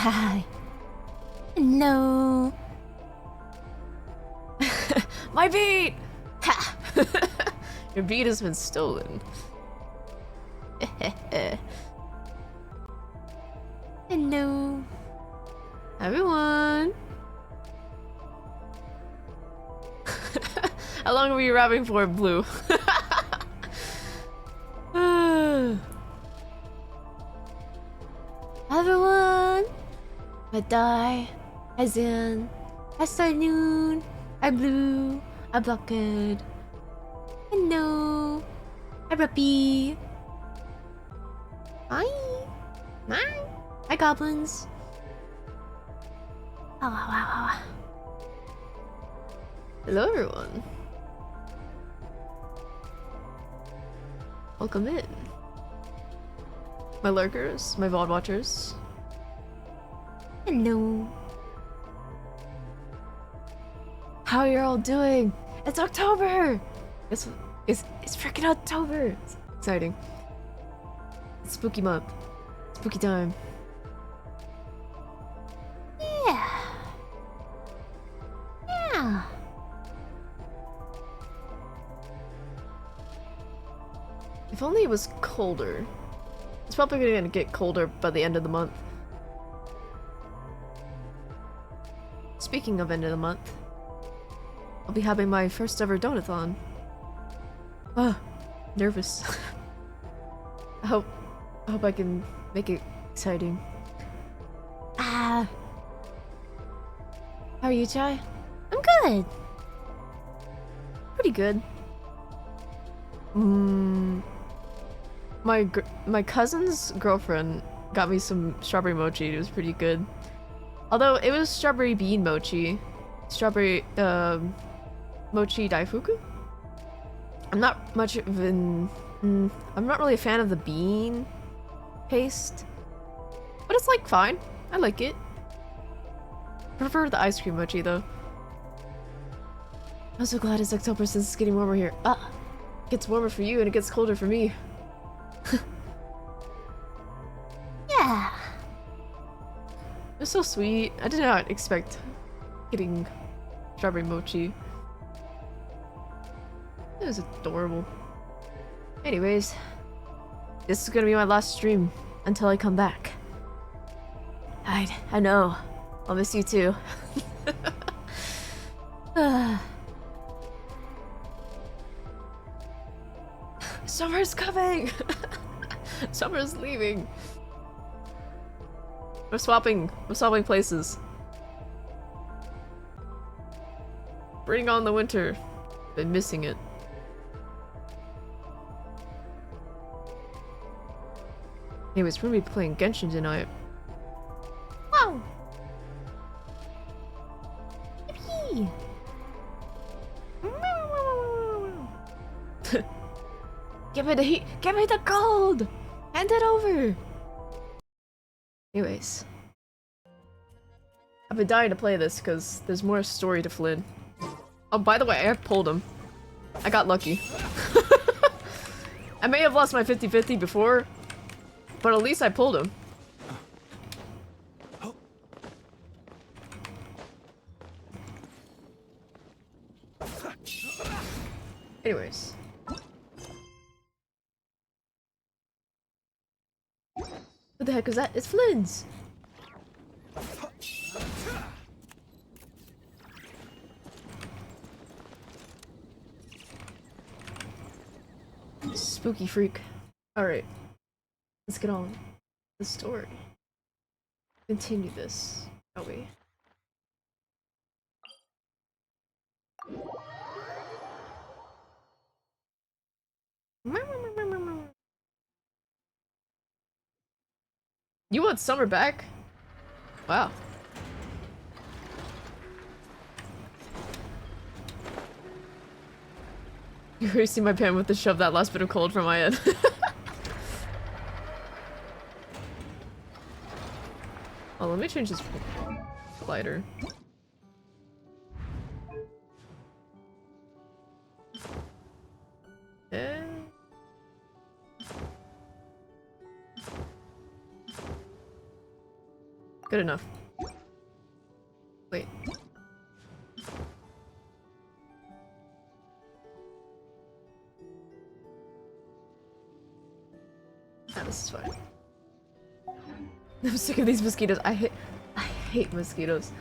Hi. No. My beat! Ha! Your beat has been stolen. Hello. Everyone. How long were you rapping for, Blue? Everyone. I die. As in. Afternoon. I blue. I bucket. Hello. Hi, Ruppy. Hi. Hi. Hi, goblins. Oh. Hello, everyone. Welcome in. My lurkers, my VOD watchers. Hello. How are you all doing? It's October! It's freaking October! It's exciting. It's spooky month. Spooky time. Yeah. If only it was colder. It's probably gonna get colder by the end of the month. Speaking of end of the month, I'll be having my first ever donathon. Nervous. I hope I can make it exciting. How are you, Chai? I'm good. Pretty good. My cousin's girlfriend got me some strawberry mochi. It was pretty good. Although it was strawberry bean mochi. Strawberry mochi daifuku? I'm not much of an I'm not really a fan of the bean paste. But it's like fine. I like it. Prefer the ice cream mochi though. I'm so glad it's October since it's getting warmer here. It gets warmer for you and it gets colder for me. Yeah. It was so sweet. I did not expect getting strawberry mochi. It was adorable. Anyways, this is gonna be my last stream until I come back. I know. I'll miss you too. Summer's coming! Summer's leaving. We're swapping places. Bring on the winter. Been missing it. Anyways, we're gonna be playing Genshin tonight. Wow! Yippee! Give me the heat! Give me the gold! Hand it over! Anyways. I've been dying to play this because there's more story to Flynn. Oh, by the way, I pulled him. I got lucky. I may have lost my 50-50 before, but at least I pulled him. Anyways. What the heck is that? It's Flynn's! Spooky freak. Alright. Let's get on the story. Continue this, shall we? You want Summer back? Wow. You already see my pan with to shove that last bit of cold from my head. Oh, let me change this lighter. And... Good enough. Wait. Ah, this is fine. I'm sick of these mosquitoes. I hate mosquitoes.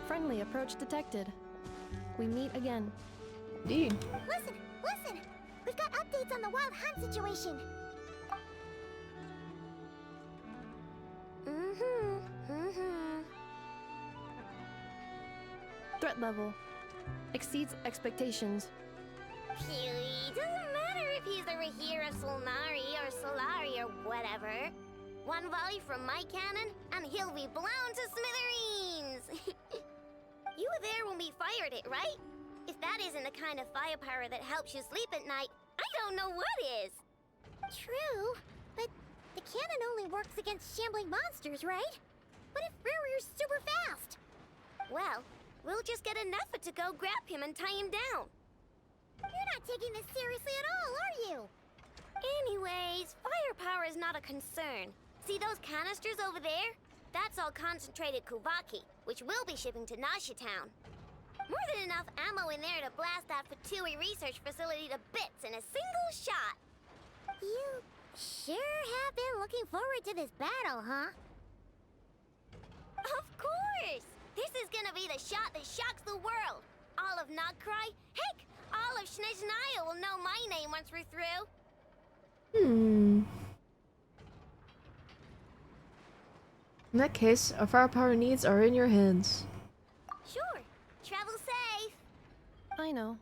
Friendly approach detected. We meet again. Indeed. Listen, listen! We've got updates on the wild hunt situation. Threat level exceeds expectations. Phew, doesn't matter if he's the Rahira Solnari or Solari or whatever. One volley from my cannon, and he'll be blown to smithereens! You were there when we fired it, right? If that isn't the kind of firepower that helps you sleep at night, I don't know what is! True, but the cannon only works against shambling monsters, right? What if Rarir's super fast? Well, we'll just get an effort to go grab him and tie him down. You're not taking this seriously at all, are you? Anyways, firepower is not a concern. See those canisters over there? That's all concentrated Kuvaki, which we'll be shipping to Nasha Town. More than enough ammo in there to blast that Fatui research facility to bits in a single shot. You sure have been looking forward to this battle, huh? Of course! This is gonna be the shot that shocks the world. All of Nagcry, heck, all of Snezhnaya will know my name once we're through. In that case, our firepower needs are in your hands. Sure. Travel safe. I know.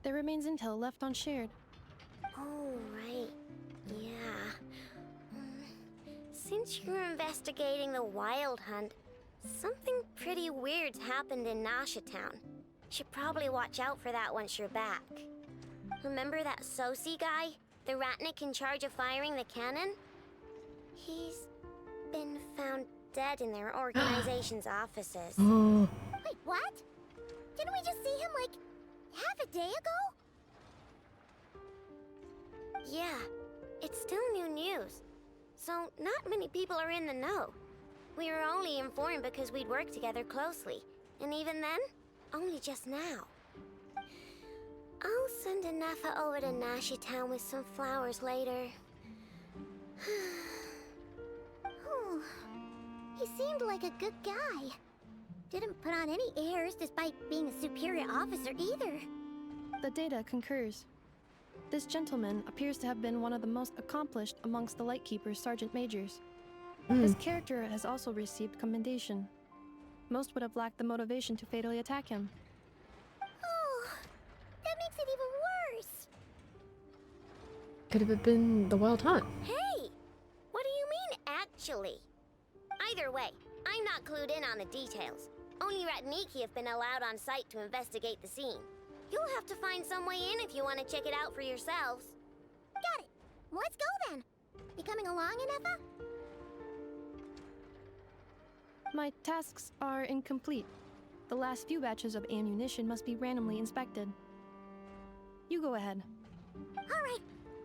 There remains intel left unshared. Oh, right. Yeah. Since you're investigating the wild hunt, something pretty weird's happened in Nasha Town. Should probably watch out for that once you're back. Remember that Sosi guy? The Ratnik in charge of firing the cannon? He's been found dead in their organization's offices. Wait, what? Didn't we just see him, like, half a day ago? Yeah, it's still new news. So, not many people are in the know. We were only informed because we'd worked together closely. And even then, only just now. I'll send a Nefa over to Nashi Town with some flowers later. Oh, he seemed like a good guy. Didn't put on any airs despite being a superior officer either. The data concurs. This gentleman appears to have been one of the most accomplished amongst the Lightkeeper's sergeant majors. His character has also received commendation. Most would have lacked the motivation to fatally attack him. Oh, that makes it even worse. Could have been the wild hunt. Hey, what do you mean, actually? Either way, I'm not clued in on the details. Only Ratniki have been allowed on site to investigate the scene. You'll have to find some way in if you want to check it out for yourselves. Got it. Let's go then. You coming along, Inefa? My tasks are incomplete. The last few batches of ammunition must be randomly inspected. You go ahead. All right.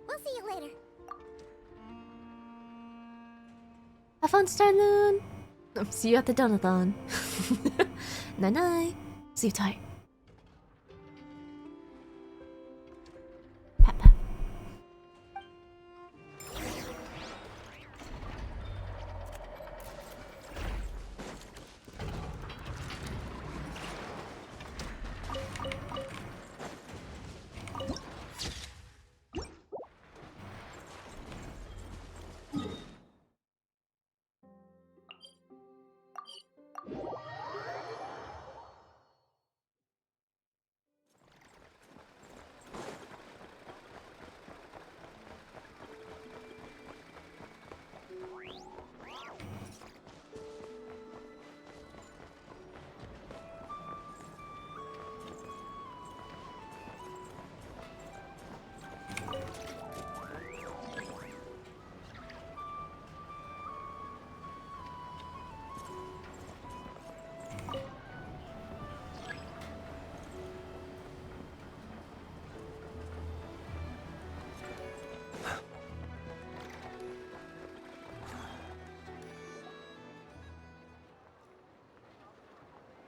We'll see you later. Have fun, Starloon! See you at the Donathon. Night-night. See you tight. Pat pat.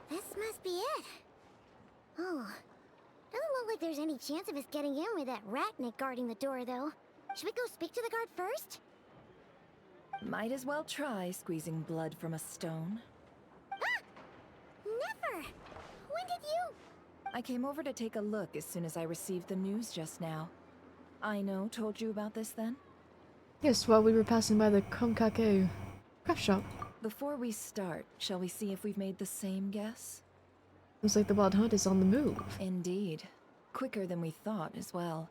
This must be it. Oh, doesn't look like there's any chance of us getting in with that ratnik guarding the door, though. Should we go speak to the guard first? Might as well try squeezing blood from a stone. Ah! Never! When did you? I came over to take a look as soon as I received the news just now. Aino told you about this then? Yes, while we were passing by the Komkake craft shop. Before we start, shall we see if we've made the same guess? Looks like the Wild Hunt is on the move. Indeed. Quicker than we thought as well.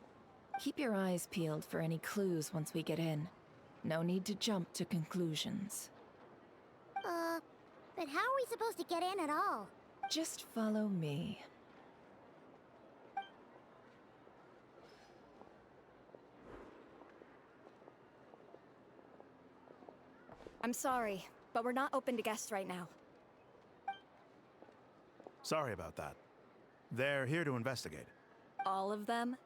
Keep your eyes peeled for any clues once we get in. No need to jump to conclusions. But how are we supposed to get in at all? Just follow me. I'm sorry, but we're not open to guests right now. Sorry about that. They're here to investigate. All of them?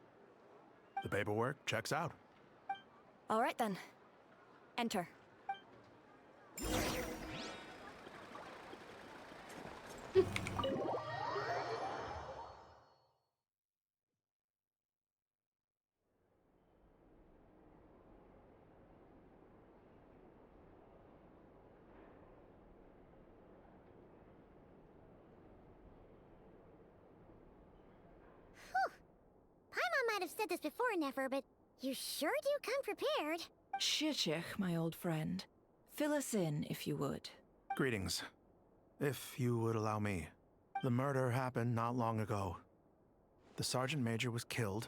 The paperwork checks out. All right then. Enter. Paimon might have said this before, Nefer, but you sure do come prepared. Shishich, my old friend. Fill us in, if you would. Greetings. If you would allow me. The murder happened not long ago. The Sergeant Major was killed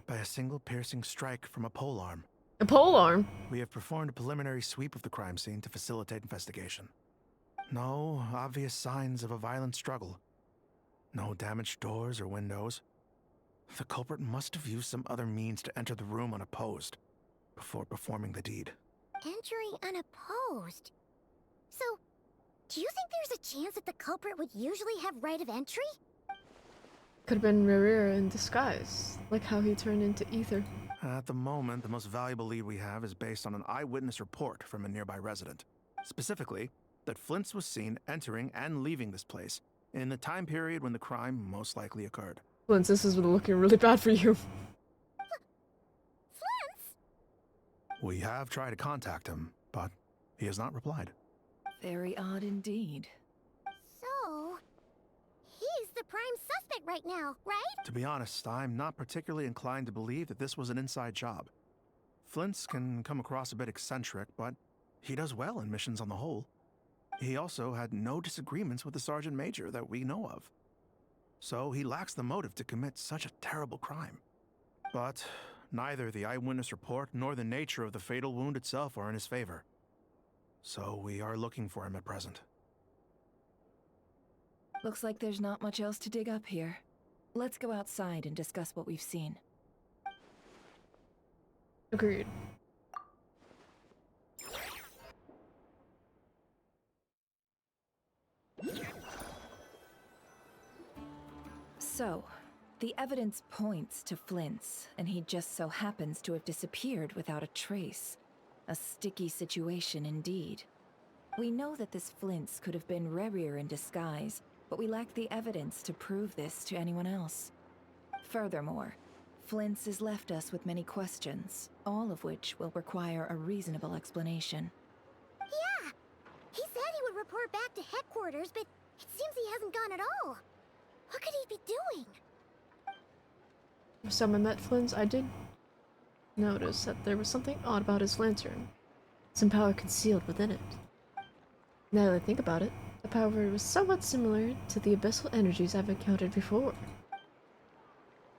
by a single piercing strike from a polearm. A polearm? We have performed a preliminary sweep of the crime scene to facilitate investigation. No obvious signs of a violent struggle. No damaged doors or windows. The culprit must have used some other means to enter the room unopposed before performing the deed. Entering unopposed. So, do you think there's a chance that the culprit would usually have right of entry? Could have been Rarira in disguise, like how he turned into ether. At the moment, the most valuable lead we have is based on an eyewitness report from a nearby resident. Specifically, that Flint's was seen entering and leaving this place in the time period when the crime most likely occurred. Flint, this is looking really bad for you. Flint's? We have tried to contact him, but he has not replied. Very odd indeed. So, he's the prime suspect right now, right? To be honest, I'm not particularly inclined to believe that this was an inside job. Flint's can come across a bit eccentric, but he does well in missions on the whole. He also had no disagreements with the Sergeant Major that we know of. So he lacks the motive to commit such a terrible crime. But neither the eyewitness report nor the nature of the fatal wound itself are in his favor. So we are looking for him at present. Looks like there's not much else to dig up here. Let's go outside and discuss what we've seen. Agreed. So, the evidence points to Flint's, and he just so happens to have disappeared without a trace. A sticky situation indeed. We know that this Flint's could have been Rerir in disguise, but we lack the evidence to prove this to anyone else. Furthermore, Flint's has left us with many questions, all of which will require a reasonable explanation. Yeah! He said he would report back to headquarters, but it seems he hasn't gone at all. What could he be doing? First time I met Flint, I did notice that there was something odd about his lantern. Some power concealed within it. Now that I think about it, the power was somewhat similar to the abyssal energies I've encountered before.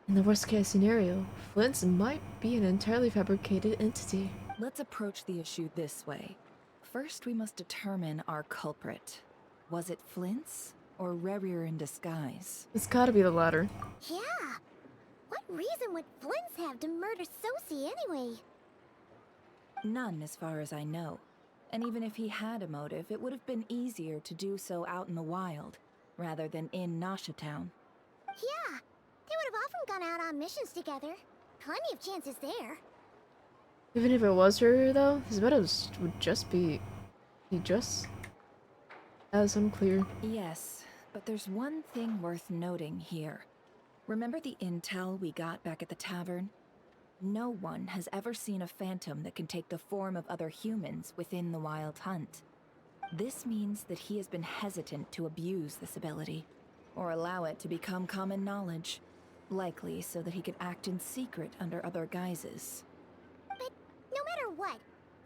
In the worst case scenario, Flint's might be an entirely fabricated entity. Let's approach the issue this way. First, we must determine our culprit. Was it Flint's or Rerir in disguise? It's gotta be the latter. Yeah! What reason would Flint's have to murder Sosie anyway? None, as far as I know. And even if he had a motive, it would have been easier to do so out in the wild, rather than in Nasha Town. Yeah! They would have often gone out on missions together. Plenty of chances there. Even if it was her, though, his motives would just be... he just... as unclear. Yes, But there's one thing worth noting here. Remember the intel we got back at the tavern? No one has ever seen a phantom that can take the form of other humans within the Wild Hunt. This means that he has been hesitant to abuse this ability, or allow it to become common knowledge, likely so that he could act in secret under other guises. But no matter what,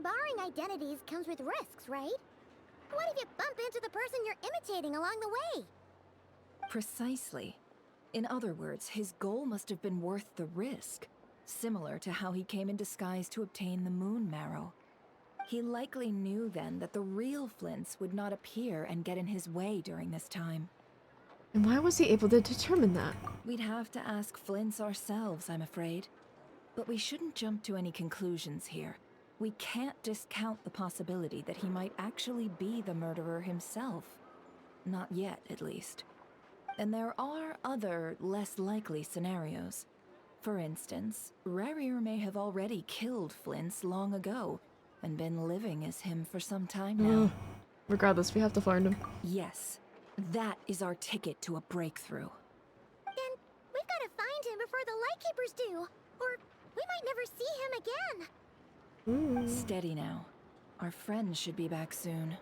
borrowing identities comes with risks, right? What if you bump into the person you're imitating along the way? Precisely. In other words, his goal must have been worth the risk, similar to how he came in disguise to obtain the moon marrow. He likely knew then that the real Flints would not appear and get in his way during this time. And why was he able to determine that? We'd have to ask Flints ourselves, I'm afraid. But we shouldn't jump to any conclusions here. We can't discount the possibility that he might actually be the murderer himself. Not yet, at least. And there are other, less likely scenarios. For instance, Rarier may have already killed Flints long ago, and been living as him for some time now. Regardless, we have to find him. Yes, that is our ticket to a breakthrough. Then we've got to find him before the Lightkeepers do, or we might never see him again. Steady now. Our friends should be back soon.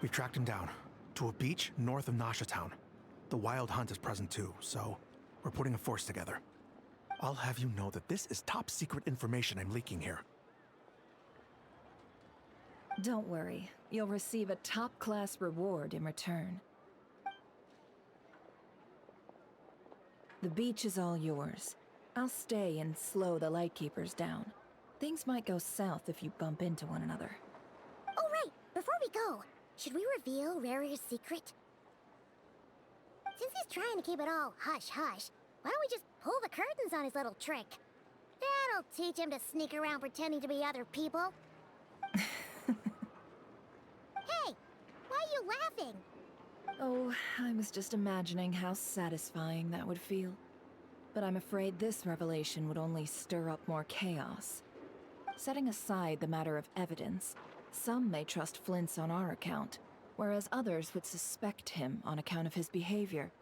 We've tracked him down to a beach north of Nasha Town. The Wild Hunt is present too, so we're putting a force together. I'll have you know that this is top secret information I'm leaking here. Don't worry, you'll receive a top-class reward in return. The beach is all yours. I'll stay and slow the Lightkeepers down. Things might go south if you bump into one another. Oh right, before we go, should we reveal Rarier's secret? Since he's trying to keep it all hush-hush, why don't we just pull the curtains on his little trick? That'll teach him to sneak around pretending to be other people. Hey, why are you laughing? Oh, I was just imagining how satisfying that would feel. But I'm afraid this revelation would only stir up more chaos. Setting aside the matter of evidence, some may trust Flint's on our account, whereas others would suspect him on account of his behavior.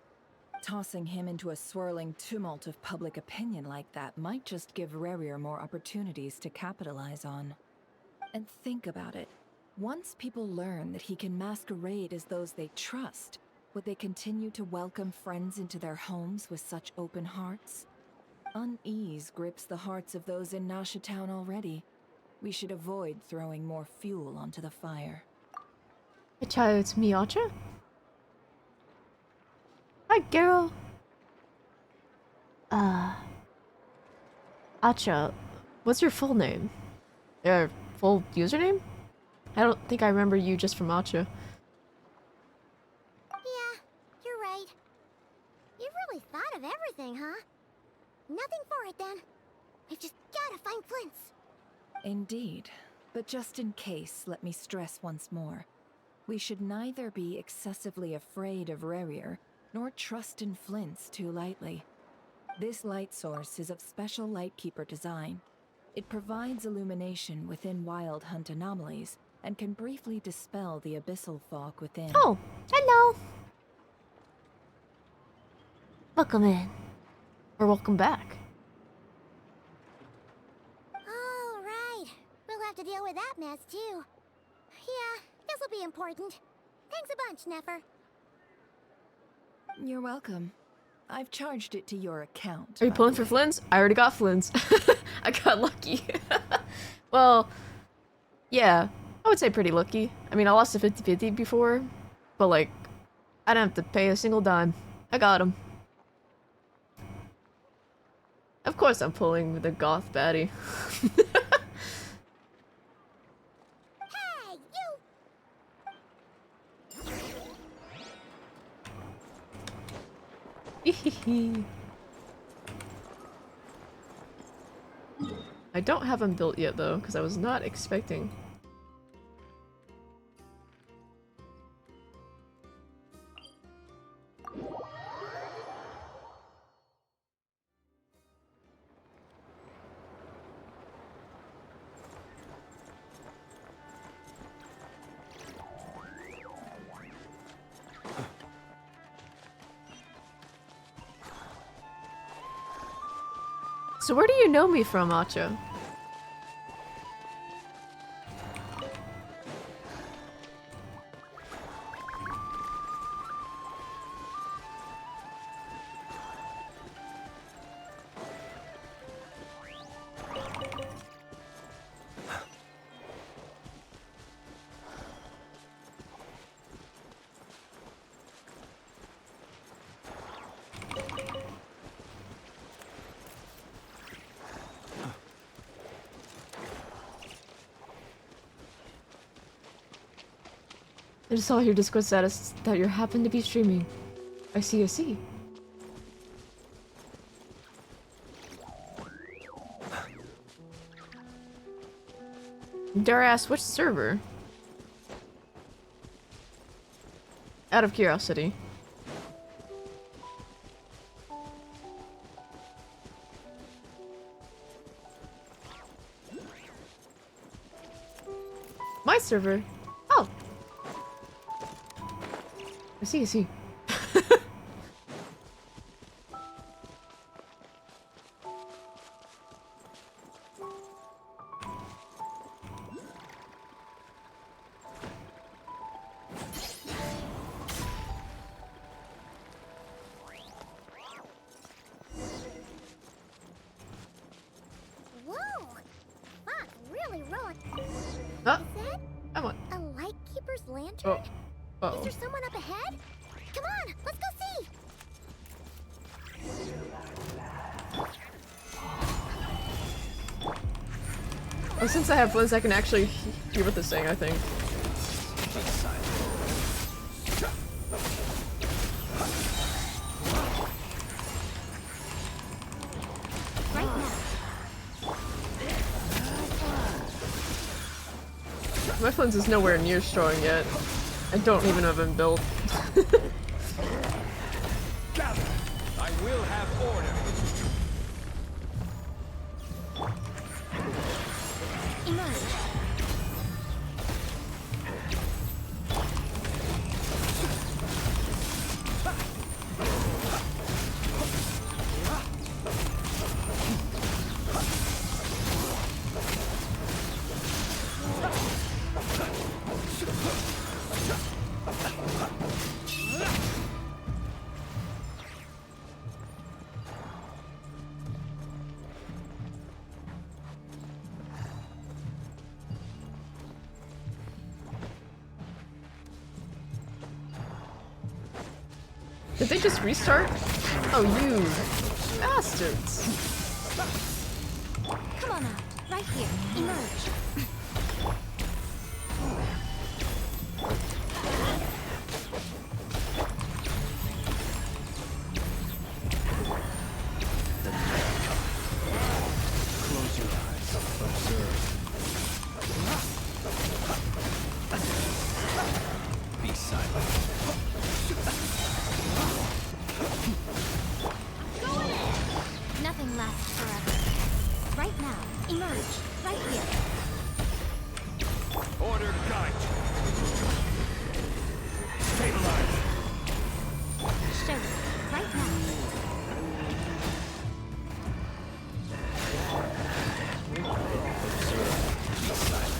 Tossing him into a swirling tumult of public opinion like that might just give Rarier more opportunities to capitalize on. And think about it. Once people learn that he can masquerade as those they trust, would they continue to welcome friends into their homes with such open hearts? Unease grips the hearts of those in Nasha Town already. We should avoid throwing more fuel onto the fire. Hey, child, it's me, Acha. Hi, girl. Acha, what's your full name? Your full username? I don't think I remember you just from Acha. Yeah, you're right. You've really thought of everything, huh? Nothing for it then. We've just gotta find Flint's. Indeed. But just in case, let me stress once more. We should neither be excessively afraid of Rarier, nor trust in Flint's too lightly. This light source is of special Lightkeeper design. It provides illumination within Wild Hunt anomalies, and can briefly dispel the abyssal fog within. Oh, hello. Welcome in. Or welcome back. All right. We'll have to deal with that mess too. Yeah, this'll be important. Thanks a bunch, Nefer. You're welcome. I've charged it to your account. Are you by pulling the for way. Flints? I already got Flints. I got lucky. Well, yeah. I would say pretty lucky. I mean, I lost a 50-50 before, but like, I didn't have to pay a single dime. I got him. Of course I'm pulling with the goth baddie. Hey, you! I don't have him built yet though, because I was not expecting. So where do you know me from, Acha? I just saw your Discord status that you happen to be streaming. I see, I see. Dare I ask, which server? Out of curiosity. My server? Oh! I see, I see. Whoa! Fuck, really rolling. Huh? Is that Come on. a lightkeeper's lantern? Oh. Uh Is oh. there someone up ahead? Come on, let's go see! Oh, since I have Blizz, I can actually hear what they're saying, I think. Right now. My Flint is nowhere near strong yet. I don't even have him built. Gather! I will have order! Emerge. Did they just restart? Oh, you bastards. Come on out. Right here. Emerge. Close your eyes. Observe. Be silent. Nothing lasts forever. Right now. Emerge. Right here. Order guide. Stabilize. Show it. Right now. Be silent.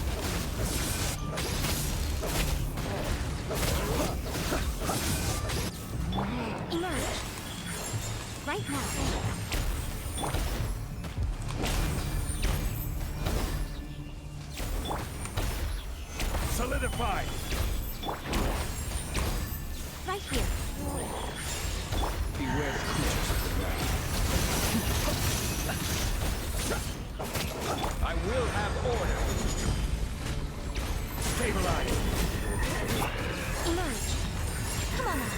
Emerge. Right now. Solidify. Right here. Beware the creatures of the night. I will have order. Stabilize. Emerge. Come on out.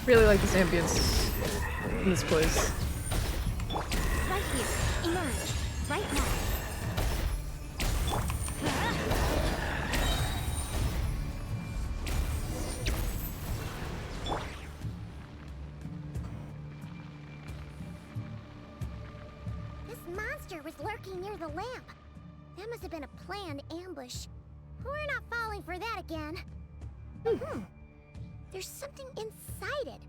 Really like this ambience in this place. Right here. Emerge. Right now. This monster was lurking near the lamp. That must have been a planned ambush. We're not falling for that again. There's something inside it.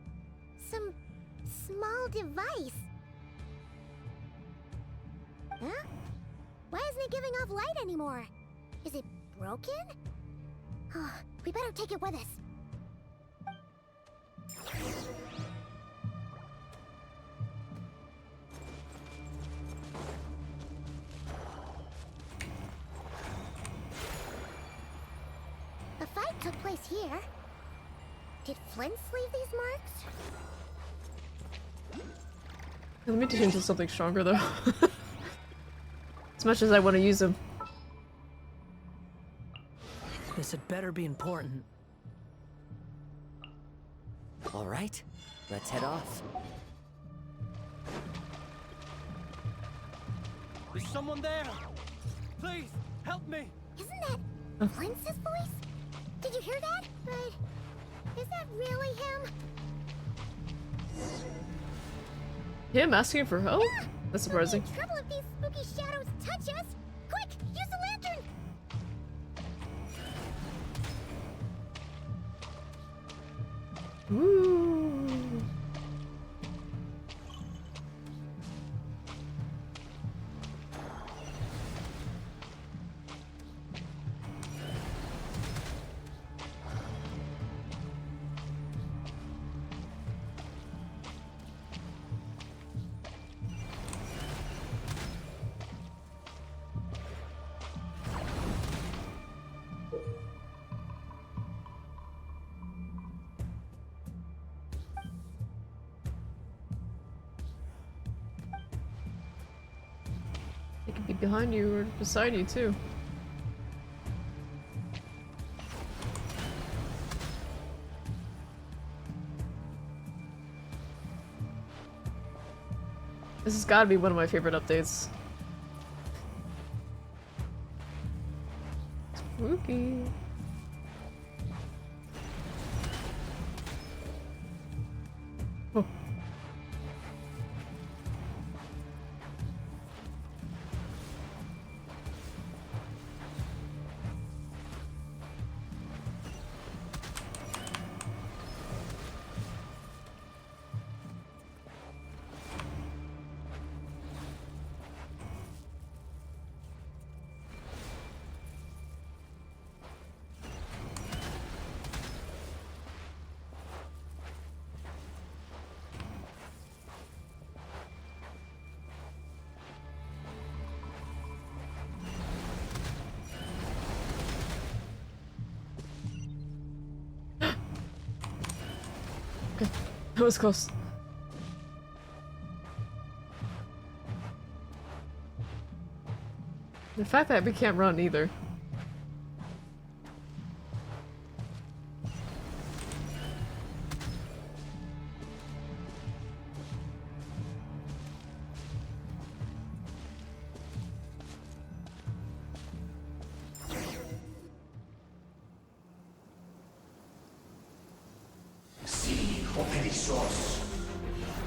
Some small device. Huh? Why isn't it giving off light anymore? Is it broken? Oh, we better take it with us. The fight took place here. Did Flint's leave these marks? Let me change to something stronger though. As much as I want to use them. This had better be important. All right, let's head off. Is someone there? Please, help me! Isn't that Flint's voice? Did you hear that? But is that really him? Him asking for help? That's surprising. We'll be in trouble if these spooky shadows touch us. Quick, use the lantern. Ooh. It could be behind you or beside you too. This has got to be one of my favorite updates. Spooky. Oh. Okay, that was close. The fact that we can't run either.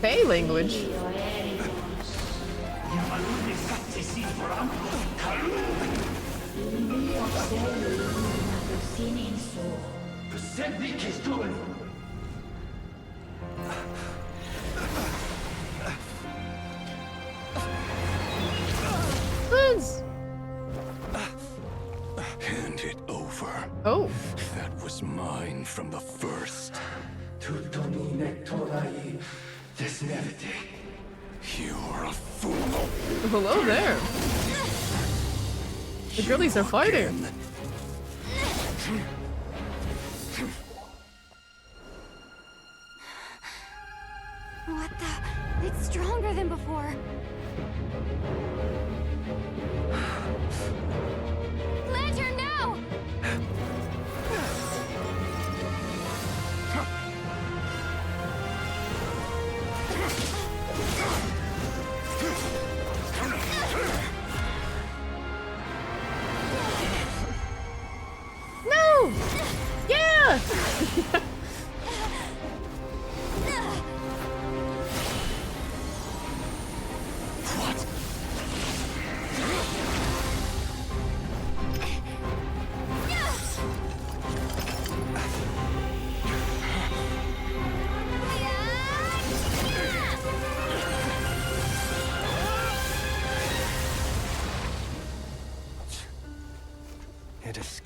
Fey language. Liz! Hand it over. Oh. That was mine from the first. You're a fool. Hello there. The girlies are fighting. What the? It's stronger than before. Lantern now!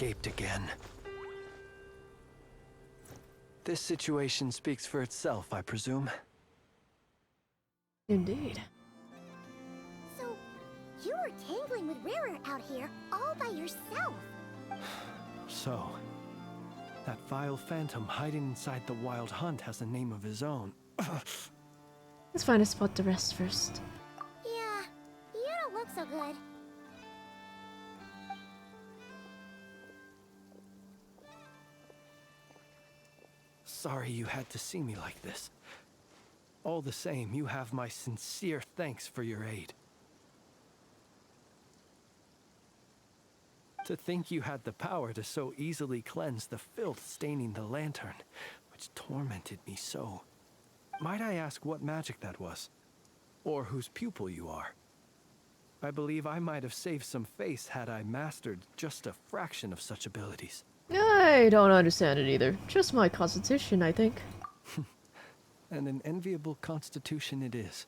escaped again. This situation speaks for itself, I presume. Indeed. So, you were tangling with Rarer out here all by yourself. So, that vile phantom hiding inside the Wild Hunt has a name of his own. Let's find a spot to rest first. Yeah, you don't look so good. Sorry you had to see me like this. All the same, you have my sincere thanks for your aid. To think you had the power to so easily cleanse the filth staining the lantern, which tormented me so. Might I ask what magic that was? Or whose pupil you are? I believe I might have saved some face had I mastered just a fraction of such abilities. I don't understand it either. Just my constitution, I think. And an enviable constitution it is.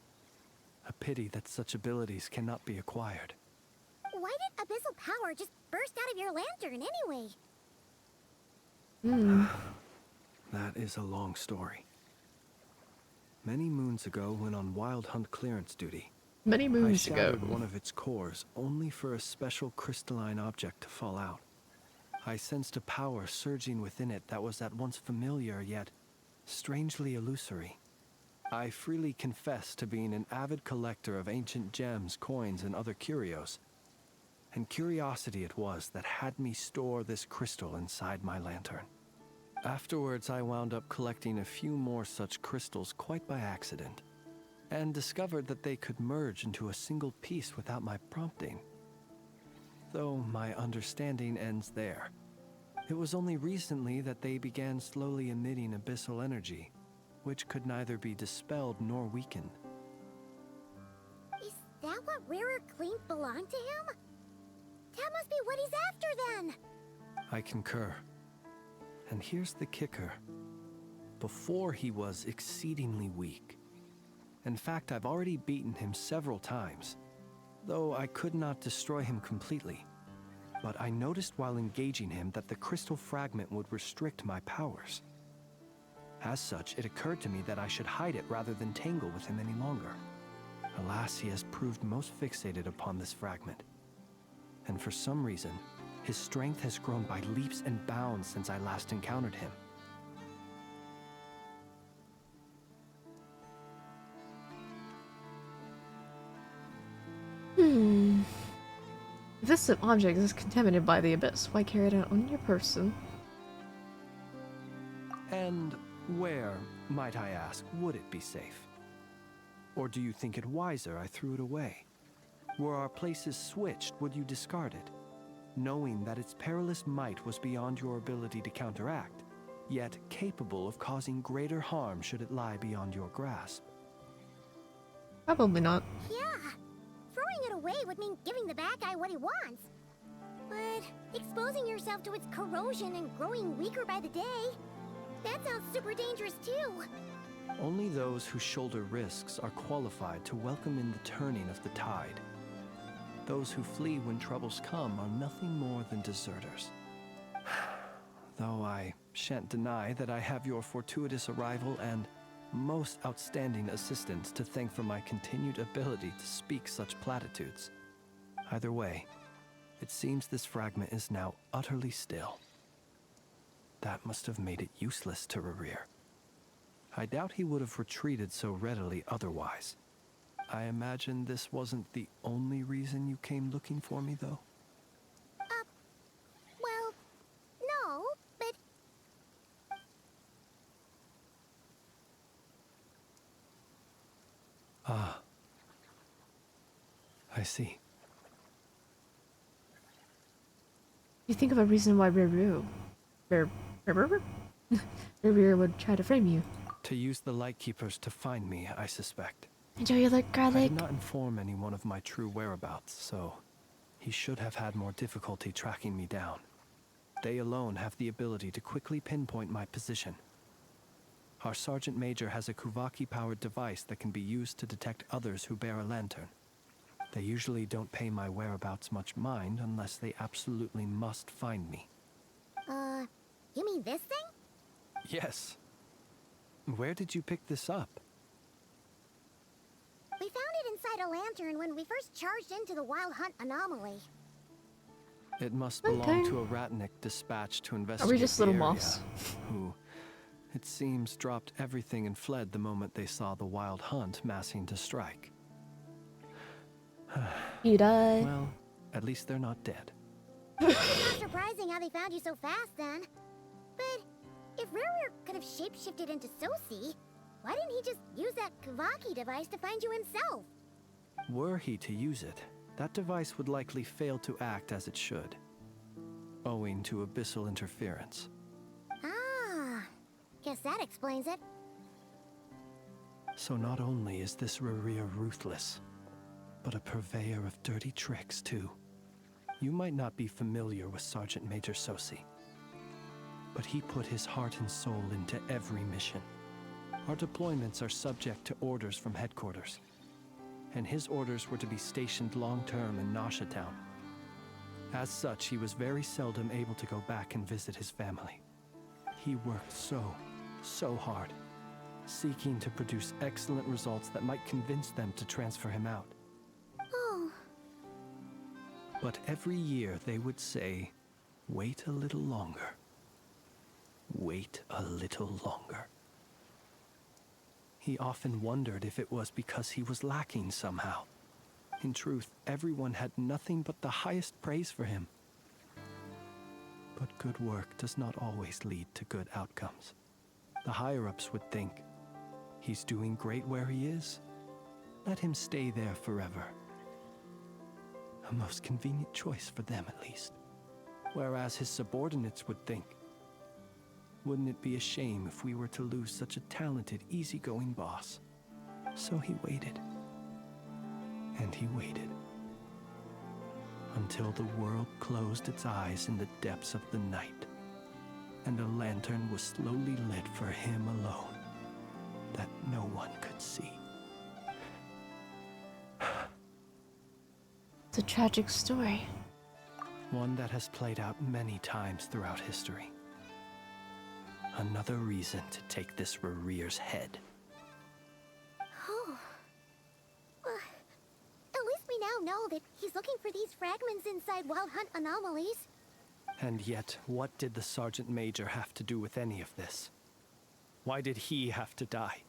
A pity that such abilities cannot be acquired. Why did abyssal power just burst out of your lantern anyway? That is a long story. Many moons ago, when on Wild Hunt clearance duty, Many I moons ago. shattered one of its cores only for a special crystalline object to fall out. I sensed a power surging within it that was at once familiar yet strangely illusory. I freely confess to being an avid collector of ancient gems, coins, and other curios. And curiosity it was that had me store this crystal inside my lantern. Afterwards, I wound up collecting a few more such crystals quite by accident, and discovered that they could merge into a single piece without my prompting. Though my understanding ends there. It was only recently that they began slowly emitting abyssal energy, which could neither be dispelled nor weakened. Is that what Rarer claimed belonged to him? That must be what he's after then! I concur. And here's the kicker. Before he was exceedingly weak. In fact, I've already beaten him several times, though I could not destroy him completely. But I noticed while engaging him that the crystal fragment would restrict my powers. As such, it occurred to me that I should hide it rather than tangle with him any longer. Alas, he has proved most fixated upon this fragment. And for some reason, his strength has grown by leaps and bounds since I last encountered him. If this object is contaminated by the abyss, why carry it out on your person? And where, might I ask, would it be safe? Or do you think it wiser I threw it away? Were our places switched, would you discard it? Knowing that its perilous might was beyond your ability to counteract, yet capable of causing greater harm should it lie beyond your grasp. Probably not. Yeah, throwing it away would mean giving the bad guy what he wants. But exposing yourself to its corrosion and growing weaker by the day, that sounds super dangerous too. Only those who shoulder risks are qualified to welcome in the turning of the tide. Those who flee when troubles come are nothing more than deserters. Though I shan't deny that I have your fortuitous arrival and most outstanding assistance to thank for my continued ability to speak such platitudes. Either way, it seems this fragment is now utterly still. That must have made it useless to Rarir. I doubt he would have retreated so readily otherwise. I imagine this wasn't the only reason you came looking for me, though? Well, no, but... Ah. I see. You think of a reason why Rarir would try to frame you. To use the Lightkeepers to find me, I suspect. Enjoy your I garlic. did not inform anyone of my true whereabouts, so he should have had more difficulty tracking me down. They alone have the ability to quickly pinpoint my position. Our Sergeant Major has a Kuvaki-powered device that can be used to detect others who bear a lantern. They usually don't pay my whereabouts much mind unless they absolutely must find me. You mean this thing? Yes. Where did you pick this up? We found it inside a lantern when we first charged into the Wild Hunt anomaly. It must belong to a ratnik dispatched to investigate Are we just the little area, moths? who, it seems, dropped everything and fled the moment they saw the Wild Hunt massing to strike. You die. Well, at least they're not dead. It's not surprising how they found you so fast, then. But if Rurur could have shapeshifted into Sosi, why didn't he just use that Kavaki device to find you himself? Were he to use it, that device would likely fail to act as it should, owing to abyssal interference. Ah, guess that explains it. So not only is this Rurir ruthless, but a purveyor of dirty tricks, too. You might not be familiar with Sergeant Major Sosi, but he put his heart and soul into every mission. Our deployments are subject to orders from headquarters, and his orders were to be stationed long-term in Nasha Town. As such, he was very seldom able to go back and visit his family. He worked so hard, seeking to produce excellent results that might convince them to transfer him out. Oh. But every year they would say, "Wait a little longer. Wait a little longer." He often wondered if it was because he was lacking somehow. In truth, everyone had nothing but the highest praise for him. But good work does not always lead to good outcomes. The higher-ups would think, he's doing great where he is. Let him stay there forever. A most convenient choice for them, at least. Whereas his subordinates would think, wouldn't it be a shame if we were to lose such a talented, easygoing boss? So he waited. And he waited. Until the world closed its eyes in the depths of the night, and a lantern was slowly lit for him alone, that no one could see. It's a tragic story. One that has played out many times throughout history. Another reason to take this Rurir's head. Oh. Well, at least we now know that he's looking for these fragments inside Wild Hunt anomalies. And yet, what did the Sergeant Major have to do with any of this? Why did he have to die?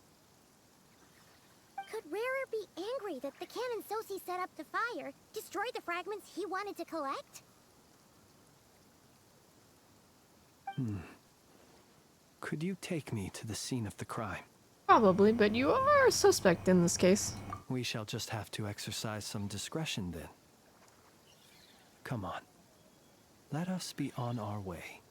Could Rurur be angry that the cannon Sosi set up to fire destroyed the fragments he wanted to collect? Could you take me to the scene of the crime? Probably, but you are a suspect in this case. We shall just have to exercise some discretion then. Come on. Let us be on our way.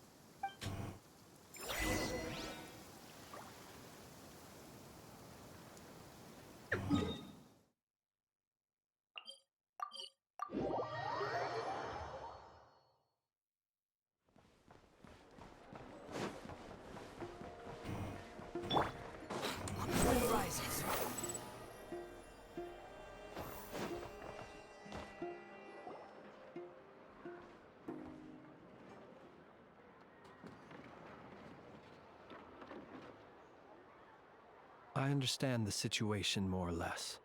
I understand the situation more or less.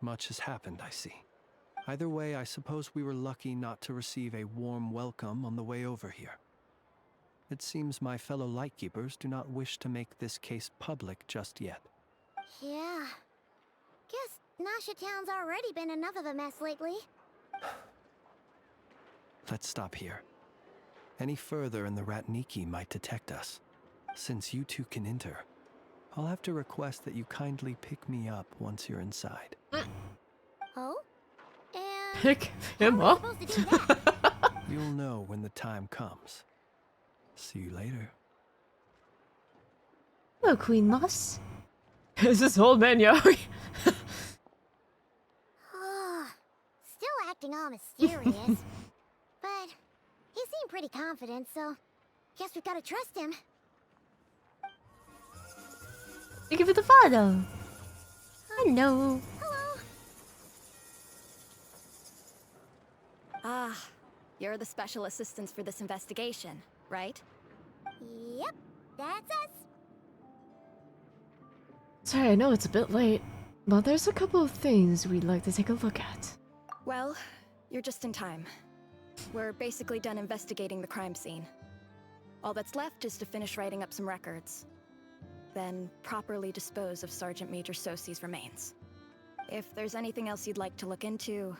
Much has happened, I see. Either way, I suppose we were lucky not to receive a warm welcome on the way over here. It seems my fellow Lightkeepers do not wish to make this case public just yet. Yeah. Guess Nasha Town's already been enough of a mess lately. Let's stop here. Any further and the Ratniki might detect us. Since you two can enter, I'll have to request that you kindly pick me up once you're inside. Oh? And Pick how him are we up? supposed to do that? You'll know when the time comes. See you later. Hello, Queen Moss. Is this old man Yaoi? Still acting all mysterious. But he seemed pretty confident, so guess we gotta trust him. Thank you for the follow. Hello. Hello. Ah, you're the special assistants for this investigation, right? Yep, that's us. Sorry, I know it's a bit late, but there's a couple of things we'd like to take a look at. Well, you're just in time. We're basically done investigating the crime scene. All that's left is to finish writing up some records. Then properly dispose of Sergeant Major Sosi's remains. If there's anything else you'd like to look into,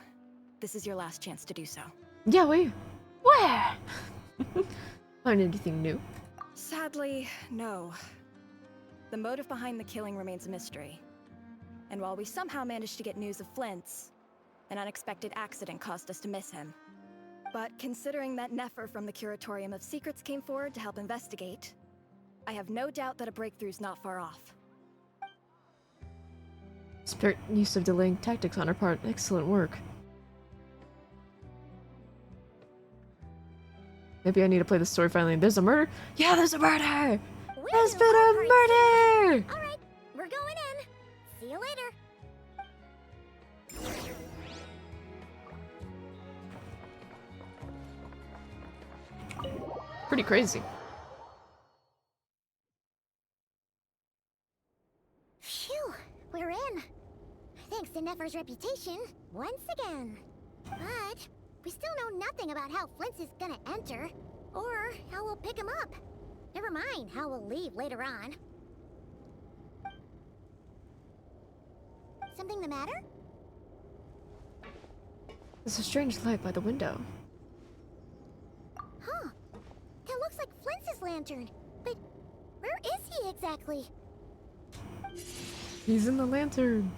this is your last chance to do so. Yeah, where? Find anything new? Sadly, no. The motive behind the killing remains a mystery. And while we somehow managed to get news of Flint's, an unexpected accident caused us to miss him. But considering that Nefer from the Curatorium of Secrets came forward to help investigate, I have no doubt that a breakthrough's not far off. Spirit use of delaying tactics on our part. Excellent work. Maybe I need to play the story finally. There's a murder? Yeah, there's a murder! There's been a murder! Alright, we're going in. See you later. Pretty crazy. Phew, we're in. Thanks to Nefer's reputation, once again. But we still know nothing about how Flint's is gonna enter, or how we'll pick him up. Never mind how we'll leave later on. Something the matter? There's a strange light by the window. Huh. That looks like Flint's lantern. But where is he exactly? He's in the lantern.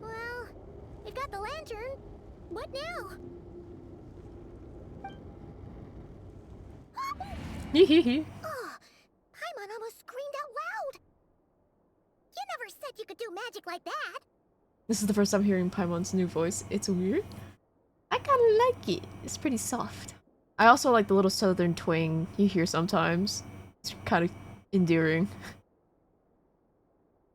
Well, we've got the lantern. What now? Hehehe. Oh, Paimon almost screamed out loud. You never said you could do magic like that. This is the first time hearing Paimon's new voice. It's weird. I kinda like it. It's pretty soft. I also like the little southern twang you hear sometimes. It's kind of endearing.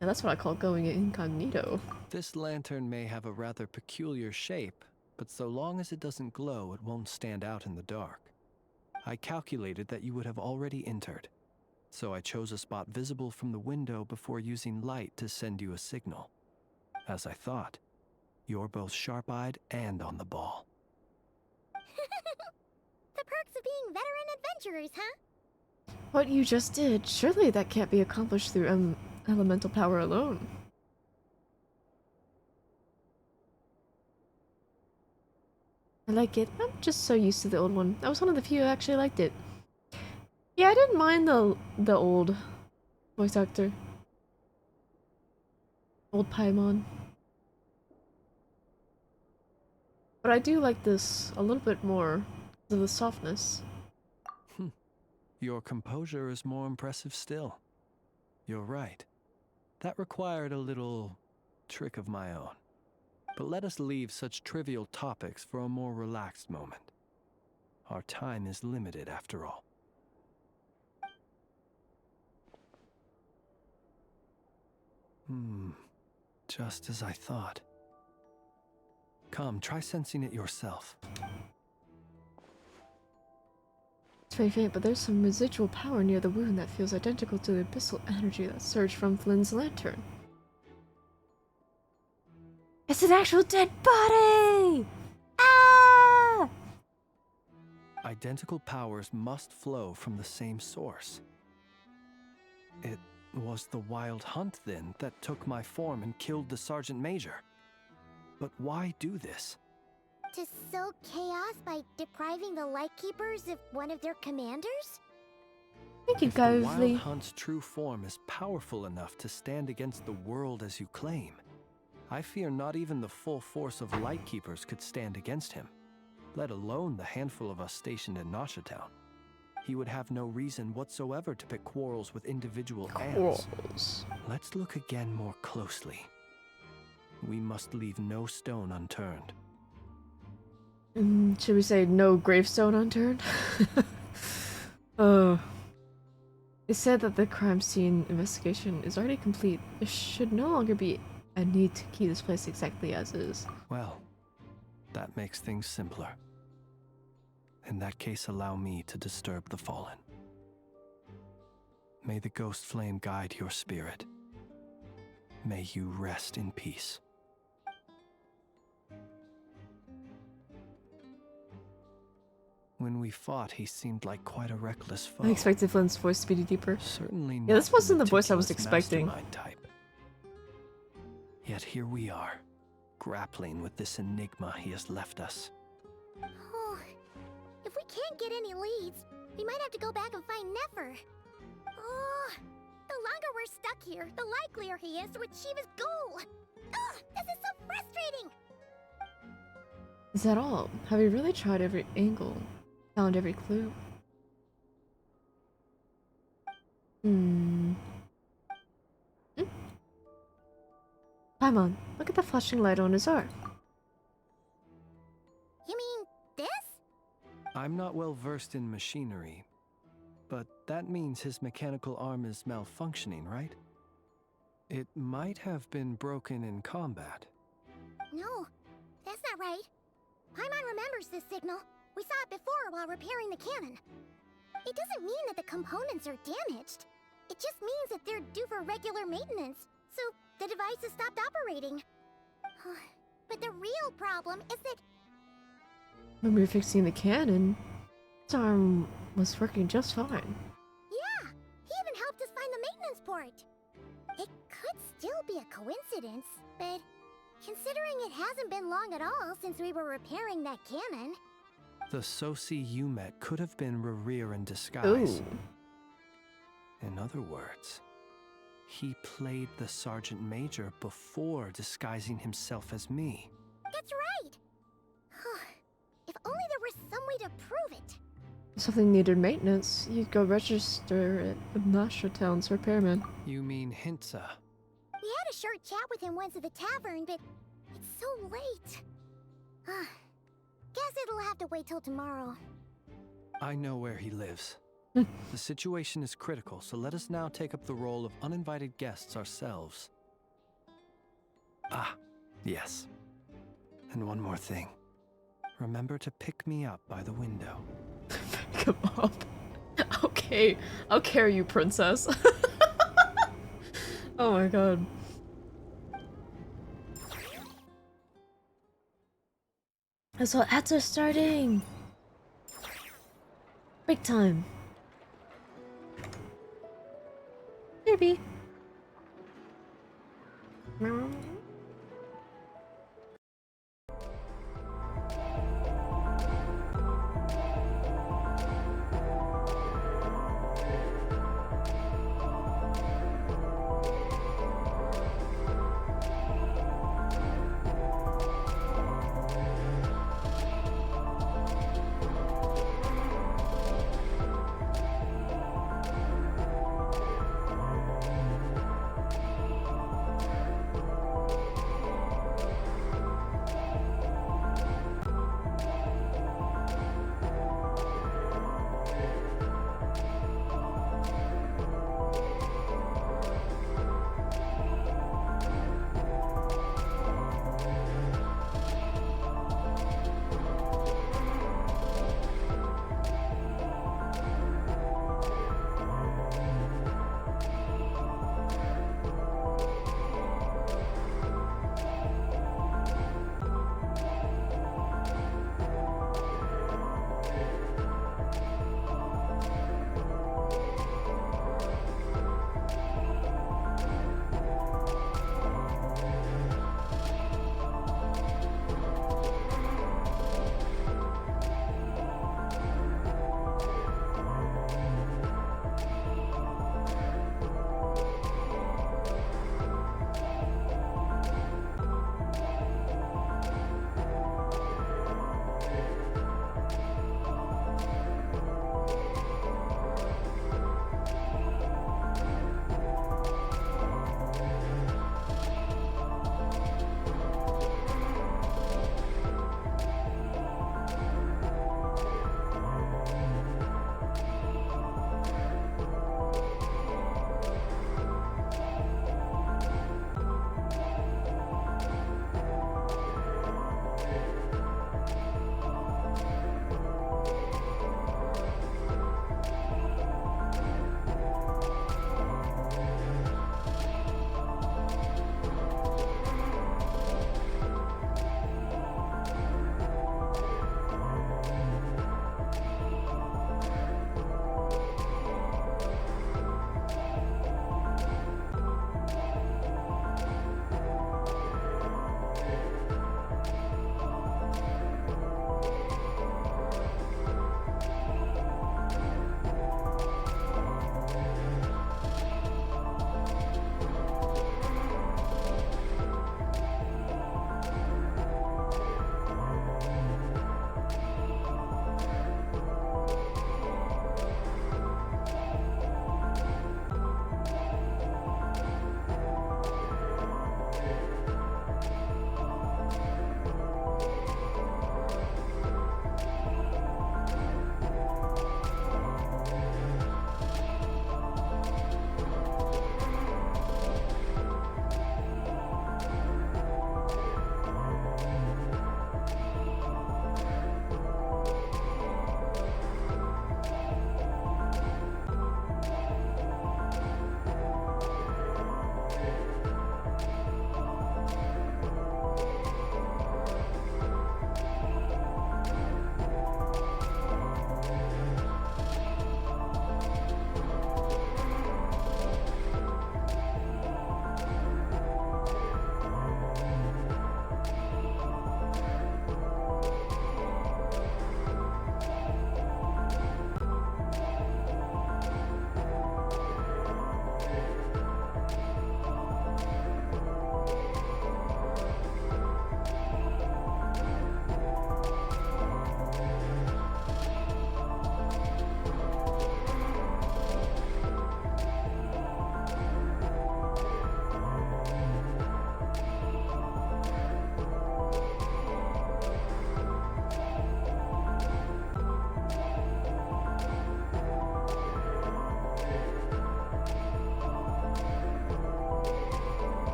And that's what I call going incognito. This lantern may have a rather peculiar shape, but so long as it doesn't glow, it won't stand out in the dark. I calculated that you would have already entered, so I chose a spot visible from the window before using light to send you a signal. As I thought, you're both sharp-eyed and on the ball. The perks of being veteran adventurers, huh? What you just did, surely that can't be accomplished through elemental power alone. I like it. I'm just so used to the old one. I was one of the few who actually liked it. Yeah, I didn't mind the old voice actor. Old Paimon. But I do like this a little bit more because of the softness. Your composure is more impressive still. You're right. That required a little trick of my own. But let us leave such trivial topics for a more relaxed moment. Our time is limited after all. Just as I thought. Come, try sensing it yourself. It's very faint, but there's some residual power near the wound that feels identical to the abyssal energy that surged from Flynn's lantern. It's an actual dead body! Ah! Identical powers must flow from the same source. It was the wild hunt, then, that took my form and killed the Sergeant Major. But why do this? To sow chaos by depriving the Lightkeepers of one of their commanders? Thank you, If the wild Govely. hunt's true form is powerful enough to stand against the world as you claim, I fear not even the full force of Lightkeepers could stand against him, let alone the handful of us stationed in Nashatown. He would have no reason whatsoever to pick quarrels with individual ants. Quarrels. Let's look again more closely. We must leave no stone unturned. Should we say no gravestone unturned? It said that the crime scene investigation is already complete. There should no longer be a need to keep this place exactly as is. Well, That makes things simpler. In that case, allow me to disturb the fallen. May the ghost flame guide your spirit. May you rest in peace. When we fought, he seemed like quite a reckless foe. I expected Flynn's voice to be deeper. Certainly not. Yeah, this wasn't the voice I was meticulous expecting. mastermind type. Yet here we are, grappling with this enigma he has left us. Oh, if we can't get any leads, we might have to go back and find Nefer. Oh, the longer we're stuck here, the likelier he is to achieve his goal. Ugh, this is so frustrating. Is that all? Have you really tried every angle? Found every clue? Paimon, look at the flashing light on his arm. You mean this? I'm not well versed in machinery, but that means his mechanical arm is malfunctioning, right? It might have been broken in combat. No, that's not right. Paimon remembers this signal. We saw it before while repairing the cannon. It doesn't mean that the components are damaged. It just means that they're due for regular maintenance, so the device has stopped operating. But the real problem is that When we were fixing the cannon, his arm was working just fine. yeah, he even helped us find the maintenance port. It could still be a coincidence, but considering it hasn't been long at all since we were repairing that cannon. The Sosi you met could have been Rerir in disguise. Ooh. In other words, he played the Sergeant Major before disguising himself as me. That's right. If only there was some way to prove it. If something needed maintenance, you'd go register it with Nasha Town's repairman. You mean Hintsa? We had a short chat with him once at the tavern, but it's so late. Guess it'll have to wait till tomorrow. I know where he lives. The situation is critical, so let us now take up the role of uninvited guests ourselves. Ah, yes. And one more thing. Remember to pick me up by the window. Come up. Okay, I'll carry you, princess. Oh my god. So ads are starting. Break time. Maybe.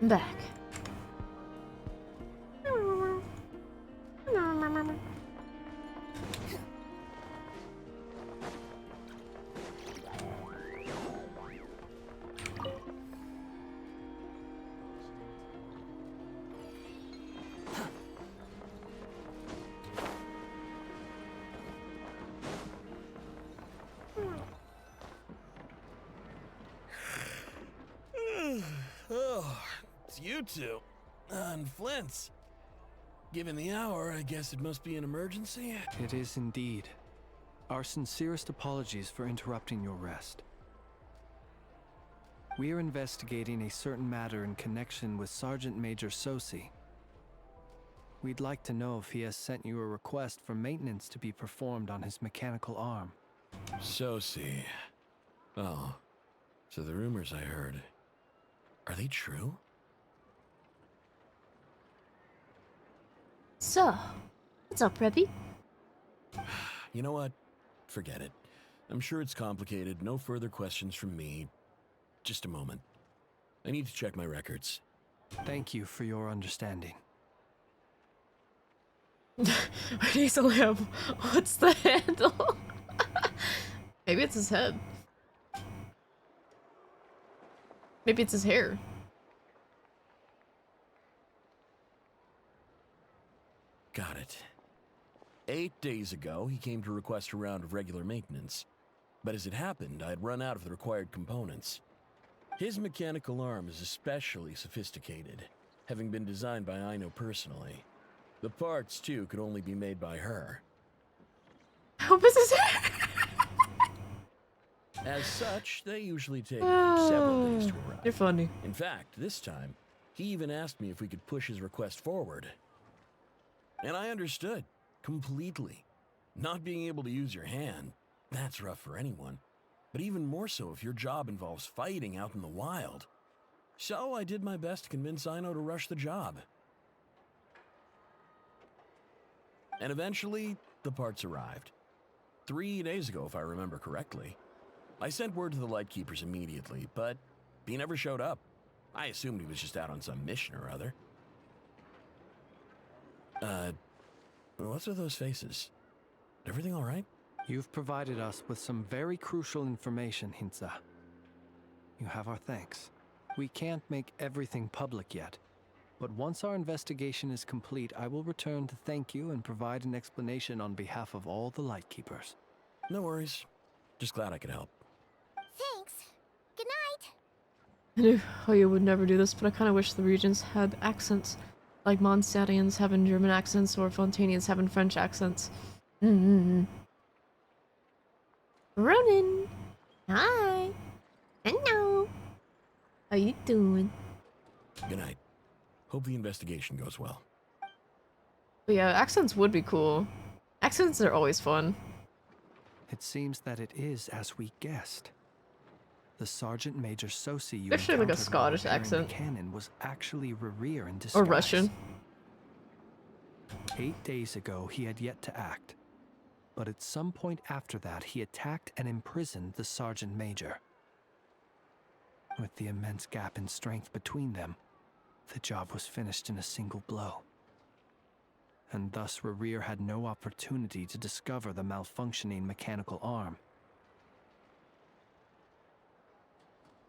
I'm back. Oh, it's you two. And Flint's. Given the hour, I guess it must be an emergency. It is indeed. Our sincerest apologies for interrupting your rest. We are investigating a certain matter in connection with Sergeant Major Sosi. We'd like to know if he has sent you a request for maintenance to be performed on his mechanical arm. Sosi. Oh, so the rumors I heard, are they true? So, what's up, Preppy? You know what? Forget it. I'm sure it's complicated. No further questions from me. Just a moment. I need to check my records. Thank you for your understanding. He's a lamp. What's the handle? Maybe it's his head. Maybe it's his hair. Got it. 8 days ago, he came to request a round of regular maintenance. But as it happened, I had run out of the required components. His mechanical arm is especially sophisticated, having been designed by Aino personally. The parts, too, could only be made by her. How was his hair? As such, they usually take several days to arrive. You're funny. In fact, this time, he even asked me if we could push his request forward. And I understood, completely. Not being able to use your hand, that's rough for anyone. But even more so if your job involves fighting out in the wild. So I did my best to convince Aino to rush the job. And eventually, the parts arrived. 3 days ago, if I remember correctly. I sent word to the Lightkeepers immediately, but he never showed up. I assumed he was just out on some mission or other. What's with those faces? Everything all right? You've provided us with some very crucial information, Hintsa. You have our thanks. We can't make everything public yet, but once our investigation is complete, I will return to thank you and provide an explanation on behalf of all the Lightkeepers. No worries. Just glad I could help. Thanks. Good night. I knew Hoya would never do this, but I kind of wish the regions had accents. Like Mondstadtians having German accents or Fontanians having French accents. Ronan! Hi! Hello! How you doing? Good night. Hope the investigation goes well. But yeah, accents would be cool. Accents are always fun. It seems that it is as we guessed. The Sergeant Major Sosi you Especially like a encountered while Scottish repairing the accent. cannon was actually Rerir in disguise. Or Russian. 8 days ago, he had yet to act. But at some point after that, he attacked and imprisoned the Sergeant Major. With the immense gap in strength between them, the job was finished in a single blow. And thus Rerir had no opportunity to discover the malfunctioning mechanical arm.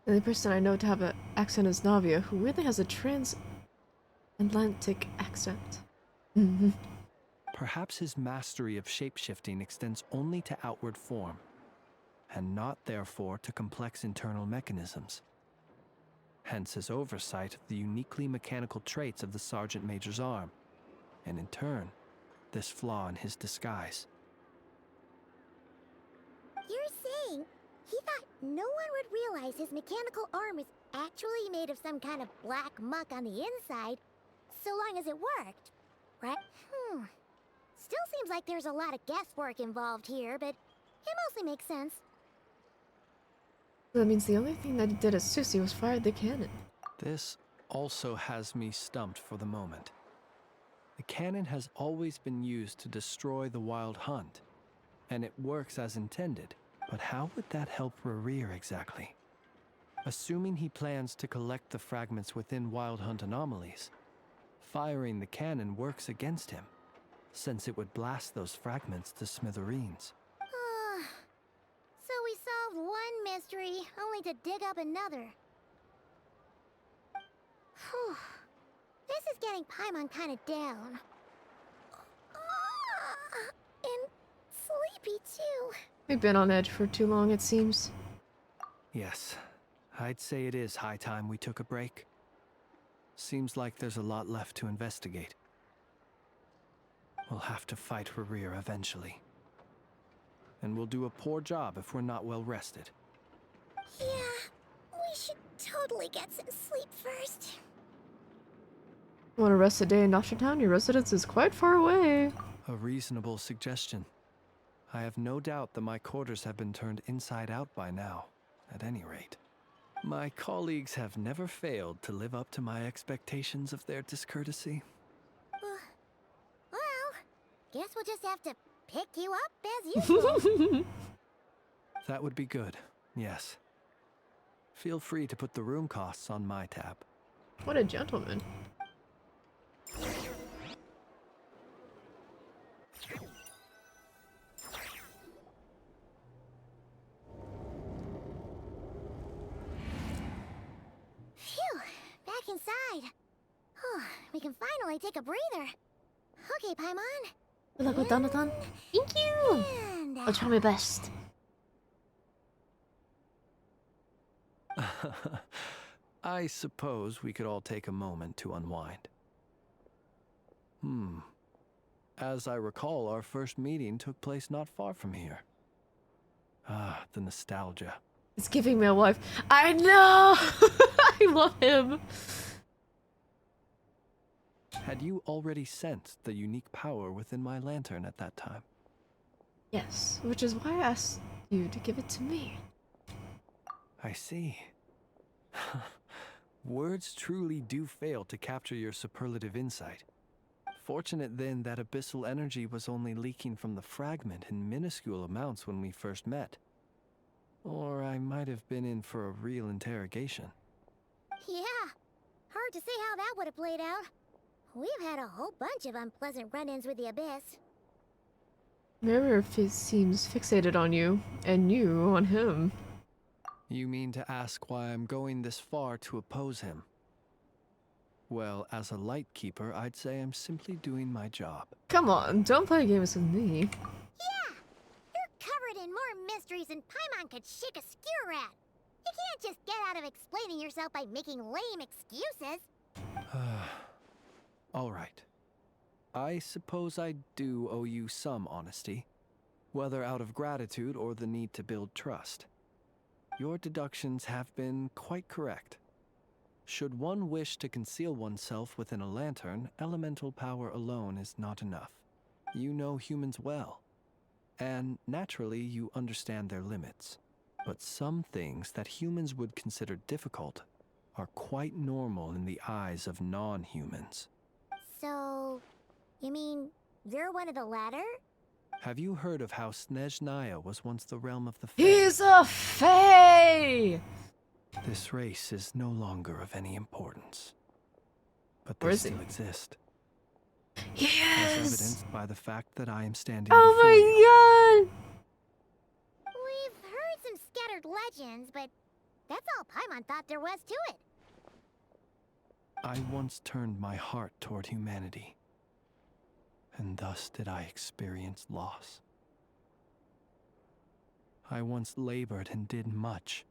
The only person I know to have an accent is Navia, who really has a transatlantic accent. Perhaps his mastery of shapeshifting extends only to outward form, and not therefore to complex internal mechanisms. Hence his oversight of the uniquely mechanical traits of the Sergeant Major's arm, and in turn, this flaw in his disguise. You're saying he thought no one would realize his mechanical arm was actually made of some kind of black muck on the inside, so long as it worked, right? Still seems like there's a lot of guesswork involved here, but it mostly makes sense. That means the only thing that he did at Susie was fire the cannon. This also has me stumped for the moment. The cannon has always been used to destroy the wild hunt, and it works as intended. But how would that help Rerir exactly? Assuming he plans to collect the fragments within Wild Hunt anomalies, firing the cannon works against him, since it would blast those fragments to smithereens. So we solved one mystery, only to dig up another. Whew. This is getting Paimon kind of down. And sleepy too. We've been on edge for too long, it seems. Yes, I'd say it is high time we took a break. Seems like there's a lot left to investigate. We'll have to fight Rear eventually. And we'll do a poor job if we're not well rested. Yeah, we should totally get some sleep first. Want to rest a day in Town? Your residence is quite far away. A reasonable suggestion. I have no doubt that my quarters have been turned inside out by now, at any rate. My colleagues have never failed to live up to my expectations of their discourtesy. Well, guess we'll just have to pick you up as usual. That would be good, yes. Feel free to put the room costs on my tab. What a gentleman. Phew, back inside. We can finally take a breather. Okay, Paimon. Good luck with Donathon. Thank you! And I'll try my best. I suppose we could all take a moment to unwind. As I recall, our first meeting took place not far from here. Ah, the nostalgia. It's giving me a wife. I know! I love him. Had you already sensed the unique power within my lantern at that time? Yes, which is why I asked you to give it to me. I see. Words truly do fail to capture your superlative insight. Fortunate then that abyssal energy was only leaking from the fragment in minuscule amounts when we first met. Or I might have been in for a real interrogation. yeah, hard to say how that would have played out. We've had a whole bunch of unpleasant run-ins with the Abyss. Mirror seems fixated on you, and you on him. You mean to ask why I'm going this far to oppose him? Well, as a light keeper, I'd say I'm simply doing my job. Come on, don't play games with me. Yeah! You're covered in more mysteries than Paimon could shake a skewer at. You can't just get out of explaining yourself by making lame excuses. All right. I suppose I do owe you some honesty, whether out of gratitude or the need to build trust. Your deductions have been quite correct. Should one wish to conceal oneself within a lantern, elemental power alone is not enough. You know humans well, and naturally you understand their limits. But some things that humans would consider difficult are quite normal in the eyes of non-humans. So, you mean you're one of the latter? Have you heard of how Snezhnaya was once the realm of the Fae? He's a fae! This race is no longer of any importance. But Where they is he? still exist. As Yes! evidenced by the fact that I am standing Oh before you. my god! We've heard some scattered legends, but that's all Paimon thought there was to it. I once turned my heart toward humanity, and thus did I experience loss. I once labored and did much,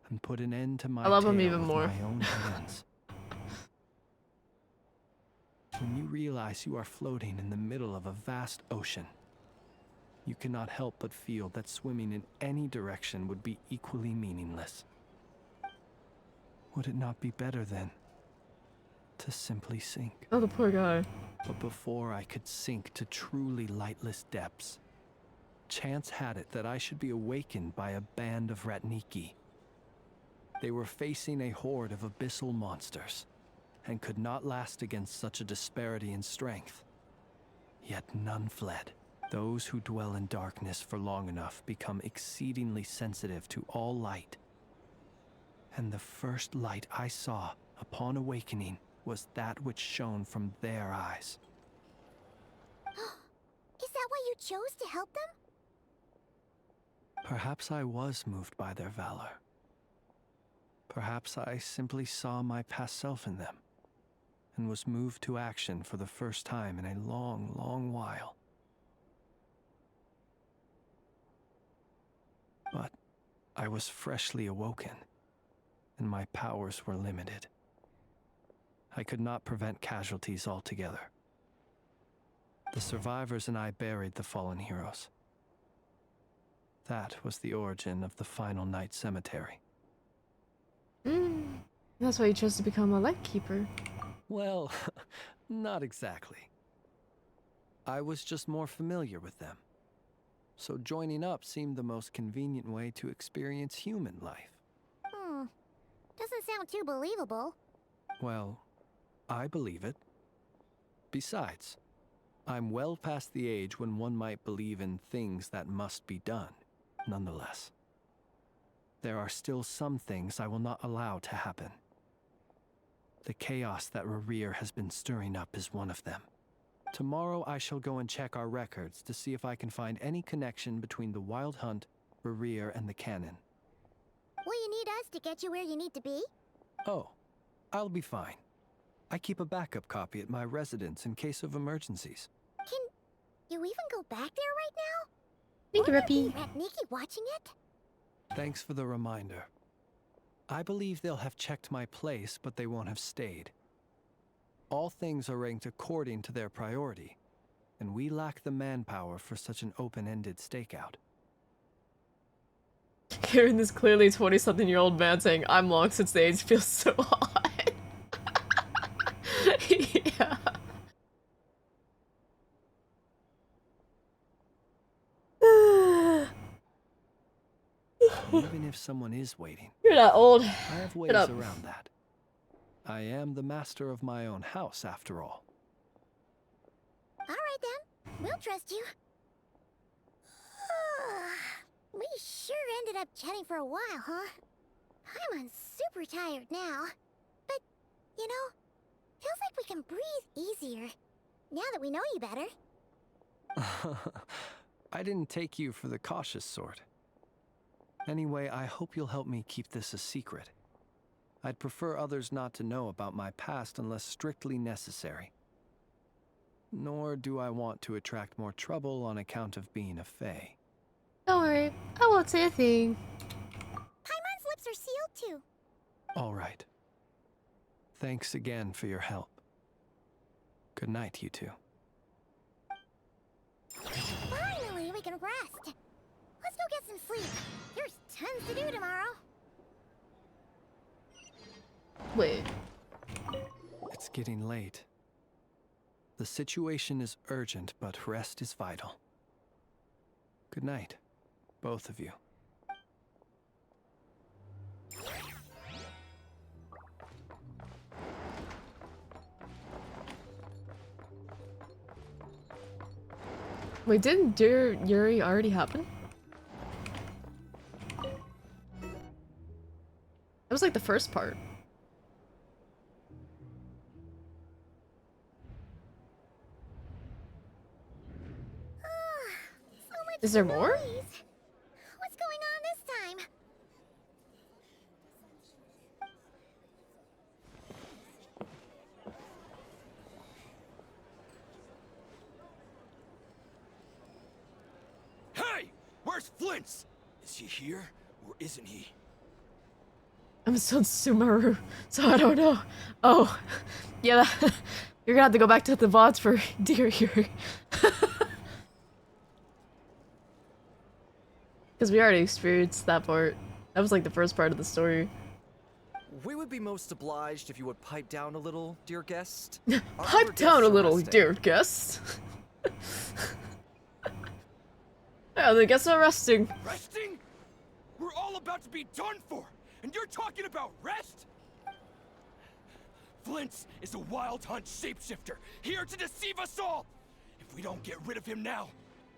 and put an end to my I love him tale even with more. my own hands. When you realize you are floating in the middle of a vast ocean, you cannot help but feel that swimming in any direction would be equally meaningless. Would it not be better then to simply sink? Oh, the poor guy. But before I could sink to truly lightless depths, chance had it that I should be awakened by a band of Ratniki. They were facing a horde of abyssal monsters, and could not last against such a disparity in strength. Yet none fled. Those who dwell in darkness for long enough become exceedingly sensitive to all light, And the first light I saw upon awakening was that which shone from their eyes. Is that why you chose to help them? Perhaps I was moved by their valor. Perhaps I simply saw my past self in them, and was moved to action for the first time in a long, long while. But I was freshly awoken, and my powers were limited. I could not prevent casualties altogether. The survivors and I buried the fallen heroes. That was the origin of the Final Night Cemetery. That's why you chose to become a lightkeeper. Well, not exactly. I was just more familiar with them. So joining up seemed the most convenient way to experience human life. Doesn't sound too believable. Well, I believe it. Besides, I'm well past the age when one might believe in things that must be done, nonetheless. There are still some things I will not allow to happen. The chaos that Rerir has been stirring up is one of them. Tomorrow I shall go and check our records to see if I can find any connection between the Wild Hunt, Rerir, and the Cannon. Will you need us to get you where you need to be? Oh, I'll be fine. I keep a backup copy at my residence in case of emergencies. Can you even go back there right now? Thank you, Rippy. Rat Nikki watching it? Thanks for the reminder. I believe they'll have checked my place, but they won't have stayed. All things are ranked according to their priority, and we lack the manpower for such an open-ended stakeout. Hearing this clearly 20-something-year-old man saying, "I'm long since the age," feels so odd. Yeah. Even if someone is waiting, You're not old. I have ways around that. I am the master of my own house, after all. Alright then, we'll trust you. We sure ended up chatting for a while, huh? I'm super tired now. But, you know, feels like we can breathe easier, now that we know you better. I didn't take you for the cautious sort. Anyway, I hope you'll help me keep this a secret. I'd prefer others not to know about my past unless strictly necessary. Nor do I want to attract more trouble on account of being a fae. Don't worry, I won't say a thing. Paimon's lips are sealed too. All right. Thanks again for your help. Good night, you two. Finally, we can rest. Let's go get some sleep. There's tons to do tomorrow. Wait. It's getting late. The situation is urgent, but rest is vital. Good night, both of you. Wait, didn't Dear Yuri already happen? That was like the first part. Is there more? What's going on this time? Hey! Where's Flint's? Is he here, or isn't he? I'm so Sumaru, so I don't know. Oh, yeah, you're gonna have to go back to the VODs for Dear Yuri. Because we already experienced that part. That was like the first part of the story. We would be most obliged if you would pipe down a little, dear guest. Pipe down a little, dear guest. Yeah, the guests are resting. Resting? We're all about to be done for, and you're talking about rest? Flint's is a Wild Hunt shapeshifter, here to deceive us all! If we don't get rid of him now,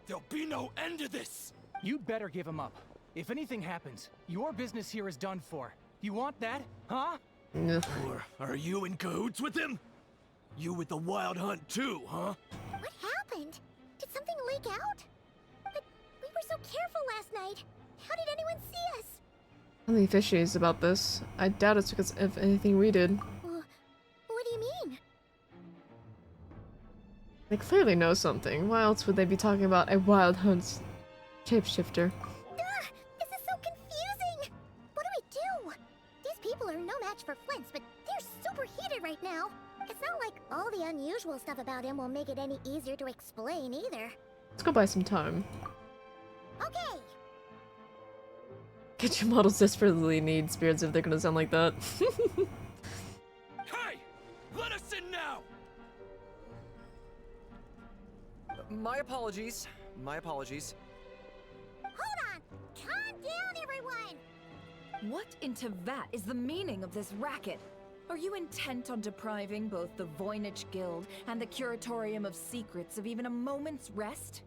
there'll be no end to this! You'd better give him up. If anything happens, your business here is done for. You want that, huh? Ugh. Or are you in cahoots with him? You with the Wild Hunt too, huh? What happened? Did something leak out? But we were so careful last night. How did anyone see us? Something fishy is about this. I doubt it's because of anything we did. What do you mean? They clearly know something. Why else would they be talking about a wild hunt shapeshifter? This is so confusing! What do? These people are no match for Flint's, but they're super heated right now. It's not like all the unusual stuff about him will make it any easier to explain either. Let's go buy some time. Okay! Get your models desperately need spirits if they're gonna sound like that. Hey! Let us in now! My apologies. My apologies. Hold on! Calm down, everyone! What in Tevat is the meaning of this racket? Are you intent on depriving both the Voynich Guild and the Curatorium of Secrets of even a moment's rest?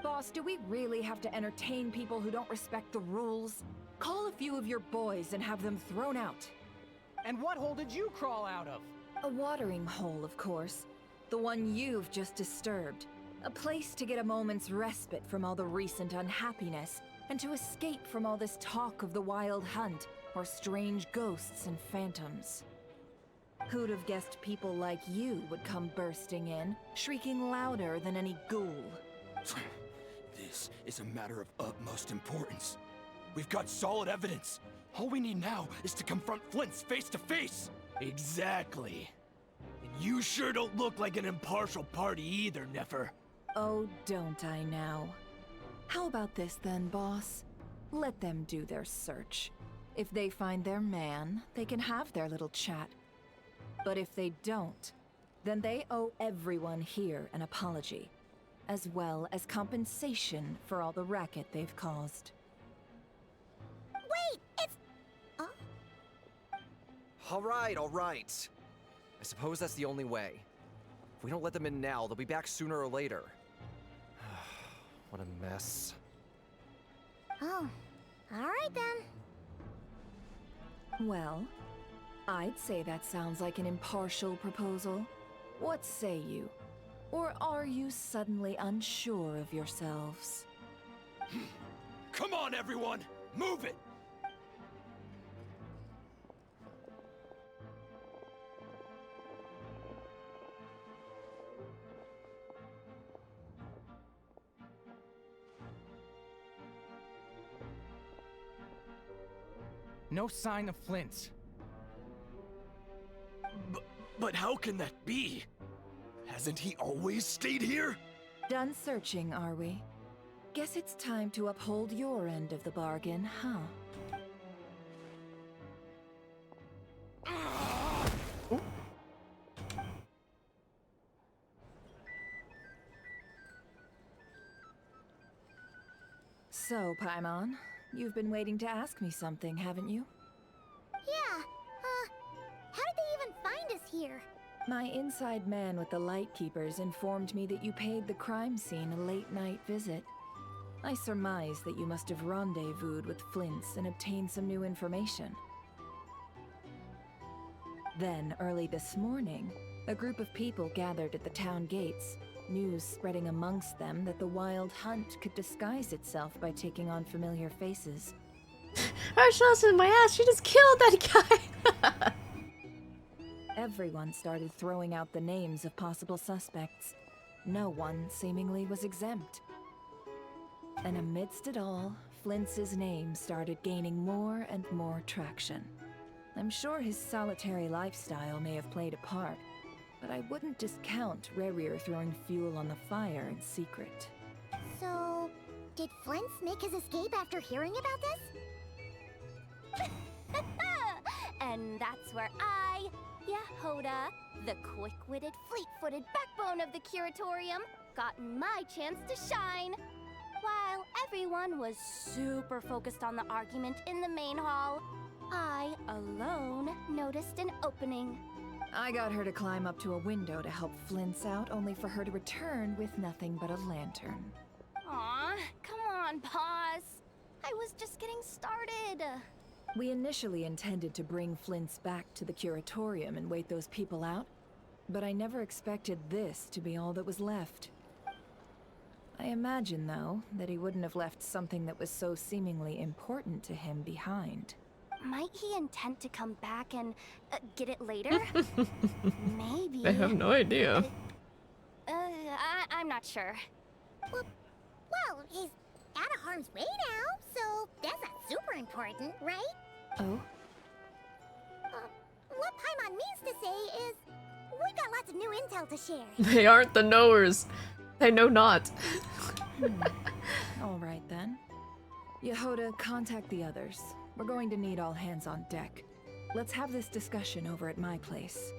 Boss, do we really have to entertain people who don't respect the rules? Call a few of your boys and have them thrown out. And what hole did you crawl out of? A watering hole, of course. The one you've just disturbed. A place to get a moment's respite from all the recent unhappiness, and to escape from all this talk of the Wild Hunt, or strange ghosts and phantoms. Who'd have guessed people like you would come bursting in, shrieking louder than any ghoul? This is a matter of utmost importance. We've got solid evidence. All we need now is to confront Flint's face to face. Exactly. And you sure don't look like an impartial party either, Nefer. Oh, don't I now? How about this then, boss? Let them do their search. If they find their man, they can have their little chat. But if they don't, then they owe everyone here an apology, as well as compensation for all the racket they've caused. Wait, it's... All right. I suppose that's the only way. If we don't let them in now, they'll be back sooner or later. What a mess. Oh, alright then. Well, I'd say that sounds like an impartial proposal. What say you? Or are you suddenly unsure of yourselves? Come on, everyone! Move it! No sign of Flint's. But how can that be? Hasn't he always stayed here? Done searching, are we? Guess it's time to uphold your end of the bargain, huh? So, Paimon, you've been waiting to ask me something, haven't you? Yeah, how did they even find us here? My inside man with the Lightkeepers informed me that you paid the crime scene a late-night visit. I surmise that you must have rendezvoused with Flint's and obtained some new information. Then, early this morning, a group of people gathered at the town gates, news spreading amongst them that the Wild Hunt could disguise itself by taking on familiar faces. Arshell's in my ass, she just killed that guy! Everyone started throwing out the names of possible suspects. No one seemingly was exempt. And amidst it all, Flint's name started gaining more and more traction. I'm sure his solitary lifestyle may have played a part, but I wouldn't discount Rerir throwing fuel on the fire in secret. So, did Flint's make his escape after hearing about this? And that's where I, Yehoda, the quick-witted, fleet-footed backbone of the Curatorium, got my chance to shine. While everyone was super focused on the argument in the main hall, I, alone, noticed an opening. I got her to climb up to a window to help Flint's out, only for her to return with nothing but a lantern. Aw, come on, boss. I was just getting started. We initially intended to bring Flint's back to the curatorium and wait those people out, but I never expected this to be all that was left. I imagine, though, that he wouldn't have left something that was so seemingly important to him behind. Might he intend to come back and get it later? Maybe. I have no idea. I'm not sure. Well, he's out of harm's way now, so that's not super important, right? Oh? What Paimon means to say is, we've got lots of new intel to share. They aren't the knowers. They know not. All right, then. Yehoda, contact the others. We're going to need all hands on deck. Let's have this discussion over at my place.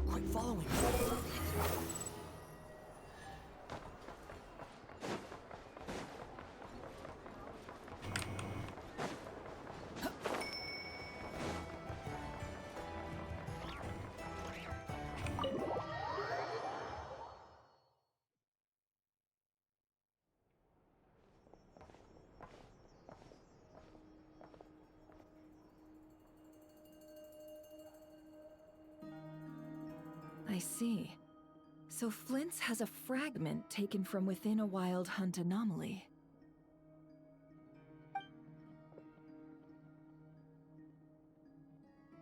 Quit following me. I see. So Flint's has a fragment taken from within a wild hunt anomaly.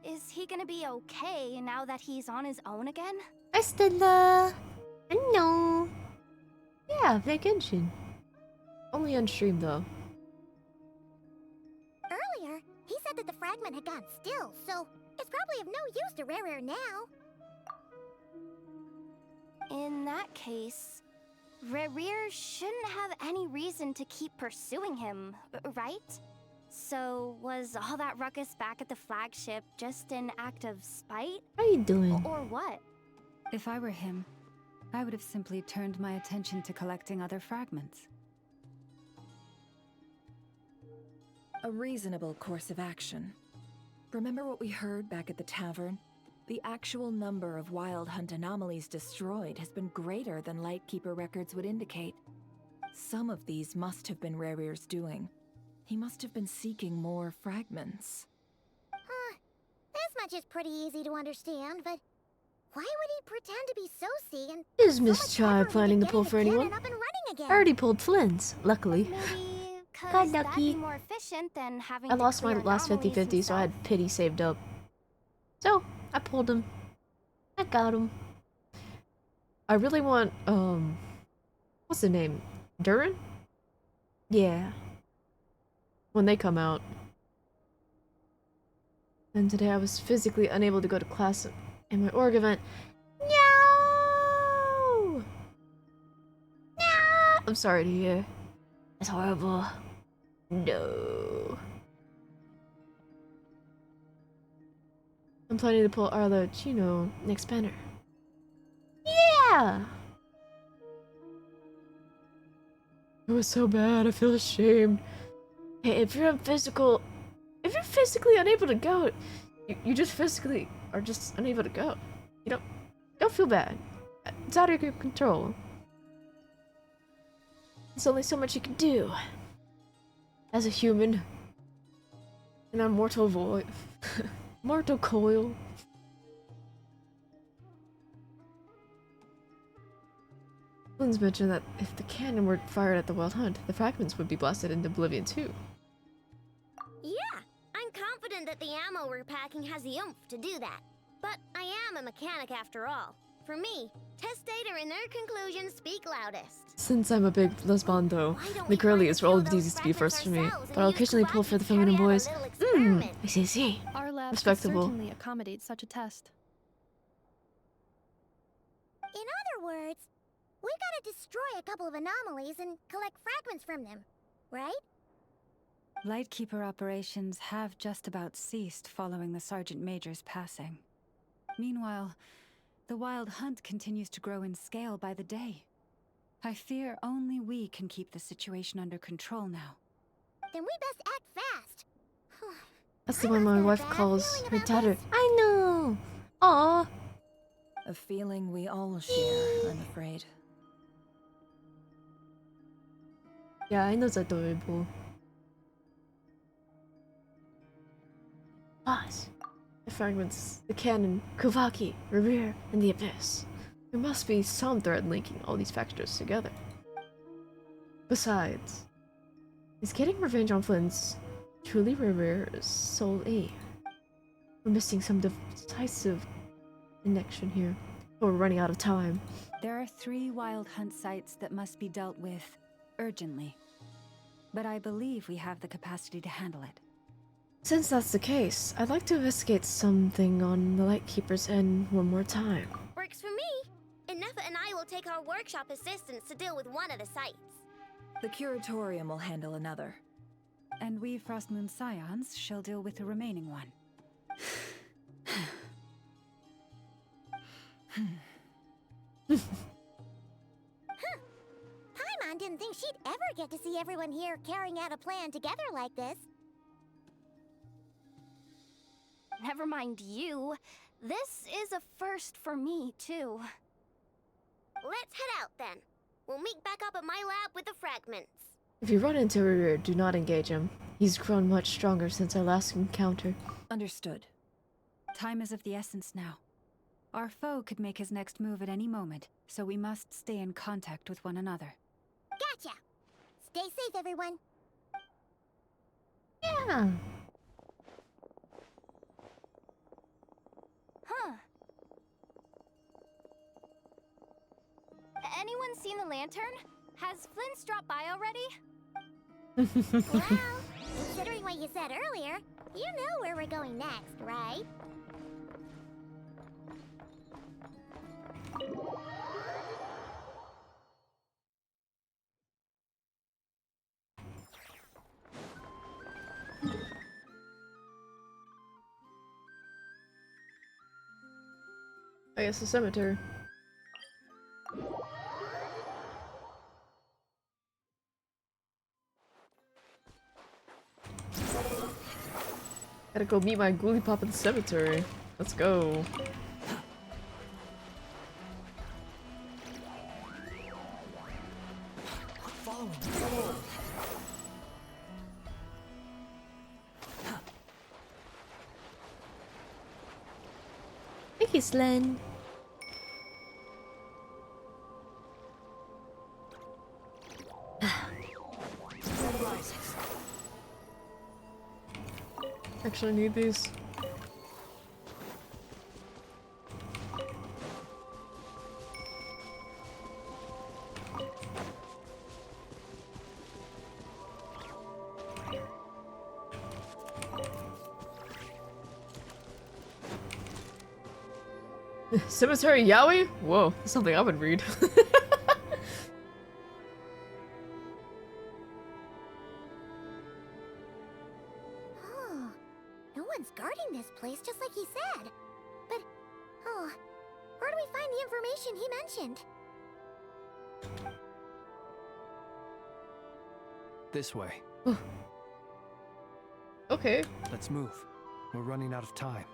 Is he gonna be okay now that he's on his own again? Hi, Stella. Hello. Yeah, vacation. Only on stream, though. Earlier, he said that the fragment had gone still, so it's probably of no use to Rare now. In that case, Rerir shouldn't have any reason to keep pursuing him, right? So was all that ruckus back at the flagship just an act of spite? How you doing? Or what? If I were him, I would have simply turned my attention to collecting other fragments. A reasonable course of action. Remember what we heard back at the tavern? The actual number of wild hunt anomalies destroyed has been greater than Lightkeeper records would indicate. Some of these must have been Rerir's doing. He must have been seeking more fragments. This much is pretty easy to understand, but why would he pretend to be Soci and Is so Miss much Chai effort planning to into pull getting for the cannon anyone? up and running again? I already pulled Flynn's, luckily. Maybe God, because that'd Ducky. be more efficient than having I to lost my clear last anomalies 50-50, so I himself. had pity saved up. So, I pulled him. I got him. I really want, what's the name? Durin? Yeah. When they come out. And today I was physically unable to go to class in my org event. No! No! I'm sorry to hear. It's horrible. No. I'm planning to pull Arlo Chino next banner. Yeah! It was so bad, I feel ashamed. Hey, if you're physically unable to go, you just physically are just unable to go. You don't feel bad. It's out of your control. There's only so much you can do. As a human. In a mortal void. Mortal coil. Lynn's mentioned that if the cannon were fired at the Wild Hunt, the fragments would be blasted into oblivion too. Yeah, I'm confident that the ammo we're packing has the oomph to do that. But I am a mechanic after all. For me, test data and their conclusions speak loudest. Since I'm a big lesbian though, Why don't the we girliest find role those needs to be fragments first for me, ourselves but I'll and use occasionally pull Kawaki for the to carry feminine out our boys. little experiment? I see. Our lab could Respectable. certainly accommodate such a test. In other words, we gotta destroy a couple of anomalies and collect fragments from them, right? Lightkeeper operations have just about ceased following the Sergeant Major's passing. Meanwhile, the Wild Hunt continues to grow in scale by the day. I fear only we can keep the situation under control now. Then we best act fast. That's the one my wife calls her daughter. I know! Aww. A feeling we all share, I'm afraid. Yeah, I know it's adorable. Pause. The fragments, the cannon, Kuvaki, Revere, and the Abyss. There must be some thread linking all these factors together. Besides, is getting revenge on Flint's truly Revere's sole aim? We're missing some decisive connection here. But we're running out of time. There are 3 wild hunt sites that must be dealt with urgently. But I believe we have the capacity to handle it. Since that's the case, I'd like to investigate something on the Lightkeeper's End one more time. Works for me. Ineffa and I will take our workshop assistants to deal with one of the sites. The Curatorium will handle another. And we Frostmoon Scions shall deal with the remaining one. Paimon didn't think she'd ever get to see everyone here carrying out a plan together like this. Never mind you. This is a first for me, too. Let's head out then. We'll meet back up at my lab with the fragments. If you run into Revere, do not engage him. He's grown much stronger since our last encounter. Understood. Time is of the essence now. Our foe could make his next move at any moment, so we must stay in contact with one another. Gotcha! Stay safe, everyone. Yeah. Huh. Anyone seen the lantern? Has Flint dropped by already? Well, considering what you said earlier, you know where we're going next, right? I guess the cemetery. Gotta go meet my ghoulie pop at the cemetery. Let's go. Thank you, Slen. Actually need these. Cemetery Yaoi? Whoa, that's something I would read. Oh, no one's guarding this place just like he said. But, oh, where do we find the information he mentioned? This way. Okay. Let's move. We're running out of time.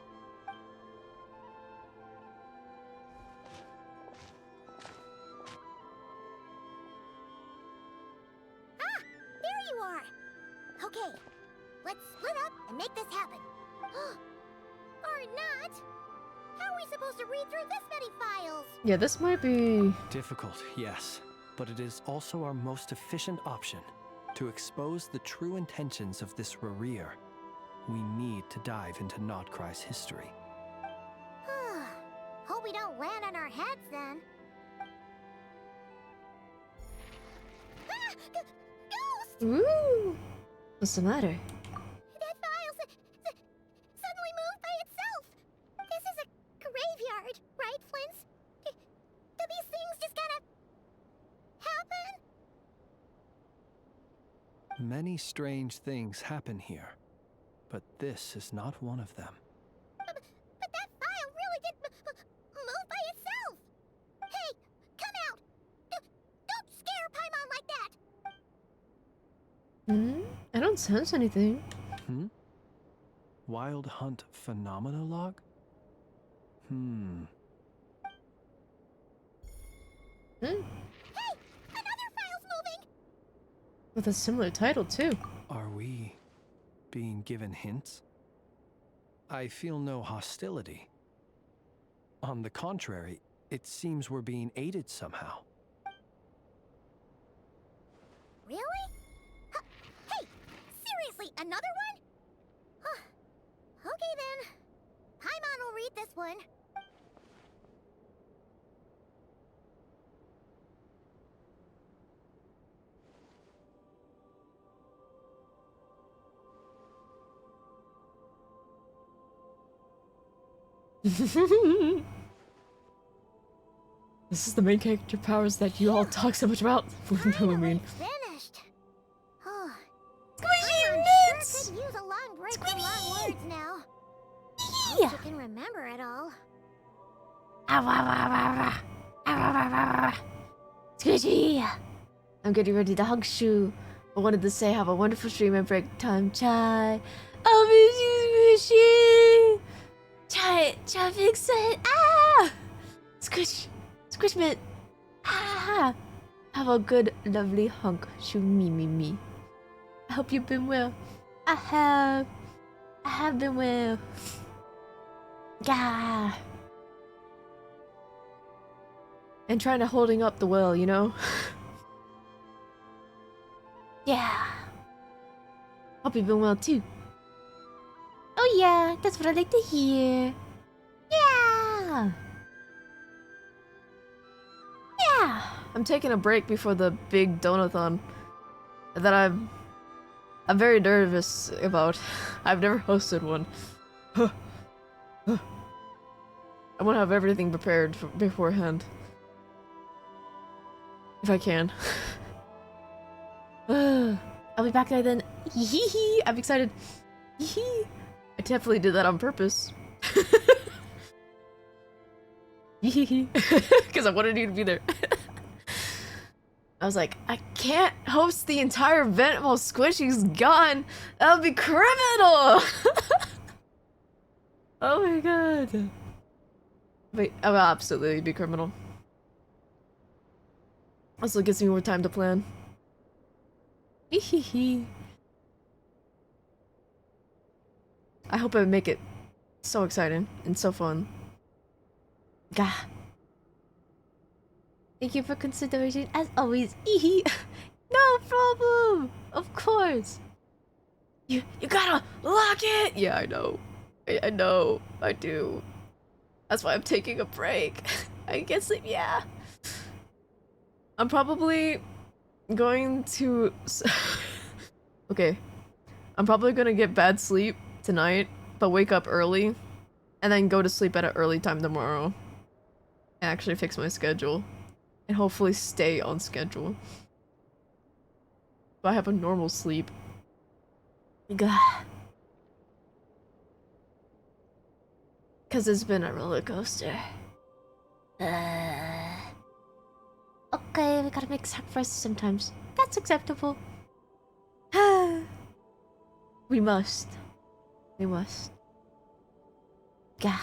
There you are! Okay, let's split up and make this happen. Or not! How are we supposed to read through this many files? Yeah, this might be... Difficult, yes. But it is also our most efficient option. To expose the true intentions of this Rereer, we need to dive into Nodcry's history. Hope we don't land on our heads then. Ah! Ghost! Ooh! What's the matter? That file suddenly moved by itself! This is a graveyard, right, Flint? Do these things just kinda... happen? Many strange things happen here, but this is not one of them. But that file really did move by itself! Hey, come out! Don't Hmm? I don't sense anything. Hmm? Wild Hunt Phenomenologue? Hmm. Hmm? Hey! Another file's moving! With a similar title, too. Are we being given hints? I feel no hostility. On the contrary, it seems we're being aided somehow. Really? Hey! Seriously, another one? Huh. Okay then. Paimon will read this one. This is the main character powers that you all talk so much about. Finally finished. Oh. Squishy Paimon mitts! sure could use a long break from long words now. Hope you can remember it all. Squishy! I'm getting ready to hug Shu. I wanted to say have a wonderful stream and break time chai. Oh, miss you, Squishy! Chai fix it! Ah! Squish! Squish mitt! Ah! Have a good, lovely hug, Shu me. I hope you've been well. I have been well. Yeah. And trying to holding up the well, you know? Yeah. Hope you've been well too. Oh yeah, that's what I like to hear. Yeah. Yeah. I'm taking a break before the big donathon that I'm very nervous about. I've never hosted one. I want to have everything prepared beforehand. If I can. I'll be back there then. Hee. I'm excited. Hee. I definitely did that on purpose. Because I wanted you to be there. I was like, I can't host the entire event while Squishy's gone. That would be criminal! Oh my god. Wait, I will absolutely be criminal. Also gives me more time to plan. I hope I make it so exciting and so fun. Gah. Thank you for consideration as always. No problem. Of course. You gotta lock it. Yeah, I know. I know. I do. That's why I'm taking a break. I get sleep. Yeah. I'm probably going to. Okay. I'm probably gonna get bad sleep tonight, but wake up early, and then go to sleep at an early time tomorrow. And actually fix my schedule. And hopefully stay on schedule. So I have a normal sleep. God. Cause it's been a roller coaster. Okay, we gotta make sacrifices sometimes. That's acceptable. We must. We must. Gah.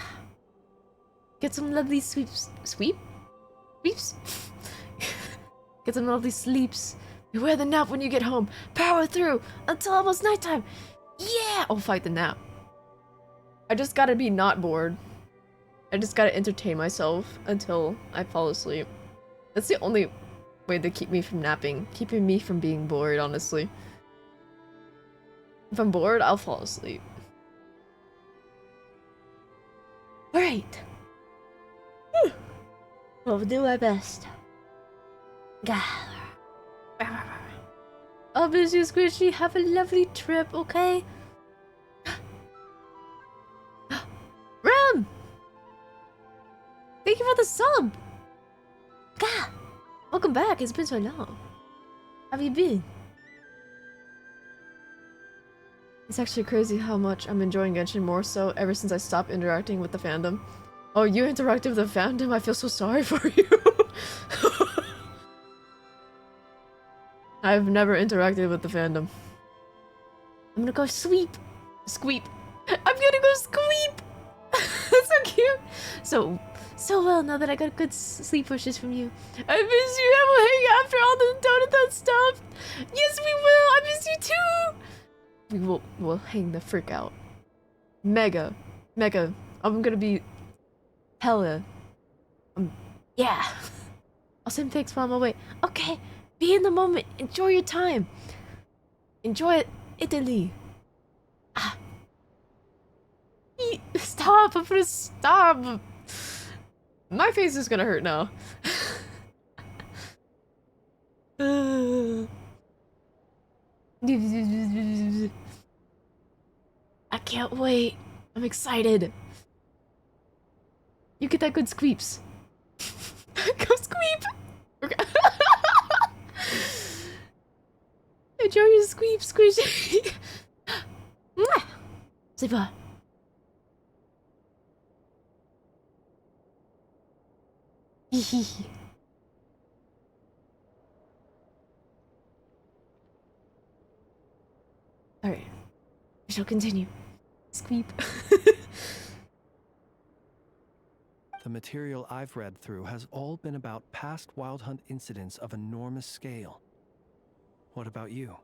Get some lovely sweeps. Sweeps? Get some lovely sleeps. Beware the nap when you get home. Power through until almost nighttime. Yeah! I'll fight the nap. I just gotta be not bored. I just gotta entertain myself until I fall asleep. That's the only way to keep me from napping. Keeping me from being bored, honestly. If I'm bored, I'll fall asleep. Alright. We'll do our best. I'll miss you, Squishy. Have a lovely trip, okay? Ram! Thank you for the sub! Gah! Welcome back. It's been so long. How have you been? It's actually crazy how much I'm enjoying Genshin more so ever since I stopped interacting with the fandom. Oh, you interacted with the fandom? I feel so sorry for you. I've never interacted with the fandom. I'm gonna go sweep. Squeep. I'm gonna go squeep. That's so cute. So well now that I got good sleep wishes from you. I miss you. And we'll hang after all the donut stuff. Yes, we will. I miss you too. We'll hang the frick out. Mega. I'm gonna be hella. Yeah. I'll send pics while I'm away. Okay. Be in the moment. Enjoy your time. Enjoy Italy. Ah. Stop. I'm gonna stop. My face is gonna hurt now. I can't wait. I'm excited. You get that good squeeps. Go squeep! Okay. Enjoy your squeep squishy. Sleep well. Alright. We shall continue. Squeep. The material I've read through has all been about past Wild Hunt incidents of enormous scale. What about you?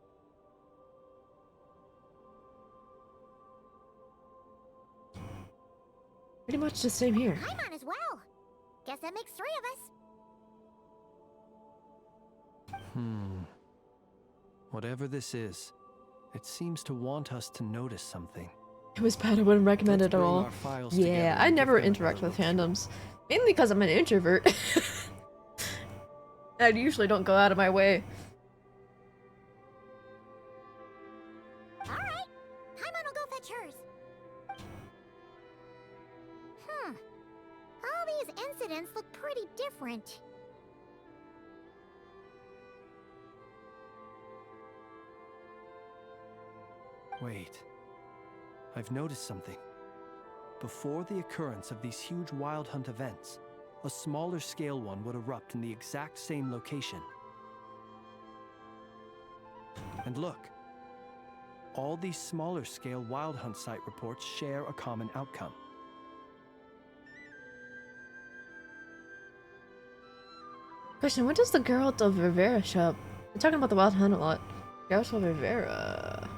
Pretty much the same here. I'm on as well. Guess that makes 3 of us. Whatever this is, it seems to want us to notice something. It was bad, I wouldn't recommend it at all. Our files Yeah, together I and never give them interact another with look through. fandoms. Mainly because I'm an introvert. I usually don't go out of my way. Alright. Paimon will go fetch hers. All these incidents look pretty different. Wait. I've noticed something. Before the occurrence of these huge Wild Hunt events, a smaller scale one would erupt in the exact same location. And look. All these smaller scale Wild Hunt site reports share a common outcome. Question, when does the Geralt of Rivera show up? We're talking about the Wild Hunt a lot. Geralt of Rivera.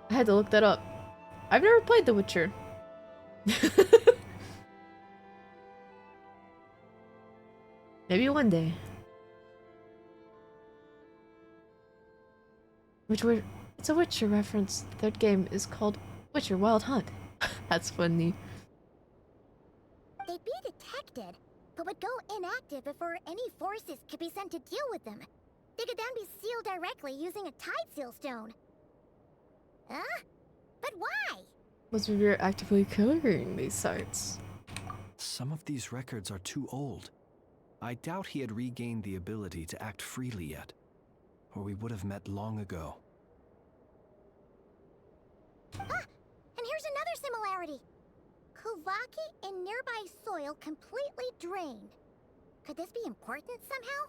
I had to look that up. I've never played The Witcher. Maybe one day. It's a Witcher reference. The third game is called Witcher Wild Hunt. That's funny. They'd be detected, but would go inactive before any forces could be sent to deal with them. They could then be sealed directly using a tide seal stone. Huh? But why? Was Rivera actively clearing these sites? Some of these records are too old. I doubt he had regained the ability to act freely yet, or we would have met long ago. Ah! And here's another similarity. Kuvaki in nearby soil completely drained. Could this be important somehow?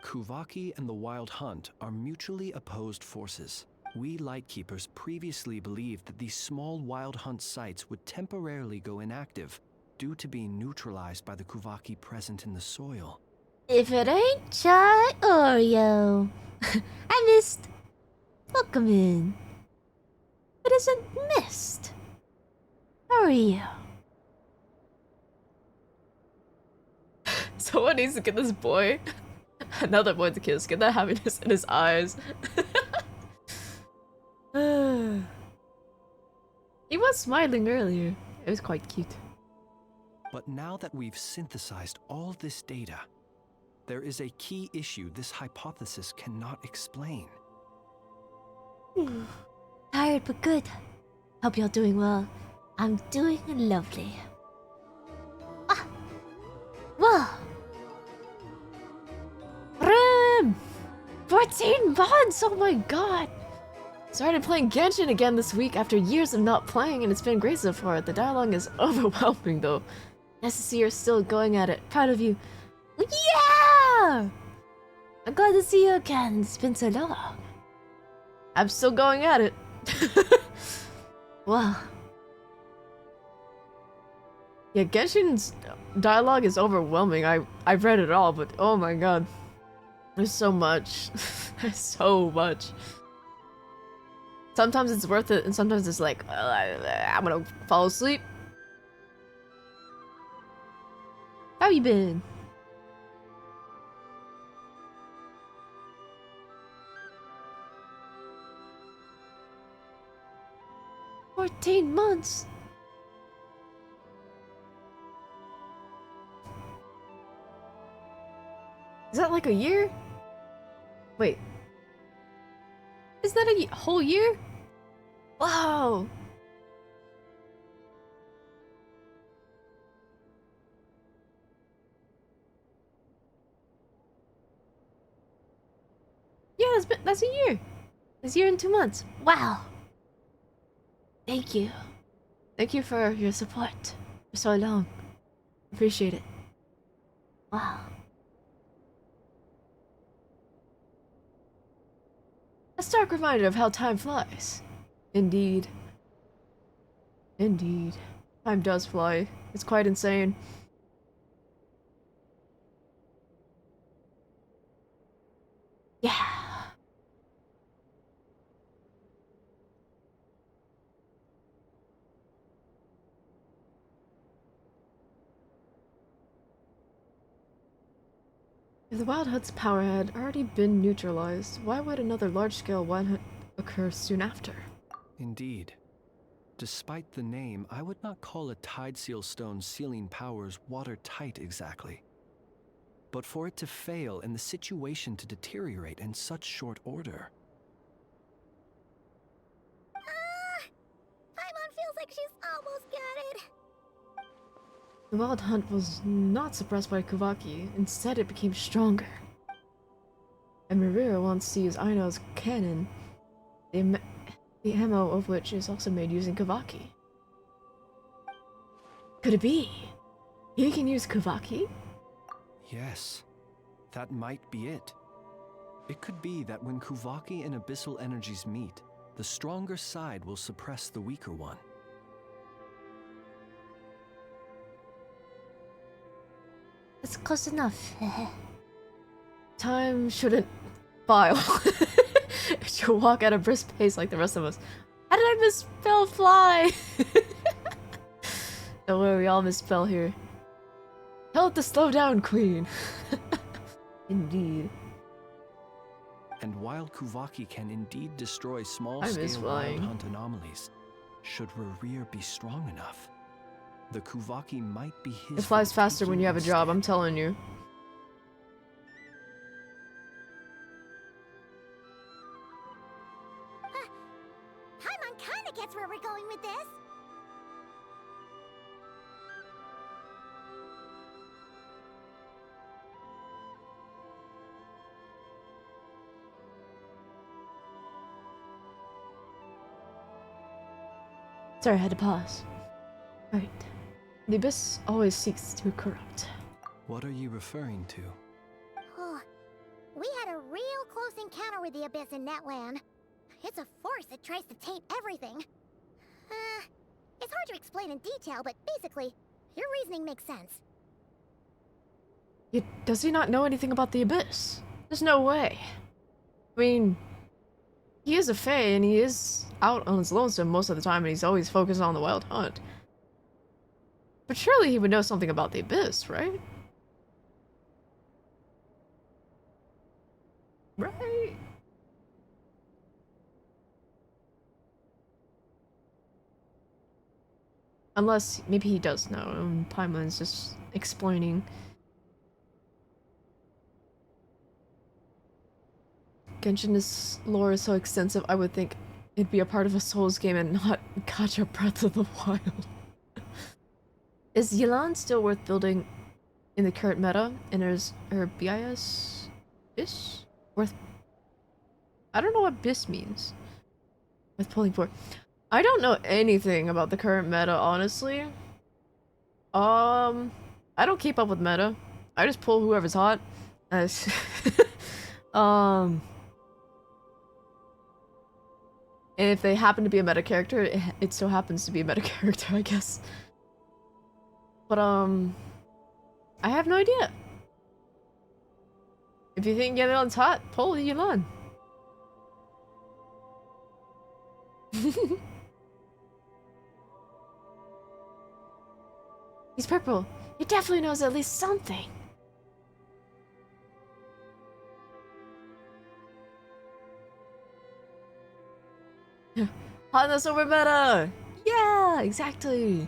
Kuvaki and the Wild Hunt are mutually opposed forces. We Lightkeepers previously believed that these small Wild Hunt sites would temporarily go inactive due to being neutralized by the Kuvaki present in the soil. If it ain't Chai Oreo. I missed. Welcome in. It isn't missed. How are you? Someone needs to get this boy another boy to kiss. Get that happiness in his eyes. He was smiling earlier. It was quite cute. But now that we've synthesized all this data, there is a key issue this hypothesis cannot explain. Tired but good. Hope you're doing well. I'm doing lovely. Ah! Whoa! Rim! 14 months! Oh my god! Started playing Genshin again this week after years of not playing, and it's been great so far. The dialogue is overwhelming though. Nice to see you're still going at it. Proud of you. Yeah! I'm glad to see you again. It's been so long. I'm still going at it. Wow. Yeah, Genshin's dialogue is overwhelming. I've read it all, but oh my god. There's so much. There's so much. Sometimes it's worth it, and sometimes it's like, I'm gonna fall asleep. How you been? $14 months. Is that like a year? Wait. Is that a whole year? Wow. Yeah, that's a year. It's a year and 2 months. Wow. Thank you. Thank you for your support for so long. Appreciate it. Wow. A stark reminder of how time flies. Indeed. Indeed. Time does fly. It's quite insane. Yeah. If the Wild Hunt's power had already been neutralized, why would another large-scale Wild Hunt occur soon after? Indeed. Despite the name, I would not call a Tide Seal Stone's sealing powers watertight exactly. But for it to fail and the situation to deteriorate in such short order. Paimon feels like she's almost got it. The Wild Hunt was not suppressed by Kuvaki, instead it became stronger. And Marira wants to use Aino's cannon, the ammo of which is also made using Kuvaki. Could it be? He can use Kuvaki? Yes, that might be it. It could be that when Kuvaki and Abyssal energies meet, the stronger side will suppress the weaker one. It's close enough. Time shouldn't file. It should walk at a brisk pace like the rest of us. How did I misspell fly? Don't worry, we all misspell here. Tell it to slow down, Queen. Indeed. And while Kuvaki can indeed destroy small-scale Wild Hunt anomalies, should Rerir be strong enough, the Kuvaki might be his. It flies faster when you have a job, I'm telling you. Paimon kinda gets where we're going with this. Sorry, I had to pause. Right. The Abyss always seeks to corrupt. What are you referring to? We had a real close encounter with the Abyss in Netland. It's a force that tries to taint everything. It's hard to explain in detail, but basically, your reasoning makes sense. Does he not know anything about the Abyss? There's no way. I mean, he is a Fae, and he is out on his lonesome most of the time, and he's always focused on the Wild Hunt. But surely he would know something about the Abyss, right? Right? Unless, maybe he does know, and Paimon's just explaining. Genshin's lore is so extensive, I would think it'd be a part of a Souls game and not Gacha Breath of the Wild. Is Yelan still worth building in the current meta? And is her BIS? Bis? Worth... I don't know what BIS means. with pulling for. I don't know anything about the current meta, honestly. I don't keep up with meta. I just pull whoever's hot. Um, and if they happen to be a meta character, it so happens to be a meta character, I guess. But I have no idea. If you think Yelan's hot, pull Yelan. He's purple. He definitely knows at least something. Hotness over meta! Yeah, exactly.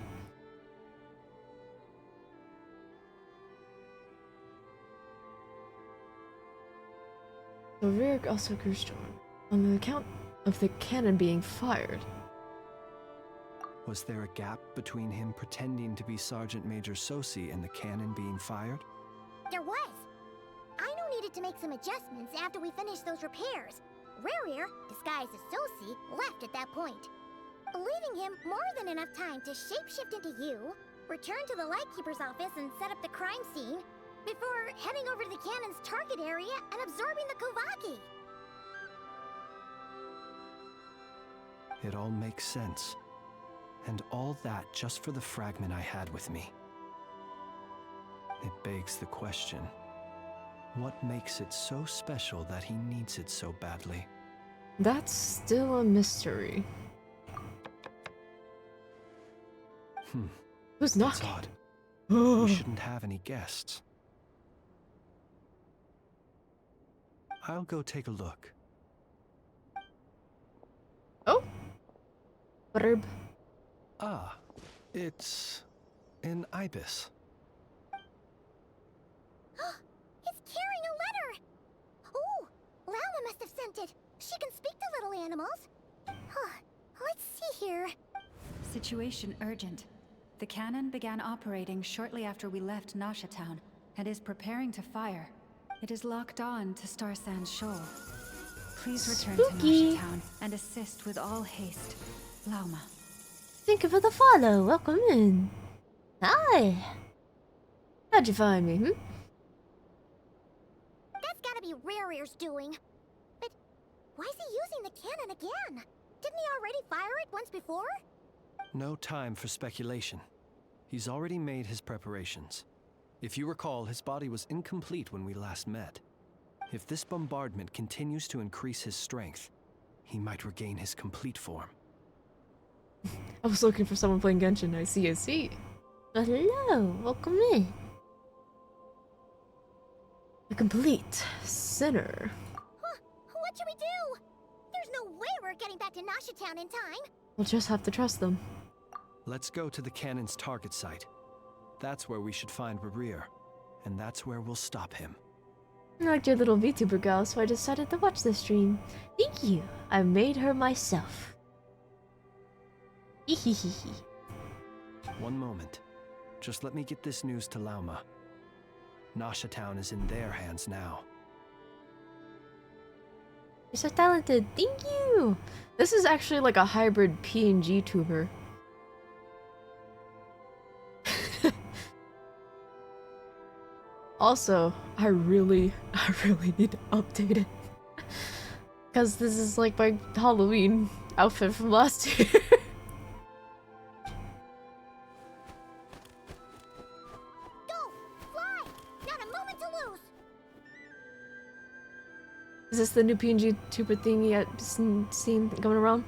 The rear also grew strong on the account of the cannon being fired. Was there a gap between him pretending to be Sergeant Major Sosi and the cannon being fired? There was. Aino needed to make some adjustments after we finished those repairs. Rerir, disguised as Sosi, left at that point, leaving him more than enough time to shapeshift into you, return to the Lightkeeper's office and set up the crime scene, before heading over to the cannon's target area and absorbing the Kovaki. It all makes sense. And all that just for the fragment I had with me. It begs the question, what makes it so special that he needs it so badly? That's still a mystery. Who's knocking? That's odd. We shouldn't have any guests. I'll go take a look. Oh. Burb. Ah, it's an ibis. It's carrying a letter! Ooh, Lama must have sent it. She can speak to little animals. Let's see here. Situation urgent. The cannon began operating shortly after we left Nasha Town and is preparing to fire. It is locked on to Star Sand Shoal. Please return to Nasha Town and assist with all haste. Lauma. Thank you for the follow. Welcome in. Hi. How'd you find me, That's gotta be Rerir's doing. But why is he using the cannon again? Didn't he already fire it once before? No time for speculation. He's already made his preparations. If you recall, his body was incomplete when we last met. If this bombardment continues to increase his strength, he might regain his complete form. I was looking for someone playing Genshin. I see. Hello, welcome in. A complete sinner. What should we do? There's no way we're getting back to Nasha Town in time. We'll just have to trust them. Let's go to the cannon's target site. That's where we should find Rerir, and that's where we'll stop him. I liked your little VTuber girl, so I decided to watch the stream. Thank you. I made her myself. Hehehehe. One moment. Just let me get this news to Lauma. Nasha Town is in their hands now. You're so talented. Thank you. This is actually like a hybrid PNG tuber. Also, I really need to update it. Because this is like my Halloween outfit from last year. Go! Fly! Not a moment to lose! Is this the new PNG tuber thingy I've seen going around?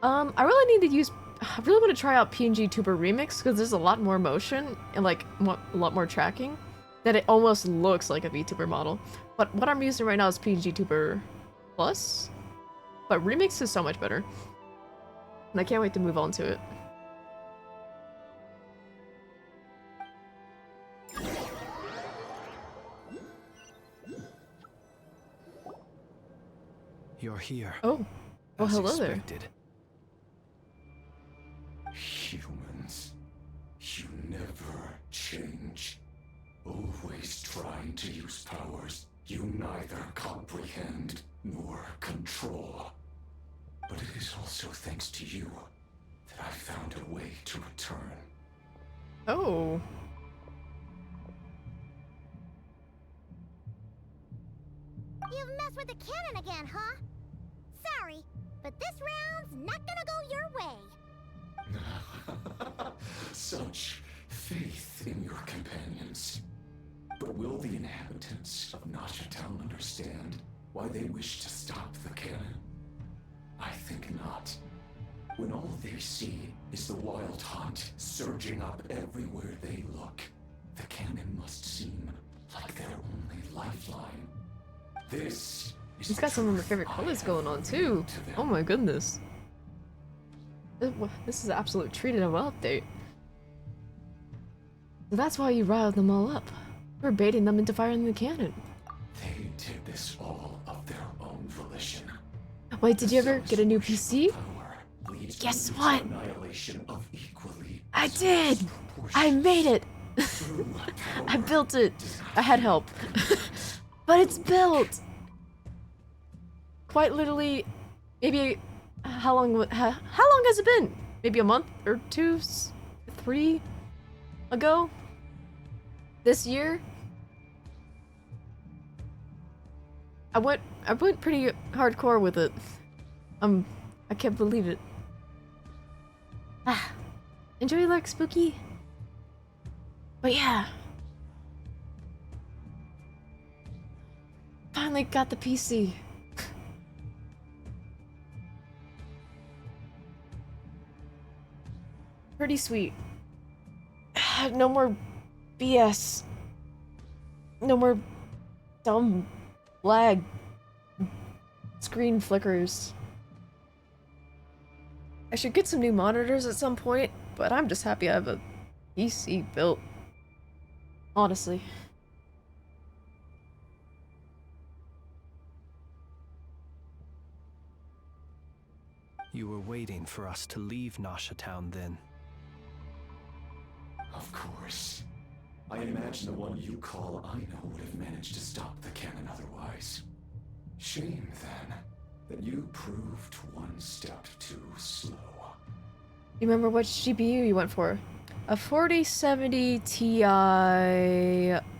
I really need to use... I really want to try out PNG tuber remix because there's a lot more motion and like a lot more tracking. That it almost looks like a VTuber model. But what I'm using right now is PNG Tuber Plus. But Remix is so much better. And I can't wait to move on to it. You're here. Oh. Oh, as hello expected. there. Humans, you never change. Always trying to use powers you neither comprehend nor control. But it is all also thanks to you that I found a way to return. Oh. You've messed with the cannon again, huh? Sorry, but this round's not gonna go your way. Such faith in your companions. But will the inhabitants of Nasha Town understand why they wish to stop the cannon? I think not. When all they see is the wild hunt surging up everywhere they look, the cannon must seem like their only lifeline. This is He's got some of my favorite colors going on too. Oh my goodness. This is an absolute treat and a well update. So that's why you riled them all up. We're baiting them into firing the cannon. They did this all of their own volition. Wait, did you ever get a new PC? Guess what? I did! I made it! I built it! I had help. But it's built! Quite literally, maybe how long has it been? Maybe a month or 2, 3 ago? This year? I went pretty hardcore with it. I can't believe it. Enjoy your luck, Spooky. But yeah. Finally got the PC. Pretty sweet. No more BS. No more dumb lag. Screen flickers. I should get some new monitors at some point, but I'm just happy I have a PC built. Honestly. You were waiting for us to leave Nasha Town then. Of course. I imagine the one you call Aina would have managed to stop the cannon otherwise. Shame, then, that you proved one step too slow. You remember what GPU you went for? A 4070 Ti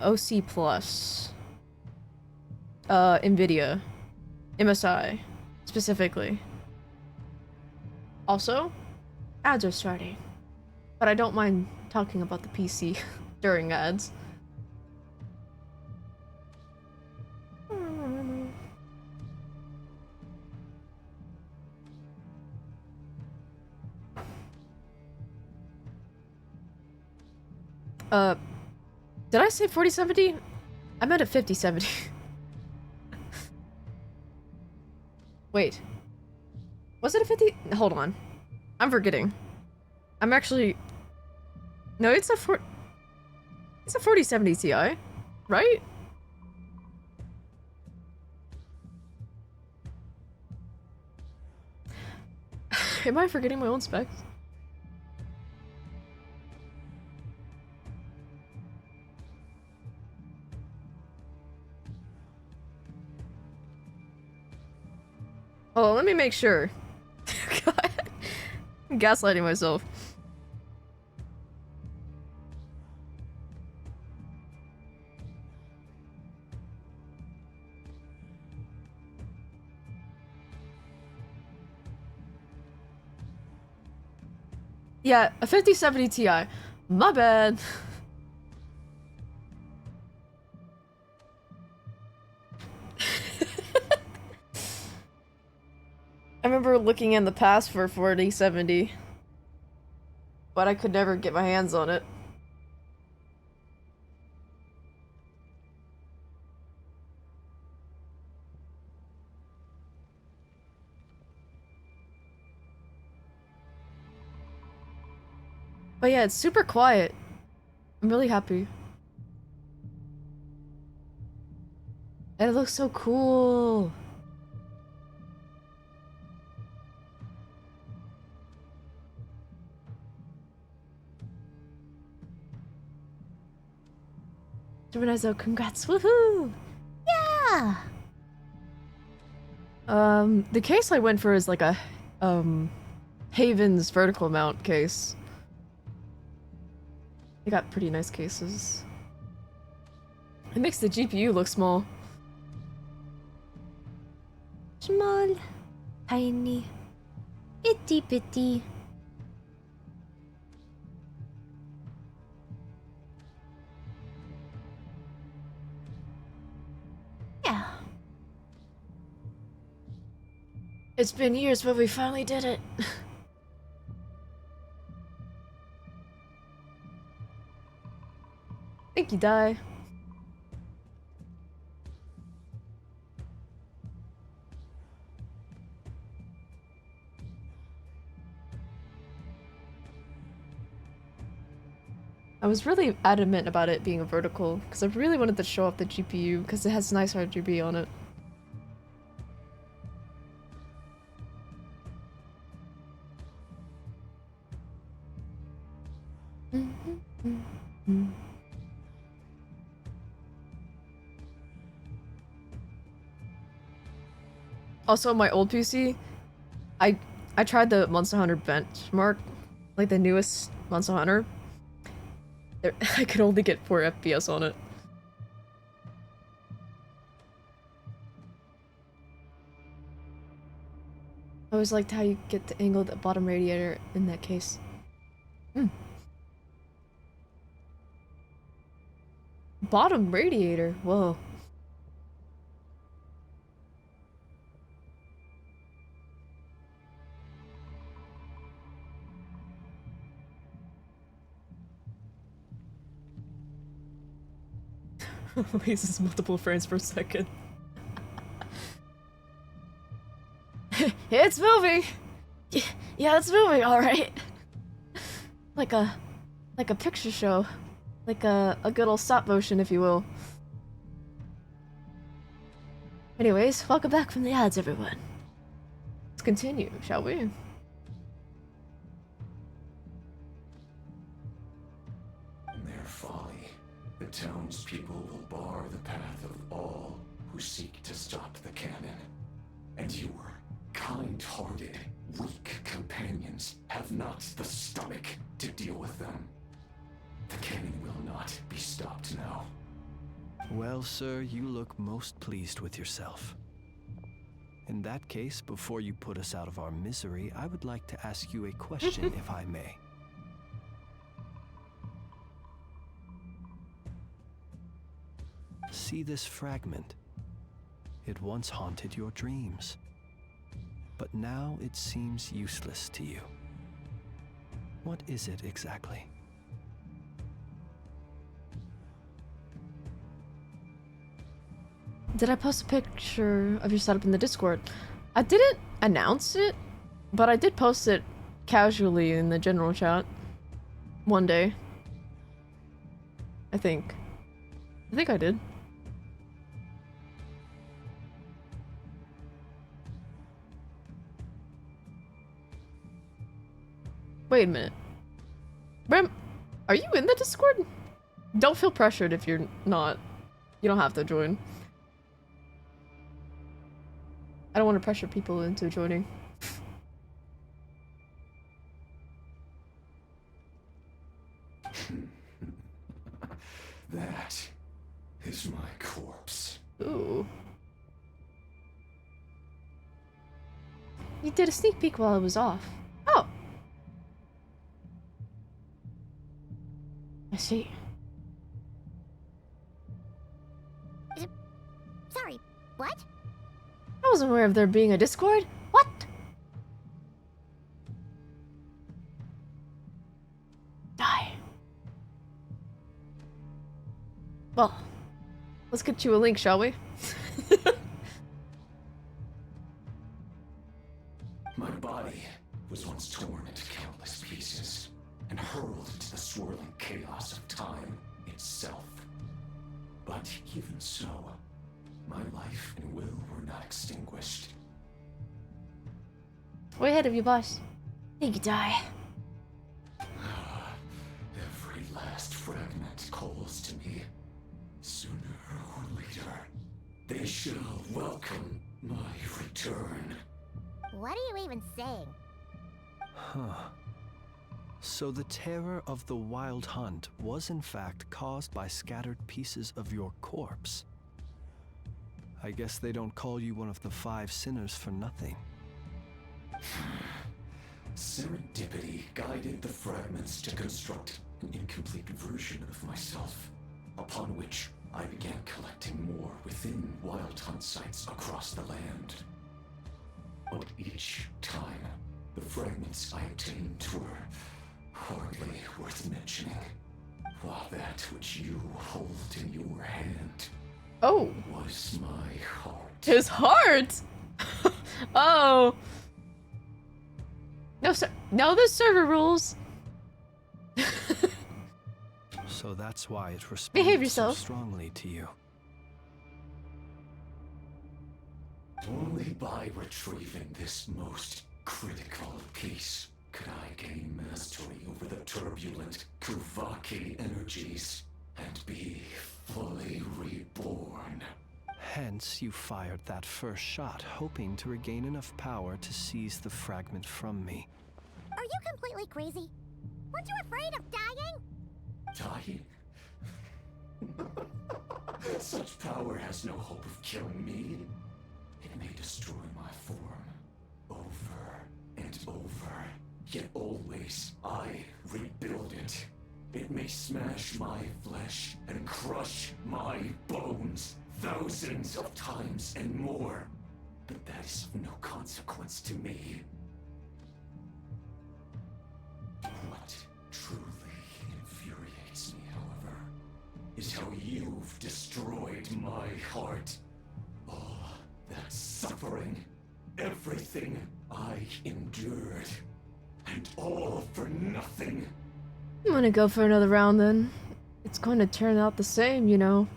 OC Plus. NVIDIA. MSI, specifically. Also, ads are starting. But I don't mind talking about the PC during ads. Did I say 4070? I meant a 5070. Wait. Was it a 50? Hold on. I'm forgetting. I'm actually... No, it's a 4070 Ti, right? Am I forgetting my own specs? Oh, let me make sure. God. I'm gaslighting myself. Yeah, a 5070 Ti. My bad. I remember looking in the past for 4070, but I could never get my hands on it. But yeah, it's super quiet. I'm really happy. And it looks so cool. Renazo, congrats, woohoo! Yeah! The case I went for is like a Haven's vertical mount case. They got pretty nice cases. It makes the GPU look small. Small, tiny, itty bitty. Yeah. It's been years, but we finally did it. Thank you, Die. I was really adamant about it being a vertical, because I really wanted to show off the GPU, because it has nice RGB on it. Also, my old PC, I tried the Monster Hunter benchmark, like the newest Monster Hunter. I could only get 4 FPS on it. I always liked how you get the angle of the bottom radiator in that case. Bottom radiator? Whoa. Raises multiple frames per second. It's moving! Yeah, it's moving, alright. Like a picture show. Like a good old stop motion, if you will. Anyways, welcome back from the ads, everyone. Let's continue, shall we? In their folly, the townspeople will bar the path of all who seek to stop the cannon. And your kind-hearted, weak companions have not the stomach to deal with them. The cannon will not be stopped now. Well, sir, you look most pleased with yourself. In that case, before you put us out of our misery, I would like to ask you a question, if I may. See this fragment? It once haunted your dreams, but now it seems useless to you. What is it exactly? Did I post a picture of your setup in the Discord? I didn't announce it, but I did post it casually in the general chat. One day. I think I did. Wait a minute. Brim, are you in the Discord? Don't feel pressured if you're not. You don't have to join. I don't want to pressure people into joining. That is my corpse. Ooh. You did a sneak peek while I was off. Oh. I see. Sorry, what? I wasn't aware of there being a Discord. What? Die. Well, let's get you a link, shall we? My body was once torn into countless pieces and hurled into the swirling chaos of time itself. But even so, my life and will were not extinguished. Way ahead of you, boss. Thank you, Die. Every last fragment calls to me. Sooner or later, they shall welcome my return. What are you even saying? Huh. So the terror of the Wild Hunt was in fact caused by scattered pieces of your corpse. I guess they don't call you one of the 5 sinners for nothing. Serendipity guided the fragments to construct an incomplete version of myself, upon which I began collecting more within Wild Hunt sites across the land. But each time, the fragments I obtained were hardly worth mentioning, while that which you hold in your hand was my heart. His heart? Oh. No, sir. No, the server rules. So that's why it Behave responded so yourself. strongly to you. Only by retrieving this most critical piece could I gain mastery over the turbulent Kuvaki energies and be fully reborn. Hence, you fired that first shot, hoping to regain enough power to seize the fragment from me. Are you completely crazy? Weren't you afraid of dying? Dying? Such power has no hope of killing me. It may destroy my form over and over, yet always I rebuild it. It may smash my flesh and crush my bones thousands of times and more, but that is of no consequence to me. What truly infuriates me, however, is how you've destroyed my heart. All that suffering, everything I endured, and all for nothing. I'm gonna go for another round then. It's going to turn out the same, you know.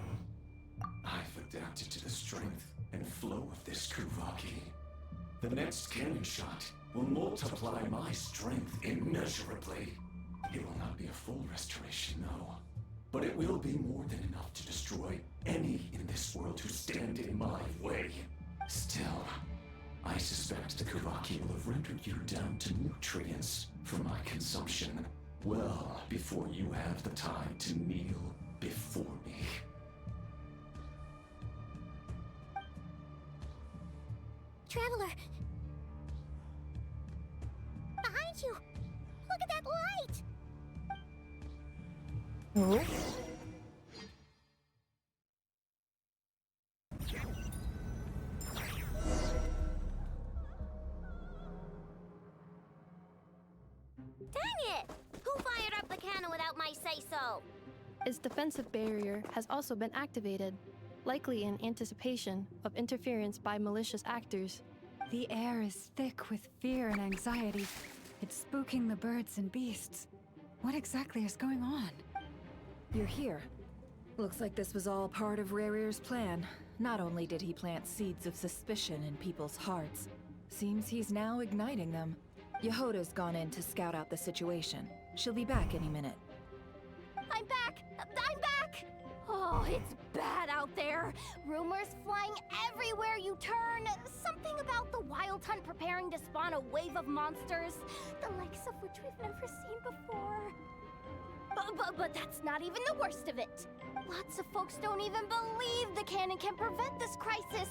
I've adapted to the strength and flow of this Kuvaki. The next cannon shot will multiply my strength immeasurably. It will not be a full restoration, no. But it will be more than enough to destroy any in this world who stand in my way. Still, I suspect the Kuvaki will have rendered you down to nutrients for my consumption well before you have the time to kneel before me. Traveler! Behind you! Look at that light! Oh. Dang it! Who fired up the cannon without my say-so? Its defensive barrier has also been activated, likely in anticipation of interference by malicious actors. The air is thick with fear and anxiety. It's spooking the birds and beasts. What exactly is going on? You're here. Looks like this was all part of Rerir's plan. Not only did he plant seeds of suspicion in people's hearts, seems he's now igniting them. Yehoda's gone in to scout out the situation. She'll be back any minute. I'm back! I'm back! Oh, it's bad out there. Rumors flying everywhere you turn. Something about the Wild Hunt preparing to spawn a wave of monsters, the likes of which we've never seen before. But that's not even the worst of it. Lots of folks don't even believe the cannon can prevent this crisis,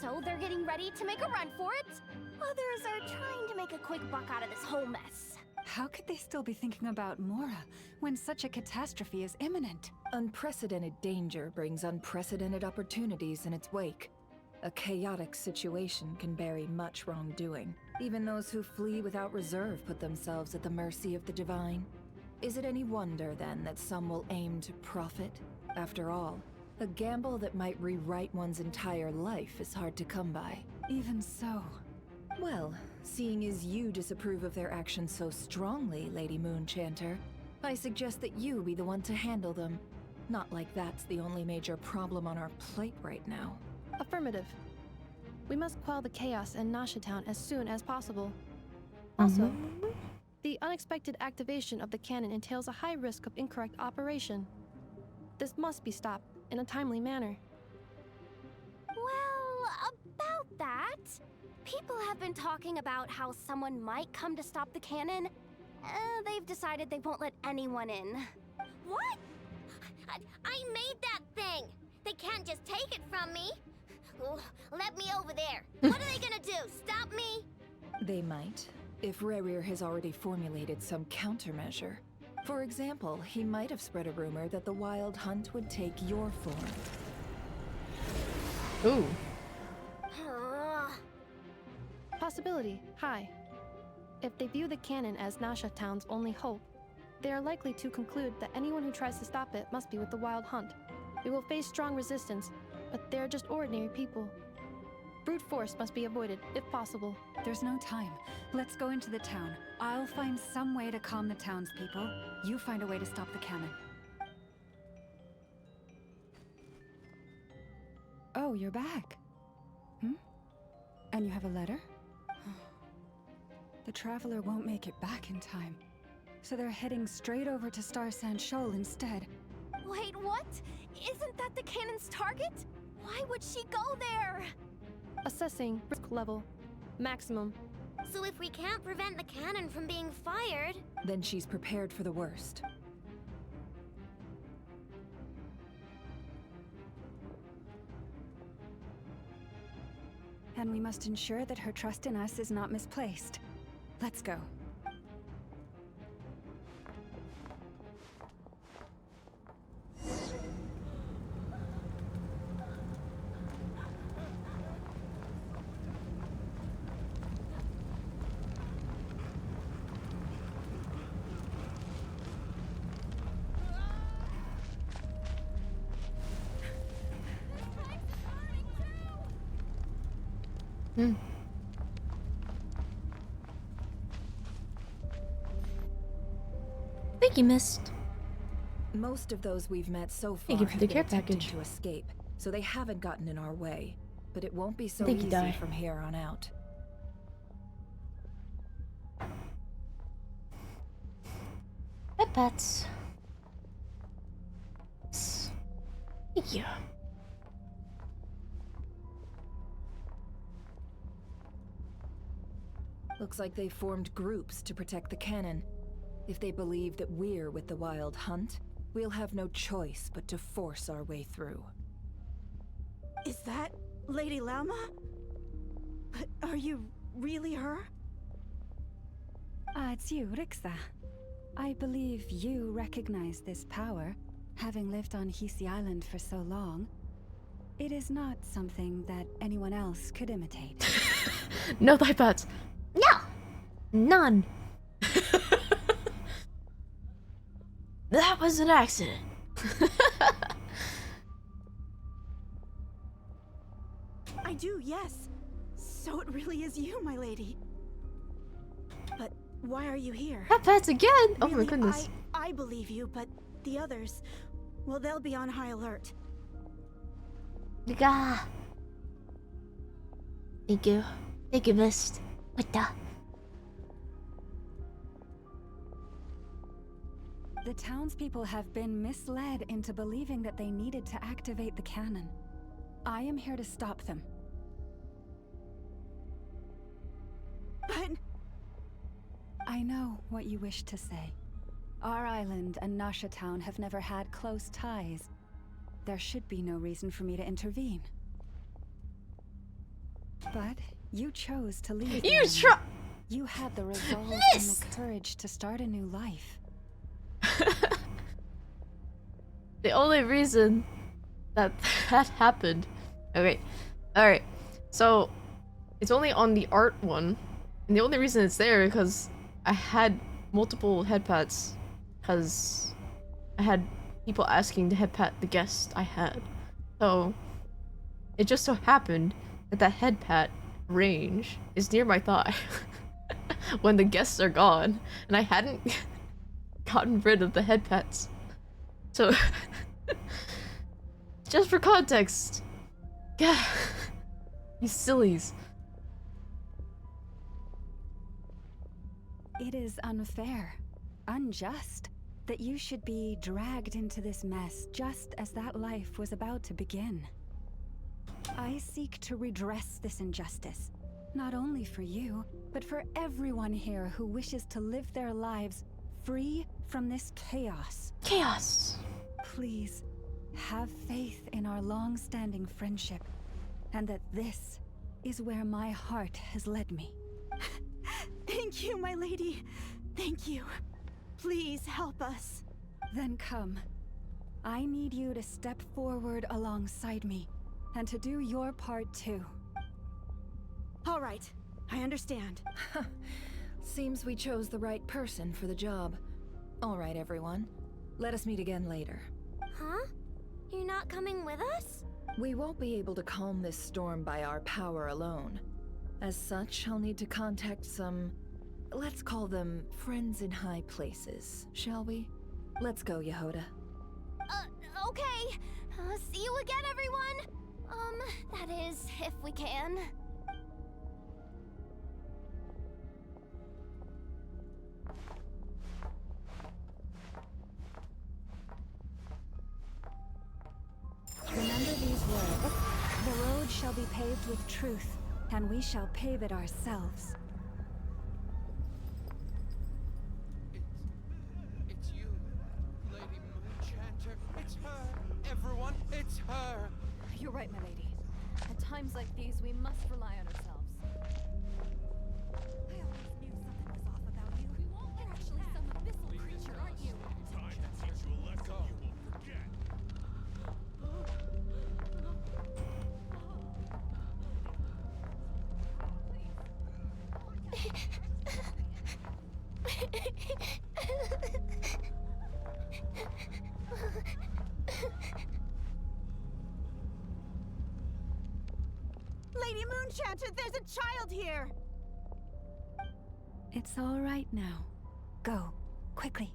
so they're getting ready to make a run for it. Others are trying to make a quick buck out of this whole mess. How could they still be thinking about Mora when such a catastrophe is imminent? Unprecedented danger brings unprecedented opportunities in its wake. A chaotic situation can bury much wrongdoing. Even those who flee without reserve put themselves at the mercy of the divine. Is it any wonder, then, that some will aim to profit? After all, a gamble that might rewrite one's entire life is hard to come by. Even so. Well, seeing as you disapprove of their actions so strongly, Lady Moonchanter, I suggest that you be the one to handle them. Not like that's the only major problem on our plate right now. Affirmative. We must quell the chaos in Nasha Town as soon as possible. Also, the unexpected activation of the cannon entails a high risk of incorrect operation. This must be stopped in a timely manner. Well, about that, People have been talking about how someone might come to stop the cannon. They've decided they won't let anyone in. What? I made that thing! They can't just take it from me! Oh, let me over there! What are they gonna do? Stop me? They might, if Rerir has already formulated some countermeasure. For example, he might have spread a rumor that the Wild Hunt would take your form. Ooh. Possibility, high. If they view the cannon as Nasha Town's only hope, they are likely to conclude that anyone who tries to stop it must be with the Wild Hunt. We will face strong resistance, but they are just ordinary people. Brute force must be avoided, if possible. There's no time. Let's go into the town. I'll find some way to calm the townspeople. You find a way to stop the cannon. Oh, you're back. And you have a letter? The Traveler won't make it back in time. So they're heading straight over to Star Sand Shoal instead. Wait, what? Isn't that the cannon's target? Why would she go there? Assessing risk level. Maximum. So if we can't prevent the cannon from being fired... Then she's prepared for the worst. And we must ensure that her trust in us is not misplaced. Let's go. Thank you, Mist. Most of those we've met so far Thank you for have the been care attempting package. to escape, so they haven't gotten in our way. But it won't be so Thank you, easy Dai. from here on out. Pet pets. Thank you. Looks like they formed groups to protect the cannon. If they believe that we're with the Wild Hunt, we'll have no choice but to force our way through. Is that Lady Lauma? But are you really her? It's you, Rixa. I believe you recognize this power, having lived on Hisi Island for so long. It is not something that anyone else could imitate. No thigh pads. No! None. That was an accident. I do, yes. So it really is you, my lady. But why are you here? Pet pads again! Oh my Really, goodness. I believe you, but the others, well, they'll be on high alert. Thank you. Thank you, Mist. What the? The townspeople have been misled into believing that they needed to activate the cannon. I am here to stop them. But... I know what you wish to say. Our island and Nasha Town have never had close ties. There should be no reason for me to intervene. But you chose to leave. You had the resolve and the courage to start a new life. The only reason that happened... Okay. Alright. So, it's only on the art one. And the only reason it's there because I had multiple head pats. Because I had people asking to head pat the guest I had. So, it just so happened that that head pat range is near my thigh. When the guests are gone. And I hadn't gotten rid of the head pats. So, just for context. God, you sillies. It is unfair, unjust, that you should be dragged into this mess just as that life was about to begin. I seek to redress this injustice, Not only for you, but for everyone here who wishes to live their lives free from this chaos. Chaos! Please, have faith in our long-standing friendship, and that this is where my heart has led me. Thank you, my lady. Thank you. Please help us. Then come. I need you to step forward alongside me, and to do your part too. All right, I understand. Seems we chose the right person for the job. All right, everyone. Let us meet again later. Huh? You're not coming with us? We won't be able to calm this storm by our power alone. As such, I'll need to contact some... let's call them friends in high places, shall we? Let's go, Yehoda. Okay. See you again, everyone! That is, if we can. Remember these words. The road shall be paved with truth, and we shall pave it ourselves. It's you, Lady Moonchanter. It's her. Everyone, it's her. You're right, my lady. At times like these, we must rely on ourselves. I always knew something was off about you. You're actually some abyssal creature, aren't you? Time to teach you a lesson you won't forget. Lady Moonchanter, there's a child here! It's all right now. Go, quickly.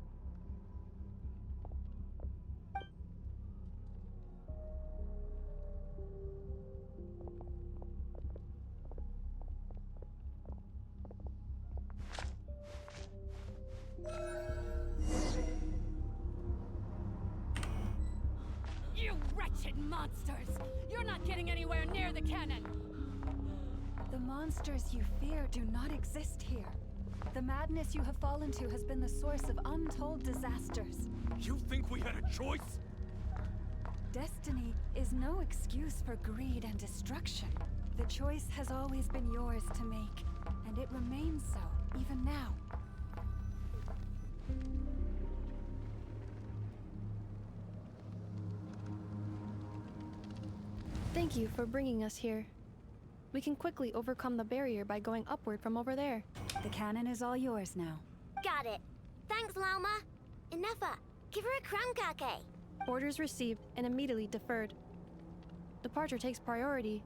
You wretched monsters! You're not getting anywhere near the cannon! The monsters you fear do not exist here. The madness you have fallen to has been the source of untold disasters. You think we had a choice? Destiny is no excuse for greed and destruction. The choice has always been yours to make, and it remains so, even now. Thank you for bringing us here. We can quickly overcome the barrier by going upward from over there. The cannon is all yours now. Got it. Thanks, Lauma. Inefa, give her a crown kake. Orders received and immediately deferred. Departure takes priority.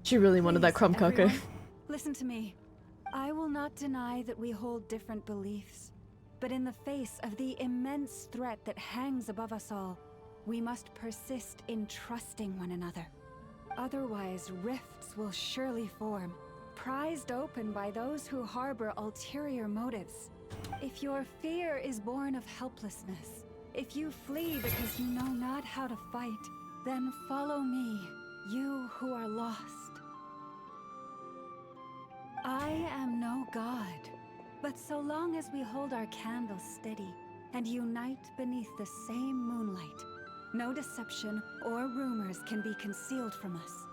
She really wanted that crumb Everyone, cake. listen to me. I will not deny that we hold different beliefs. But in the face of the immense threat that hangs above us all, we must persist in trusting one another. Otherwise, rifts will surely form, prized open by those who harbor ulterior motives. If your fear is born of helplessness, if you flee because you know not how to fight, then follow me, you who are lost. I am no god, but so long as we hold our candles steady and unite beneath the same moonlight, no deception or rumors can be concealed from us.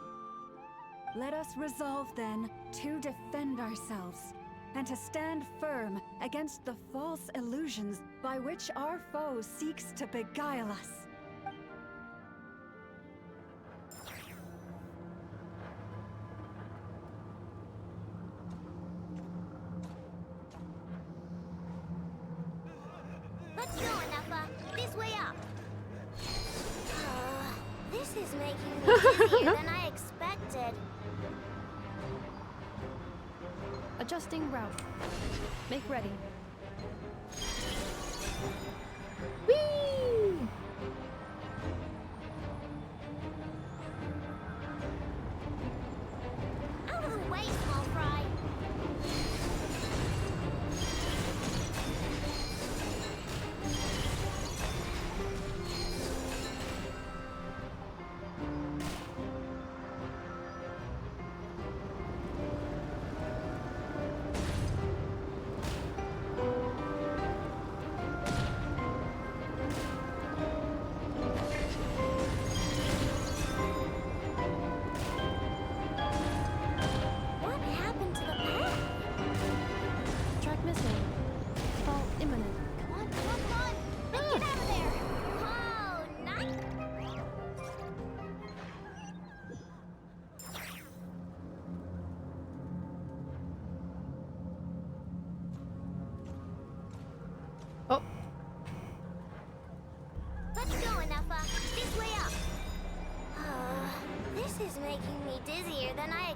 Let us resolve then to defend ourselves and to stand firm against the false illusions by which our foe seeks to beguile us. Let's go, Inefa. This way up. This is making me dizzier than I expected. Adjusting route. Make ready. Whee! Out of the way, small fry.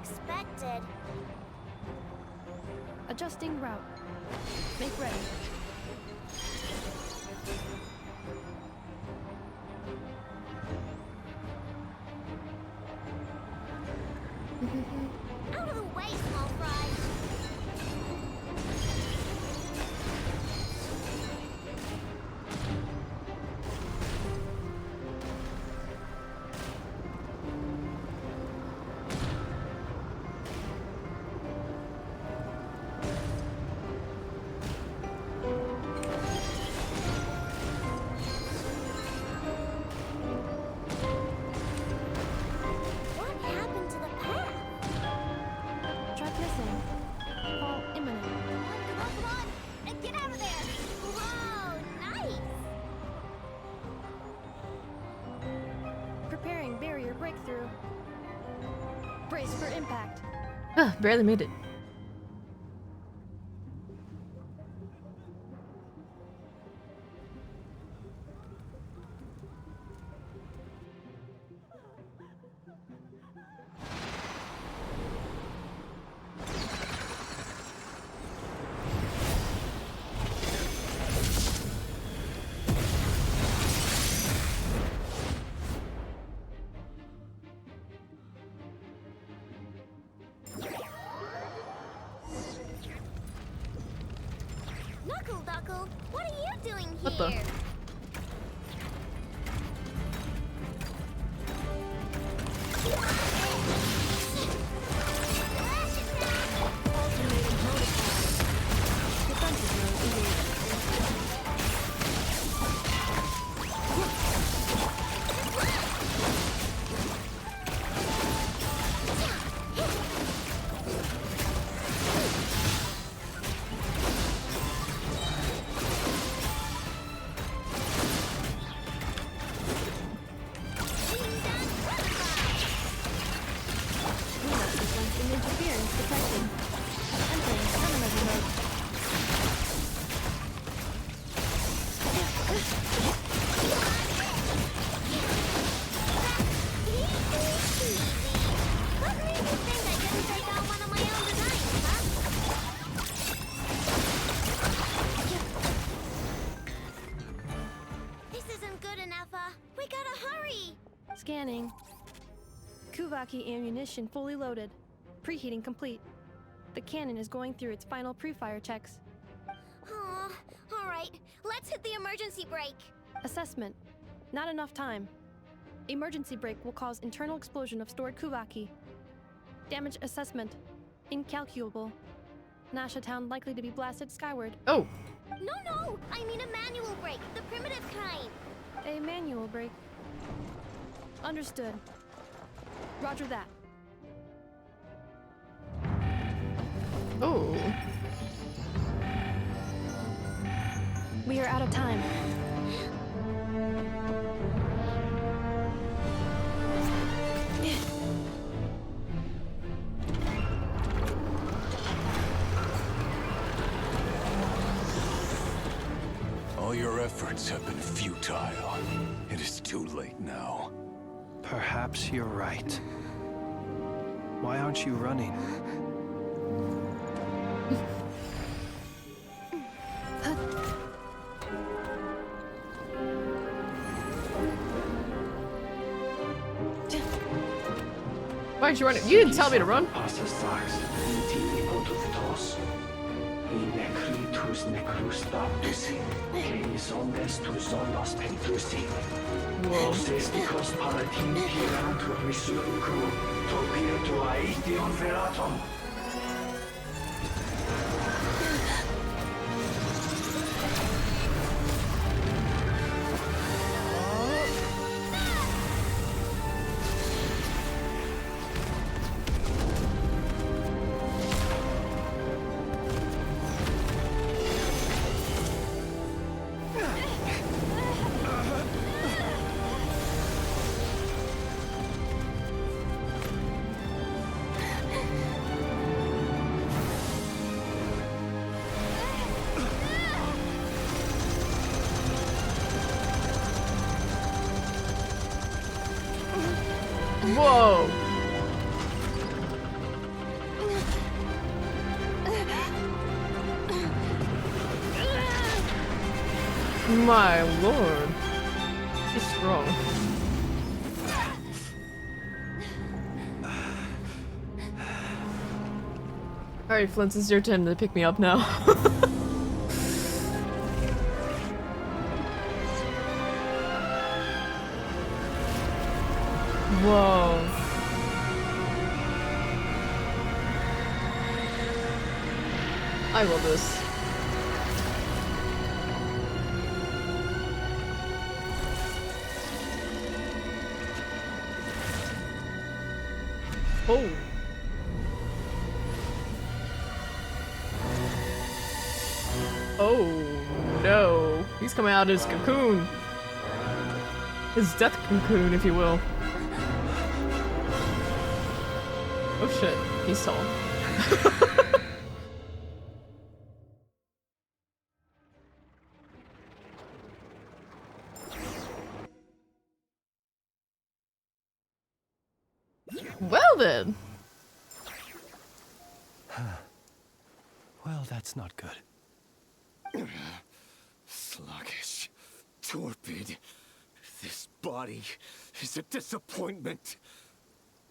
expected. Adjusting route. Make ready. Out of the way, small fry. What happened to the path? Track missing. Fall imminent. Come on! And get out of there! Whoa, nice! Preparing barrier breakthrough. Brace for impact. Barely made it. Knuckle Duckle, what are you doing here? What the? Interference detected. Entering countermeasure mode. What made you think I couldn't take out one of my own designs, huh? This isn't good enough, we gotta hurry! Scanning. Kuvaki ammunition fully loaded. Preheating complete. The cannon is going through its final pre-fire checks. Aw, alright, let's hit the emergency brake. Assessment. Not enough time. Emergency brake will cause internal explosion of stored Kuvaki. Damage assessment. Incalculable. Nasha Town likely to be blasted skyward. Oh. No, I mean a manual brake, the primitive kind. A manual brake. Understood. Roger that. Oh. We are out of time. All your efforts have been futile. It is too late now. Perhaps you're right. Why aren't you running? Why aren't you running? You didn't tell me to run. Whoa. My lord. He's strong. Alright, Flint, it's your turn to pick me up now. Whoa. I love this. Oh. Oh no. He's coming out of his cocoon. His death cocoon, if you will. Oh shit, he's tall. Well then. Well, that's not good. Sluggish. Torpid. This body is a disappointment.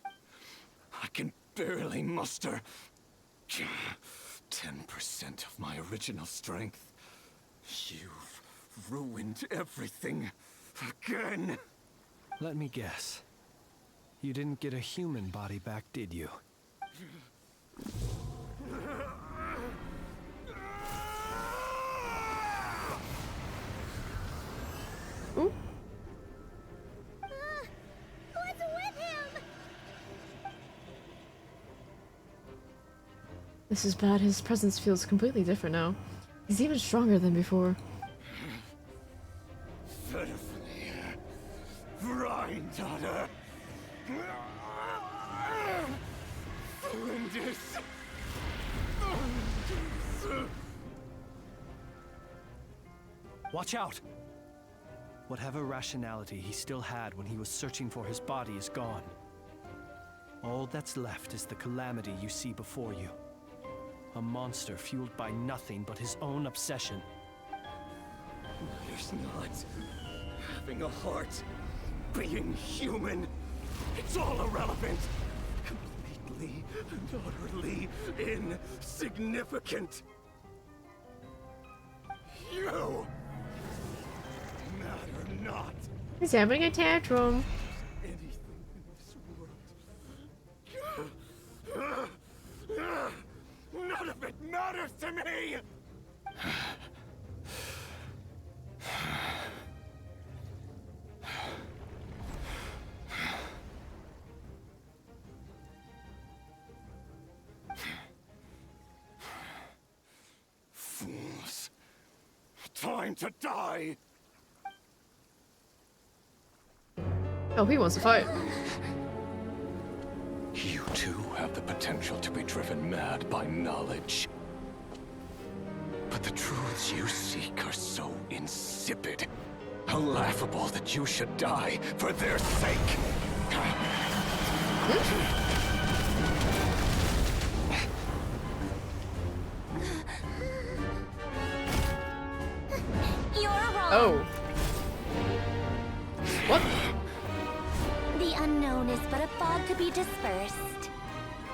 I can barely muster 10% of my original strength. You've ruined everything again. Let me guess. You didn't get a human body back, did you? Ooh. What's with him? This is bad. His presence feels completely different now. He's even stronger than before. Granddaughter. Watch out! Whatever rationality he still had when he was searching for his body is gone. All that's left is the calamity you see before you. A monster fueled by nothing but his own obsession. There's not having a heart, being human. It's all irrelevant. Completely and utterly insignificant. You matter not. He's having a tantrum. Anything in this world. None of it matters to me! Fools. Time to die! Oh, he wants to fight. You too have the potential to be driven mad by knowledge. But the truths you seek are so insipid, how laughable that you should die for their sake. You're wrong. Oh. What? The unknown is but a fog to be dispersed.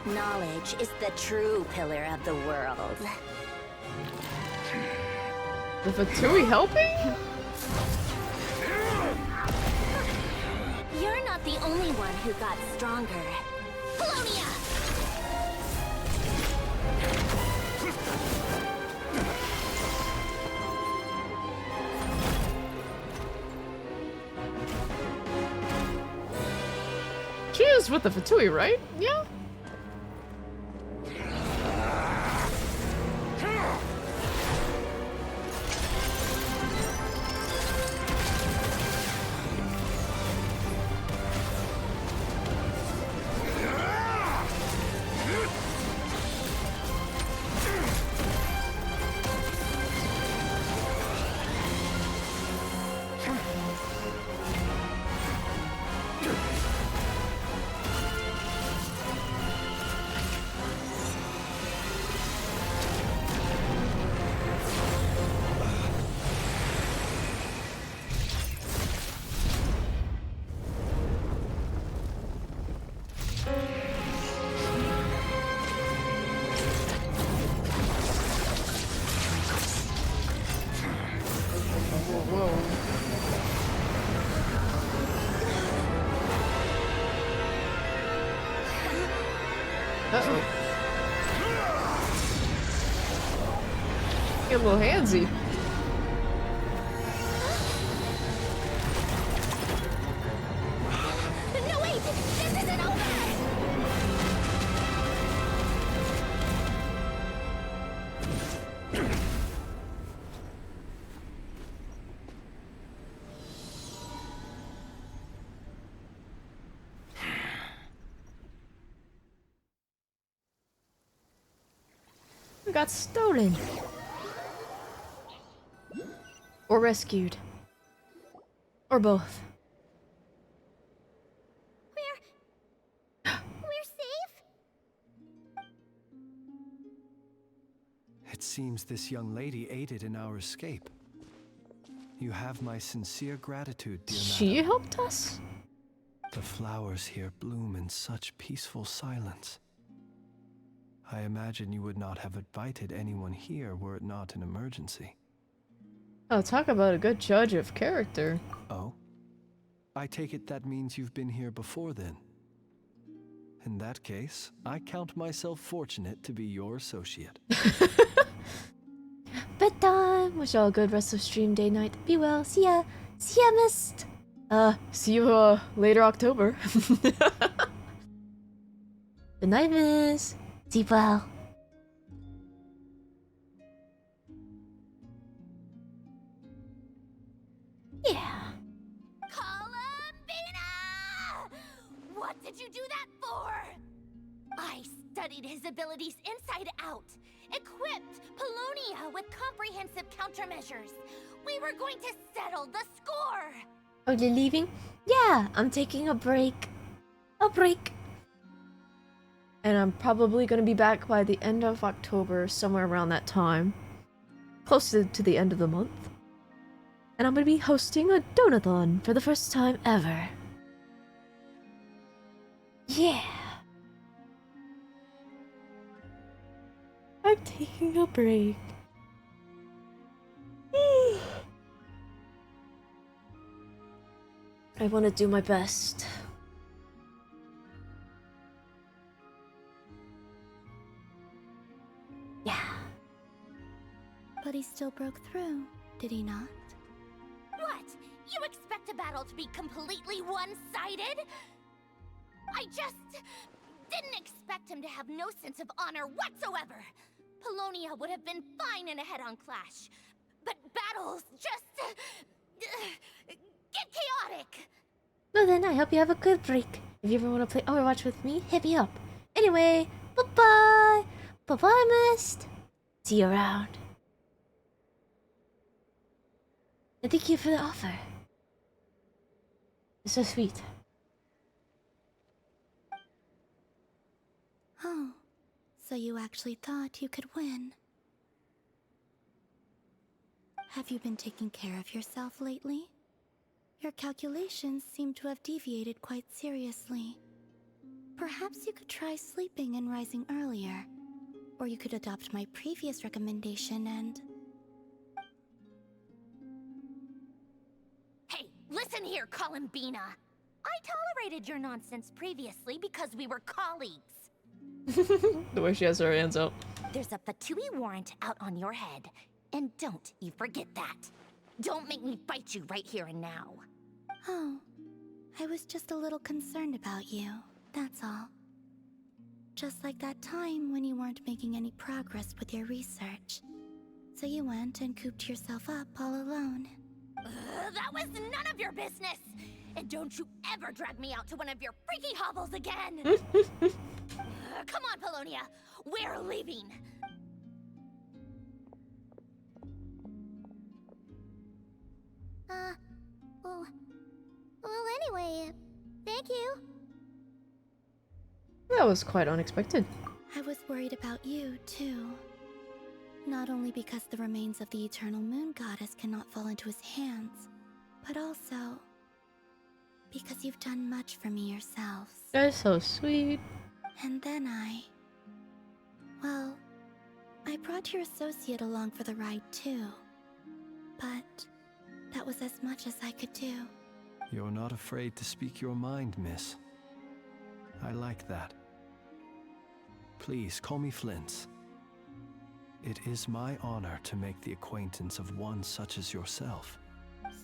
Knowledge is the true pillar of the world. The Fatui helping? You're not the only one who got stronger. Polonia! She is with the Fatui, right? Yeah? get a little handsy. No, wait! This isn't over! We got stolen. Or rescued. Or both. We're safe? It seems this young lady aided in our escape. You have my sincere gratitude, dear She madam. helped us? The flowers here bloom in such peaceful silence. I imagine you would not have invited anyone here were it not an emergency. Oh, talk about a good judge of character. Oh? I take it that means you've been here before then. In that case, I count myself fortunate to be your associate. Bedtime. Wish you all a good rest of stream day, night. Be well. See ya. See ya, Mist. See you, later October. Good night, Miss. Sleep well. Yeah. Columbina! What did you do that for? I studied his abilities inside out, equipped Polonia with comprehensive countermeasures. We were going to settle the score. Oh, you're leaving? Yeah, I'm taking a break. A break. And I'm probably gonna be back by the end of October, somewhere around that time. Close to the end of the month. And I'm gonna be hosting a donathon for the first time ever. Yeah. I'm taking a break. I want to do my best. Yeah. But he still broke through, did he not? What? You expect a battle to be completely one-sided? I just didn't expect him to have no sense of honor whatsoever. Polonia would have been fine in a head-on clash. But battles just get chaotic. Well then, I hope you have a good break. If you ever want to play Overwatch with me, hit me up. Anyway, bye-bye. Bye-bye, Mist. See you around. And thank you for the offer. It's so sweet. Oh, so you actually thought you could win. Have you been taking care of yourself lately? Your calculations seem to have deviated quite seriously. Perhaps you could try sleeping and rising earlier. Or you could adopt my previous recommendation and... Hey, listen here, Columbina. I tolerated your nonsense previously because we were colleagues. The way she has her hands out. There's a Fatui warrant out on your head. And don't you forget that. Don't make me fight you right here and now. Oh, I was just a little concerned about you, that's all. Just like that time when you weren't making any progress with your research. So you went and cooped yourself up all alone. That was none of your business! And don't you ever drag me out to one of your freaky hovels again! Come on, Polonia! We're leaving! Well, anyway, thank you. That was quite unexpected. I was worried about you, too. Not only because the remains of the Eternal Moon Goddess cannot fall into his hands, but also because you've done much for me yourselves. That's so sweet. And then well, I brought your associate along for the ride, too. But that was as much as I could do. You're not afraid to speak your mind, miss. I like that. Please, call me Flint. It is my honor to make the acquaintance of one such as yourself.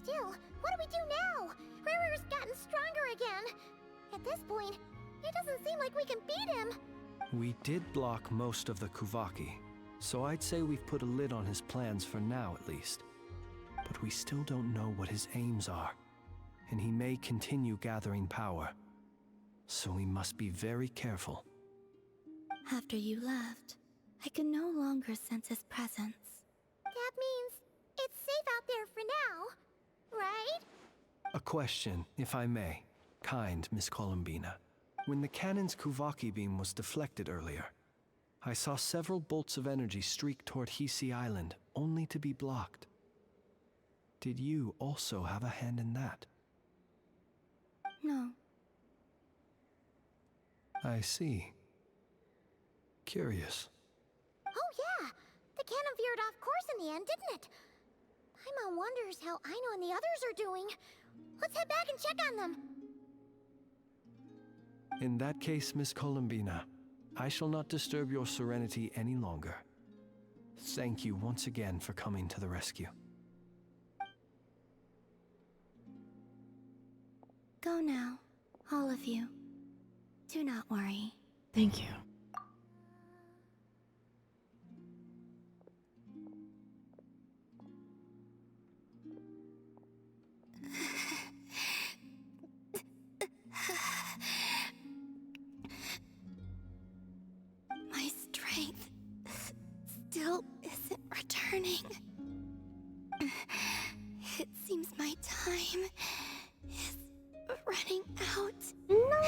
Still, what do we do now? Rarer's gotten stronger again. At this point, it doesn't seem like we can beat him. We did block most of the Kuvaki, so I'd say we've put a lid on his plans for now at least. But we still don't know what his aims are, and he may continue gathering power. So we must be very careful. After you left, I can no longer sense his presence. That means it's safe out there for now, right? A question, if I may, kind Miss Columbina. When the cannon's Kuvaki beam was deflected earlier, I saw several bolts of energy streak toward Hisi Island, only to be blocked. Did you also have a hand in that? No. I see. Curious. Oh yeah, the cannon veered off course in the end, didn't it? Paimon wonders how Aino and the others are doing. Let's head back and check on them. In that case, Miss Columbina, I shall not disturb your serenity any longer. Thank you once again for coming to the rescue. Go now, all of you. Do not worry. Thank you. My strength still isn't returning. It seems my time is running out. No!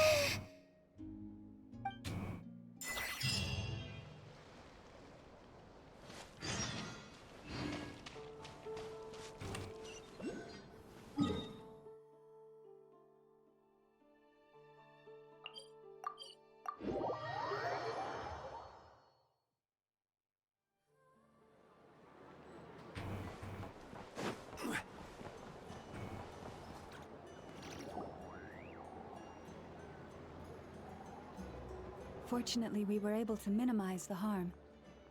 Fortunately, we were able to minimize the harm.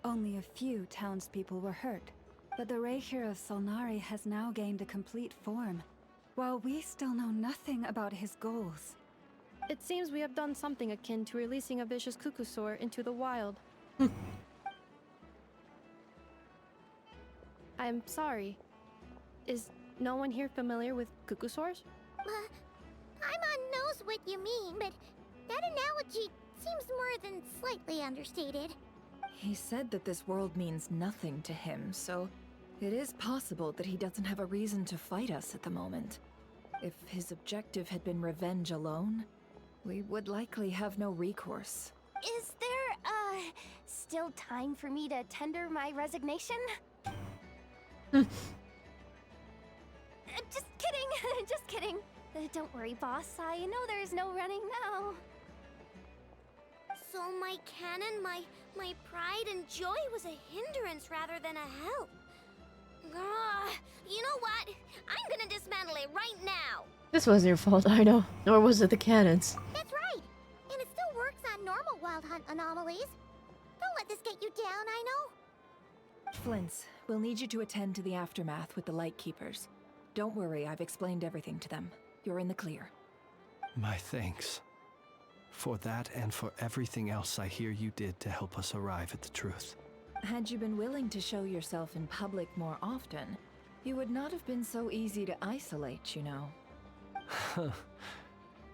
Only a few townspeople were hurt, but the Reikir of Solnari has now gained a complete form, while we still know nothing about his goals. It seems we have done something akin to releasing a vicious Kukusaur into the wild. I'm sorry. Is no one here familiar with Kukusaurs? Paimon knows what you mean, but that analogy seems more than slightly understated. He said that this world means nothing to him, so it is possible that he doesn't have a reason to fight us at the moment. If his objective had been revenge alone, we would likely have no recourse. Is there, still time for me to tender my resignation? Just kidding, just kidding. Don't worry, boss. I know there's no running now. So my cannon, my pride and joy was a hindrance rather than a help. You know what? I'm gonna dismantle it right now. This wasn't your fault, I know. Nor was it the cannons. That's right. And it still works on normal wild hunt anomalies. Don't let this get you down, I know. Flint's, we'll need you to attend to the aftermath with the Lightkeepers. Don't worry, I've explained everything to them. You're in the clear. My thanks. For that and for everything else I hear you did to help us arrive at the truth. Had you been willing to show yourself in public more often, you would not have been so easy to isolate, you know.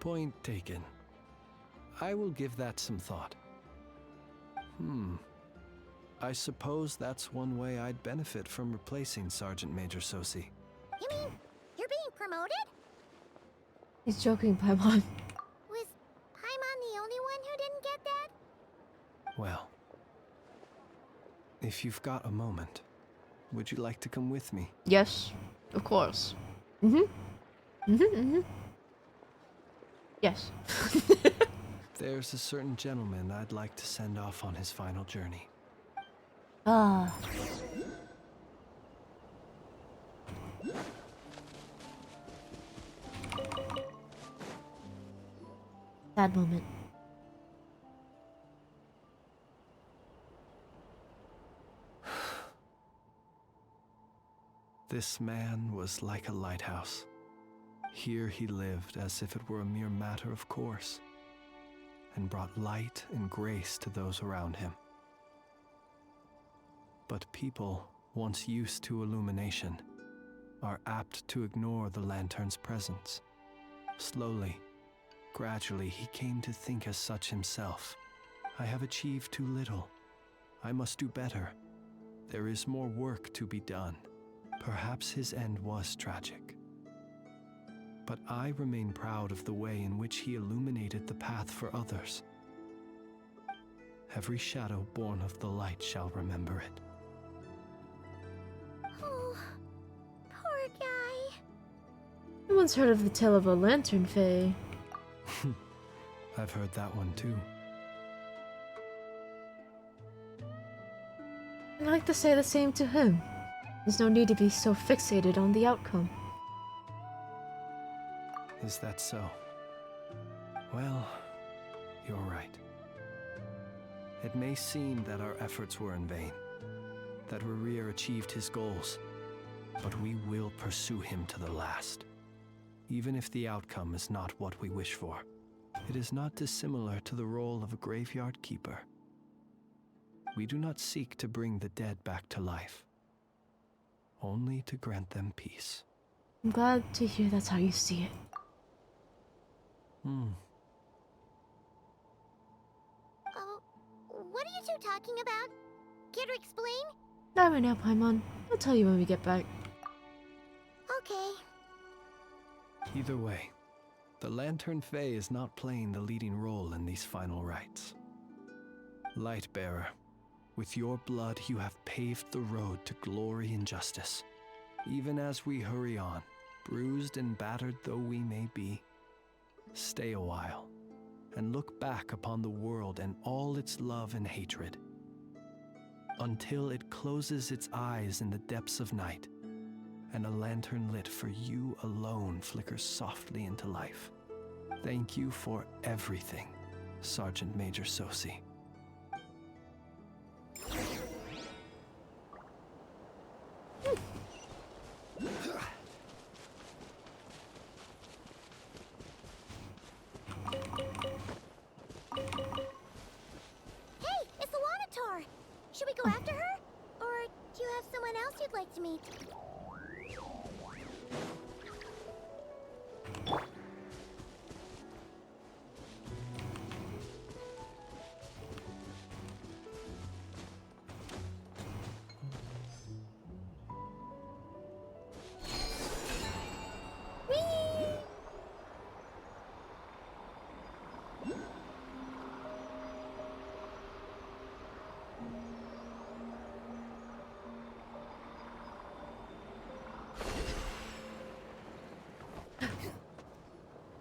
Point taken. I will give that some thought. I suppose that's one way I'd benefit from replacing Sergeant Major Sosi. You mean you're being promoted? He's joking, Paimon. Was Paimon the only one who didn't get that? Well, if you've got a moment, would you like to come with me? Yes, of course. Yes. There's a certain gentleman I'd like to send off on his final journey. Ah. Sad moment. This man was like a lighthouse. Here he lived as if it were a mere matter of course, and brought light and grace to those around him. But people, once used to illumination, are apt to ignore the lantern's presence. Slowly, gradually, he came to think as such himself. I have achieved too little. I must do better. There is more work to be done. Perhaps his end was tragic. But I remain proud of the way in which he illuminated the path for others. Every shadow born of the light shall remember it. Oh, poor guy. I once heard of the tale of a lantern fae. I've heard that one too. I'd like to say the same to him. There's no need to be so fixated on the outcome. Is that so? Well, you're right. It may seem that our efforts were in vain, that Rerir achieved his goals, but we will pursue him to the last. Even if the outcome is not what we wish for, it is not dissimilar to the role of a graveyard keeper. We do not seek to bring the dead back to life, only to grant them peace. I'm glad to hear that's how you see it. What are you two talking about? Care to explain? Not right now, Paimon. I'll tell you when we get back. Okay. Either way, the Lantern Fae is not playing the leading role in these final rites. Lightbearer, with your blood you have paved the road to glory and justice. Even as we hurry on, bruised and battered though we may be, stay a while and look back upon the world and all its love and hatred, until it closes its eyes in the depths of night and a lantern lit for you alone flickers softly into life. Thank you for everything, Sergeant Major Sosi. Hey, it's the Wanator! Should we go after her? Or do you have someone else you'd like to meet?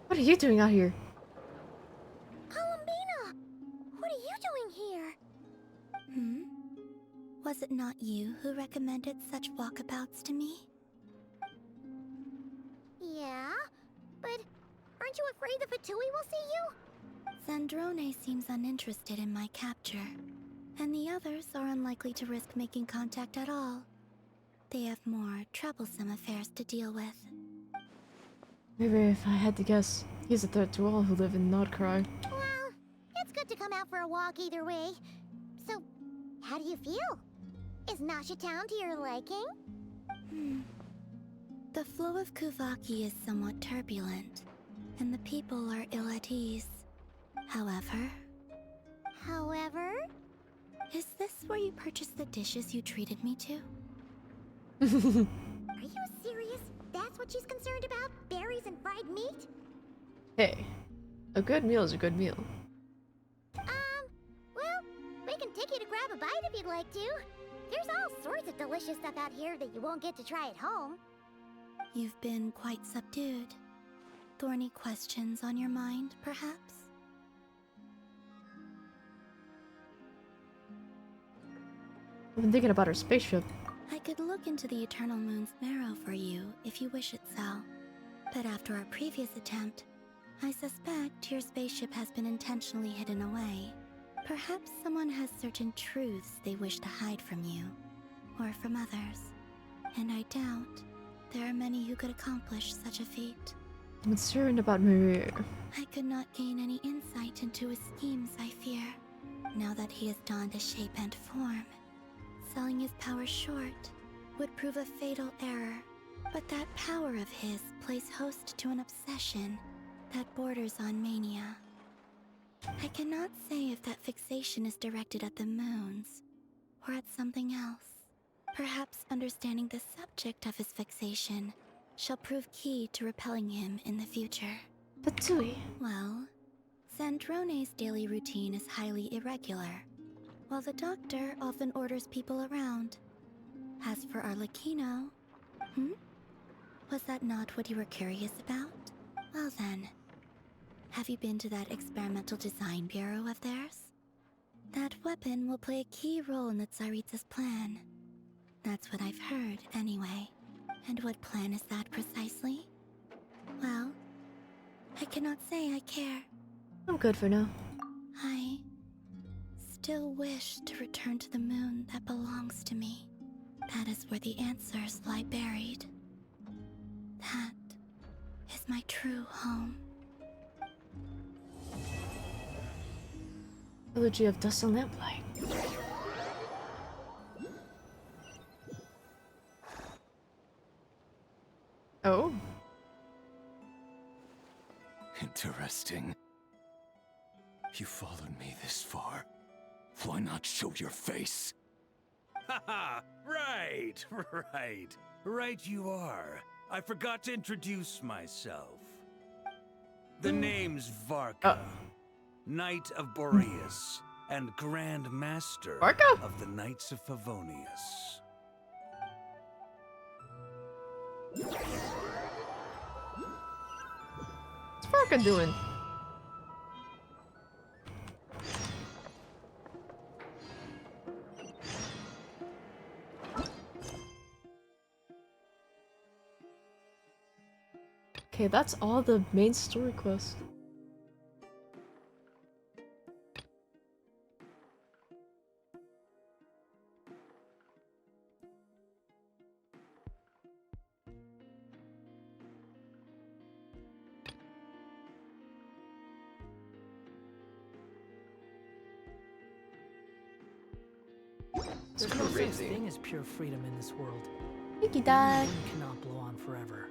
What are you doing out here? Columbina! What are you doing here? Was it not you who recommended such walkabouts to me? Yeah, but aren't you afraid the Fatui will see you? Zandrone seems uninterested in my capture, and the others are unlikely to risk making contact at all. They have more troublesome affairs to deal with. Maybe if I had to guess, he's a threat to all who live in Nodcry. Well, it's good to come out for a walk either way. So, how do you feel? Is Nasha Town to your liking? The flow of Kuvaki is somewhat turbulent, and the people are ill at ease. However... Is this where you purchased the dishes you treated me to? Are you serious? That's what she's concerned about? Berries and fried meat? Hey, a good meal is a good meal. Well, we can take you to grab a bite if you'd like to. There's all sorts of delicious stuff out here that you won't get to try at home. You've been quite subdued. Thorny questions on your mind, perhaps? I've been thinking about our spaceship. I could look into the Eternal Moon's marrow for you if you wish it so. But after our previous attempt, I suspect your spaceship has been intentionally hidden away. Perhaps someone has certain truths they wish to hide from you, or from others. and I doubt there are many who could accomplish such a feat. I'm concerned about Maria. I could not gain any insight into his schemes, I fear. Now that he has donned a shape and form, selling his power short would prove a fatal error. But that power of his plays host to an obsession that borders on mania. I cannot say if that fixation is directed at the moons or at something else. Perhaps understanding the subject of his fixation shall prove key to repelling him in the future. But Tui. Well, Sandrone's daily routine is highly irregular, while the doctor often orders people around. As for Arlecchino, was that not what you were curious about? Well then, have you been to that experimental design bureau of theirs? That weapon will play a key role in the Tsaritsa's plan. That's what I've heard, anyway. And what plan is that precisely? Well, I cannot say I care. I'm good for now. I still wish to return to the moon that belongs to me. That is where the answers lie buried. That is my true home. Elegy of Dust and Lamplight. Oh. Interesting. You followed me this far. Why not show your face? Haha! Right, right. Right you are. I forgot to introduce myself. The name's Varka, Knight of Boreas, and Grand Master of the Knights of Favonius. What's Varka doing? Okay, that's all the main story quest. There's no such thing as pure freedom in this world. Mickey died. The wind cannot blow on forever.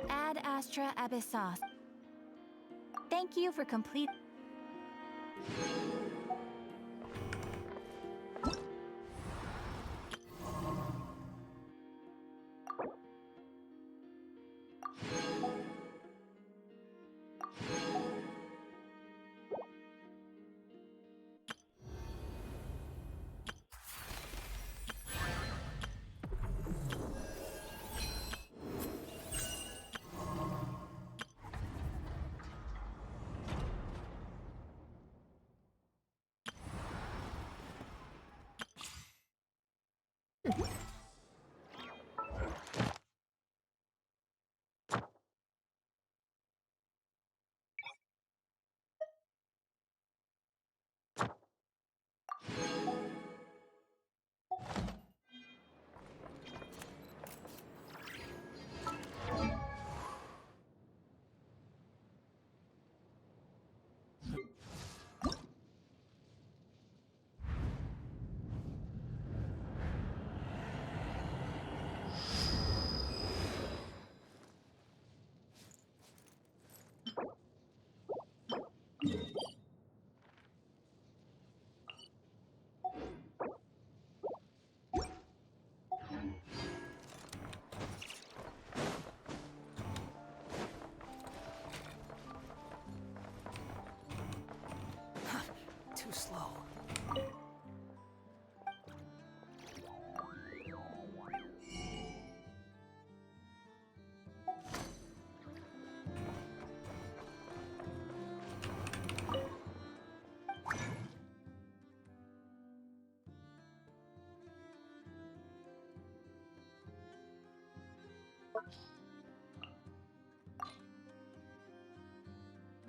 Ad Astra Abyssos. Thank you for complete.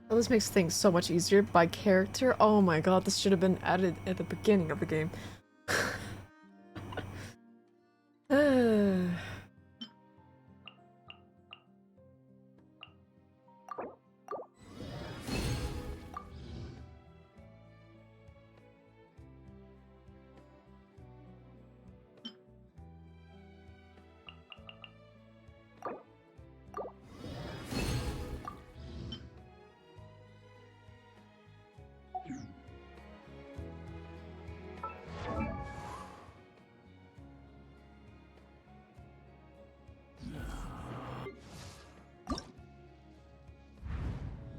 Oh, this makes things so much easier by character. Oh my god, this should have been added at the beginning of the game.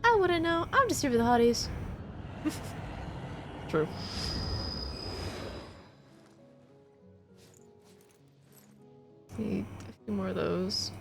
I wouldn't know. I'm just here for the hotties. True. Need a few more of those.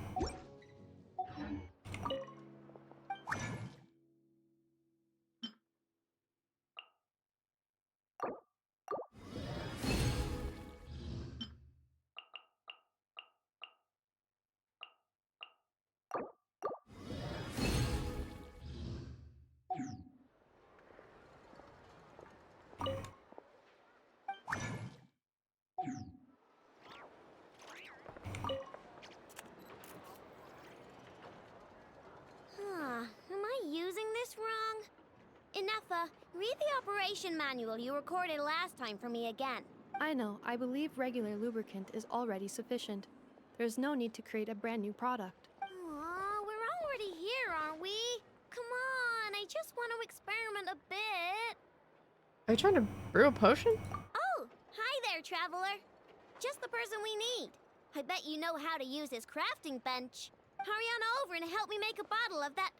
Am I using this wrong? Ineffa, read the operation manual you recorded last time for me again. I know. I believe regular lubricant is already sufficient. There's no need to create a brand new product. Aw, we're already here, aren't we? Come on, I just want to experiment a bit. Are you trying to brew a potion? Oh, hi there, traveler. Just the person we need. I bet you know how to use this crafting bench. Hurry on over and help me make a bottle of that...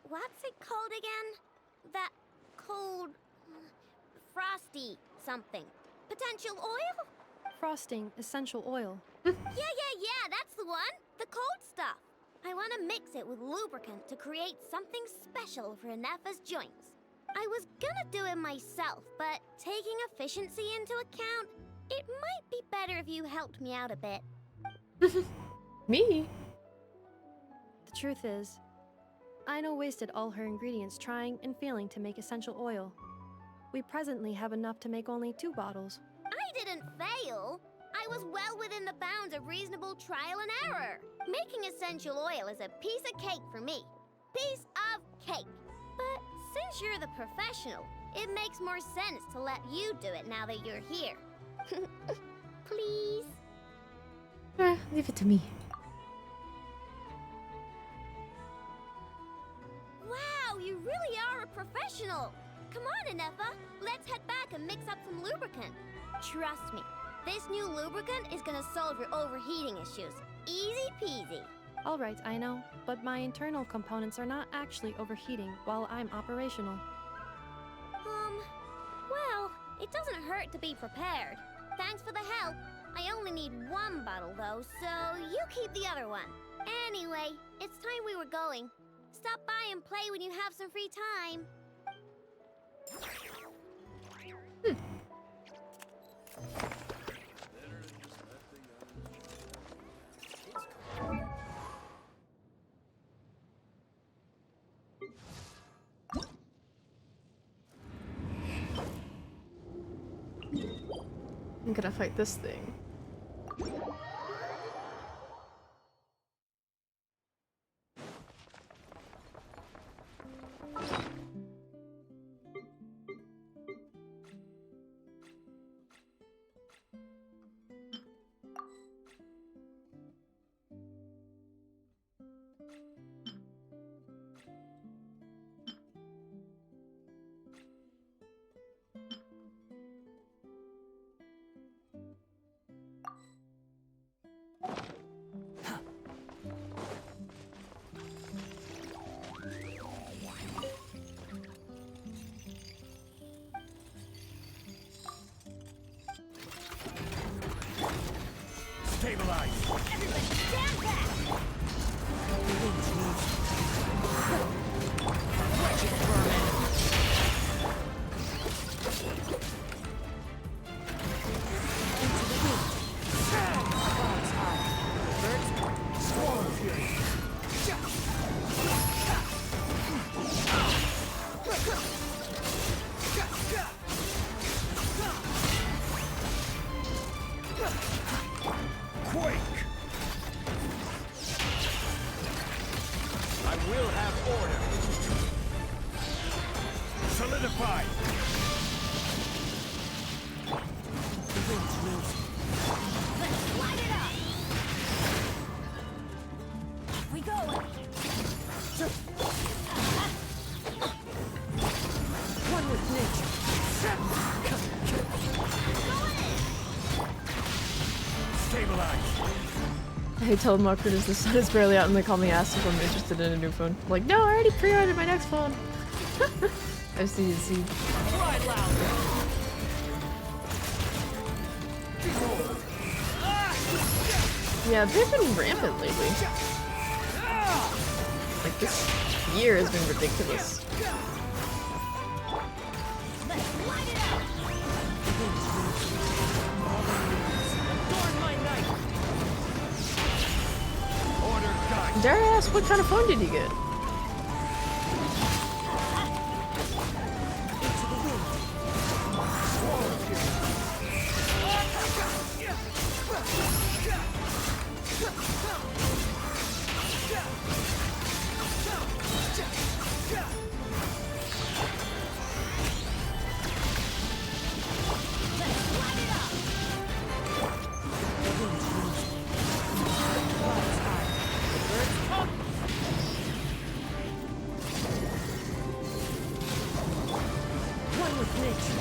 what's it called again? That cold... frosty something. Potential oil? Frosting essential oil. Yeah, that's the one. The cold stuff. I want to mix it with lubricant to create something special for Ineffa's joints. I was gonna do it myself, but taking efficiency into account, it might be better if you helped me out a bit. Me? The truth is, Aino wasted all her ingredients trying and failing to make essential oil. We presently have enough to make only 2 bottles. I didn't fail. I was well within the bounds of reasonable trial and error. Making essential oil is a piece of cake for me. Piece of cake. But since you're the professional, it makes more sense to let you do it now that you're here. Please? Leave it to me. Wow, you really are a professional. Come on, Ineffa. Let's head back and mix up some lubricant. Trust me, this new lubricant is gonna solve your overheating issues. Easy peasy. Alright, I know, but my internal components are not actually overheating while I'm operational. Well, it doesn't hurt to be prepared. Thanks for the help. I only need 1 bottle though, so you keep the other one. Anyway, it's time we were going. Stop by and play when you have some free time. I'm gonna fight this thing. Stabilize! Everybody stand back! Wretched vermin! Into the heat. Bob's high. Birds Quake! I will have order. Solidify! Let's light it up! We go! One with nature. Stabilize! I told marketers the sun is barely out and they call me asked if I'm interested in a new phone. I'm like, no, I already pre-ordered my next phone. I see. Cry loud! Yeah, they've been rampant lately. Like, this year has been ridiculous. Let's light it up! Adorn my night! Order guide! Dare I ask, what kind of phone did you get? One with nature.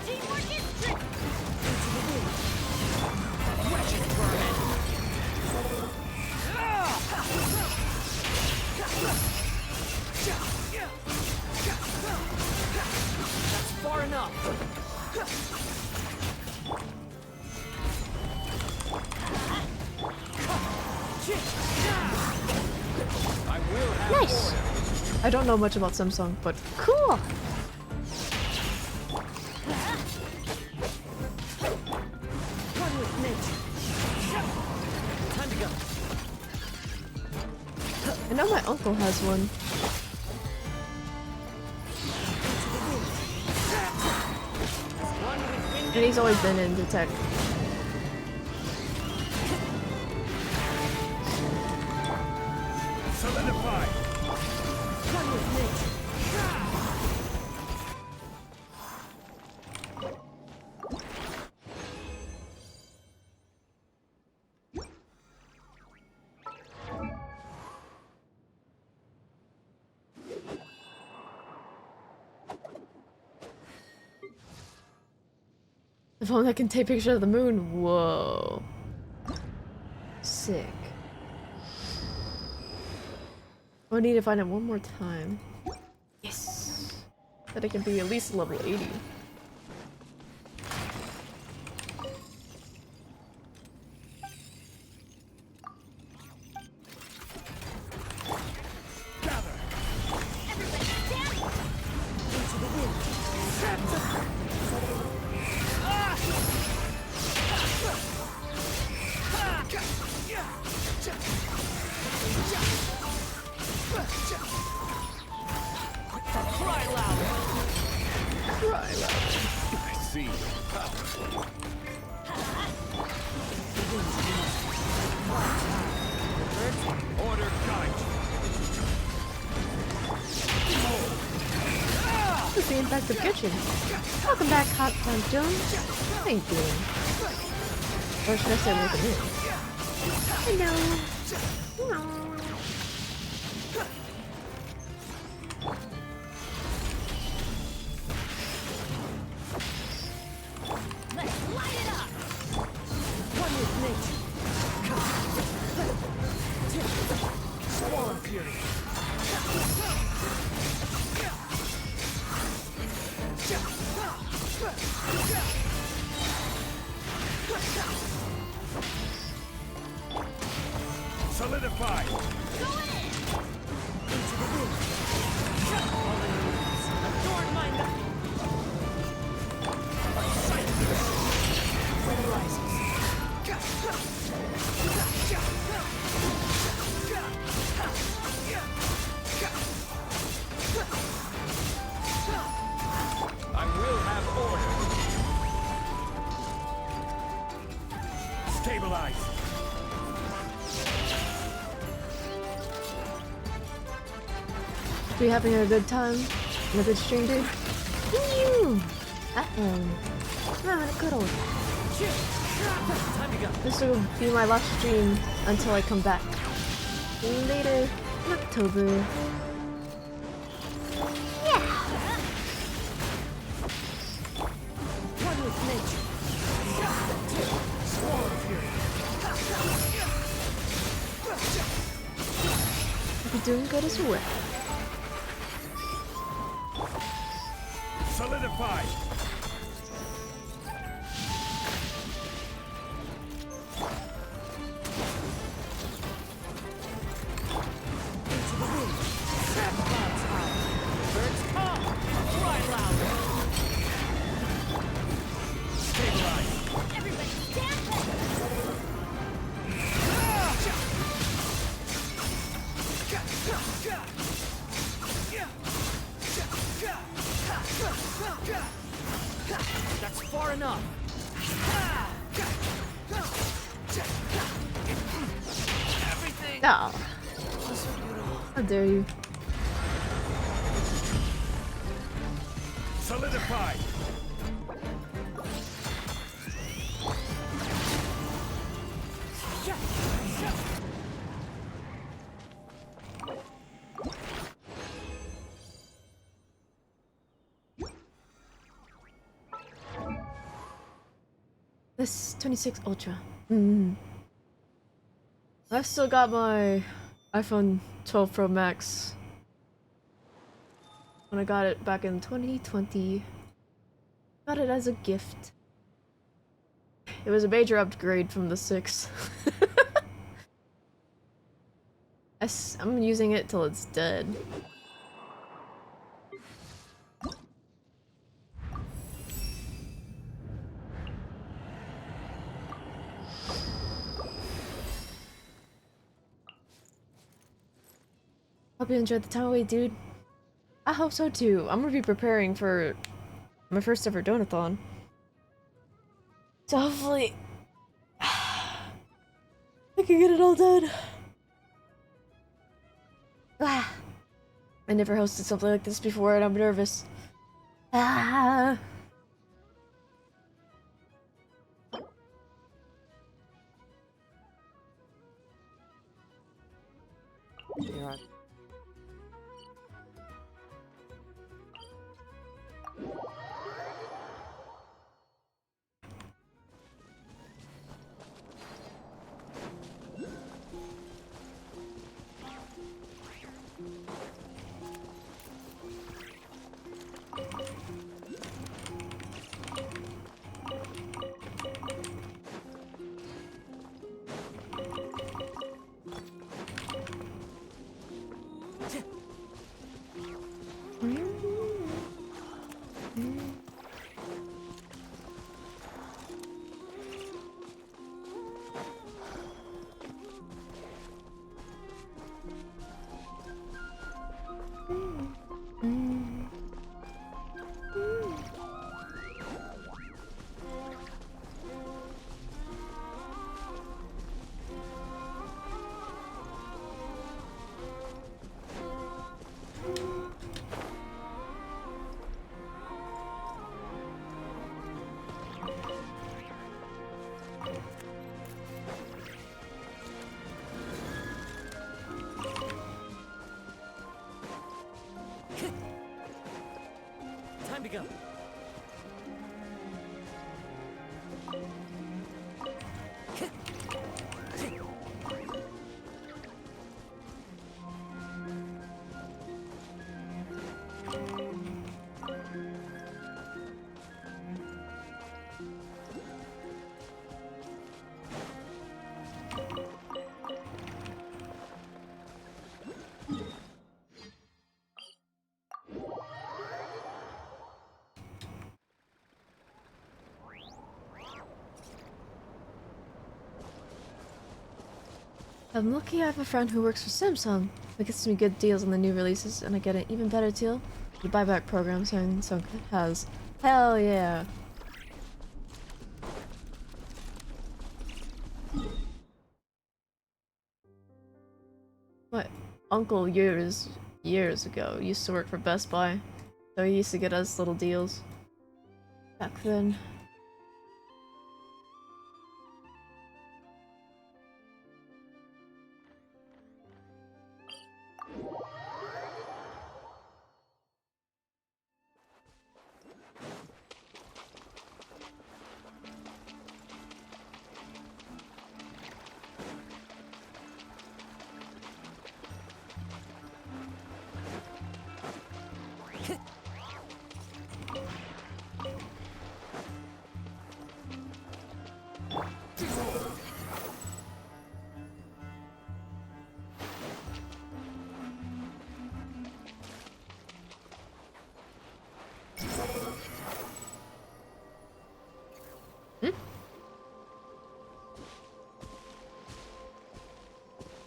Teamwork is strict. Wretched vermin! That's far enough! I will have Nice! I don't know much about Samsung, but cool! One with nature. Time to go. I know my uncle has one. And he's always been into tech. solidify! One with nature. The phone that can take pictures of the moon. Whoa. Sick. I need to find it one more time. Yes. That it can be at least level 80. Cry loud! Cry loud. I see your power. Order guide! This is the impact of kitchen. Welcome back, Hot Punk Jones. Thank you. Or should I say welcome in? Hello. Let's light it up! One with nature. Swallow fury. Solidify! Into the wind. Adorn my night. Wind rises. I will have order. Stabilize. We having a good time? In a good stream, dude? Woo! I'm having a good old time. Time to go. This will be my last stream until I come back. Later in October. One with nature. Swarm fury. You're doing good as well. Solidify! Into the wind. Snap clouds out. Birds come. Fly louder. Stabilize! Everybody stand back! That's far enough. Everything. Oh. How dare you? Solidify! This 26 Ultra. I've still got my iPhone 12 Pro Max. When I got it back in 2020. Got it as a gift. It was a major upgrade from the 6. I'm using it till it's dead. Hope you enjoyed the time away, dude. I hope so too. I'm gonna be preparing for my first ever donathon. So hopefully I can get it all done. I never hosted something like this before and I'm nervous. You're on. Time to go. I'm lucky I have a friend who works for Samsung. It gets me good deals on the new releases, and I get an even better deal. The buyback program Samsung has. Hell yeah. My uncle years ago used to work for Best Buy, so he used to get us little deals back then.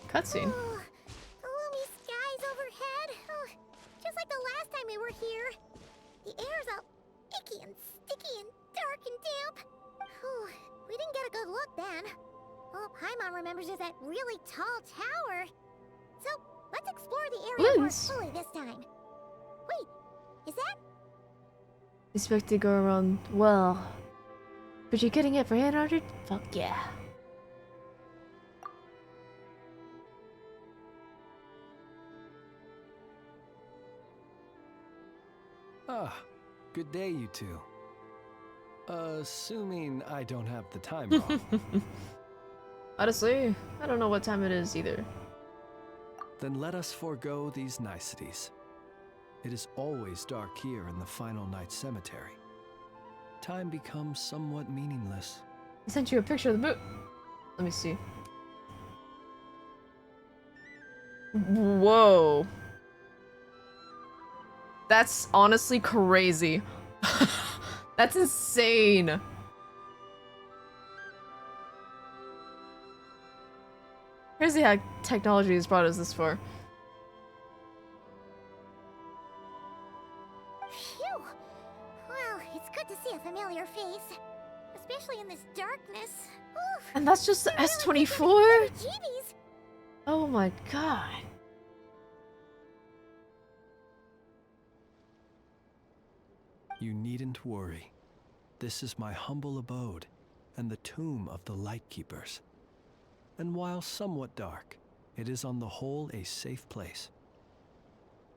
Cutscene. Oh, gloomy skies overhead. Oh, just like the last time we were here. The air's all icky and sticky and dark and damp. Oh, we didn't get a good look then. All Paimon remembers is that really tall tower. So, let's explore the area more fully this time. Wait, is that? Expect to go around, well, but you're getting it for 800? Fuck yeah. Ah, good day, you two. Assuming I don't have the time wrong. Honestly, I don't know what time it is either. Then let us forego these niceties. It is always dark here in the Final Night Cemetery. Time becomes somewhat meaningless. I sent you a picture of the boot. Let me see. Whoa. That's honestly crazy. That's insane. Crazy how technology has brought us this far. Phew. Well, it's good to see a familiar face. Especially in this darkness. Oof, And that's just the S24? really Oh my god. You needn't worry. This is my humble abode, and the tomb of the Lightkeepers. And while somewhat dark, it is on the whole a safe place.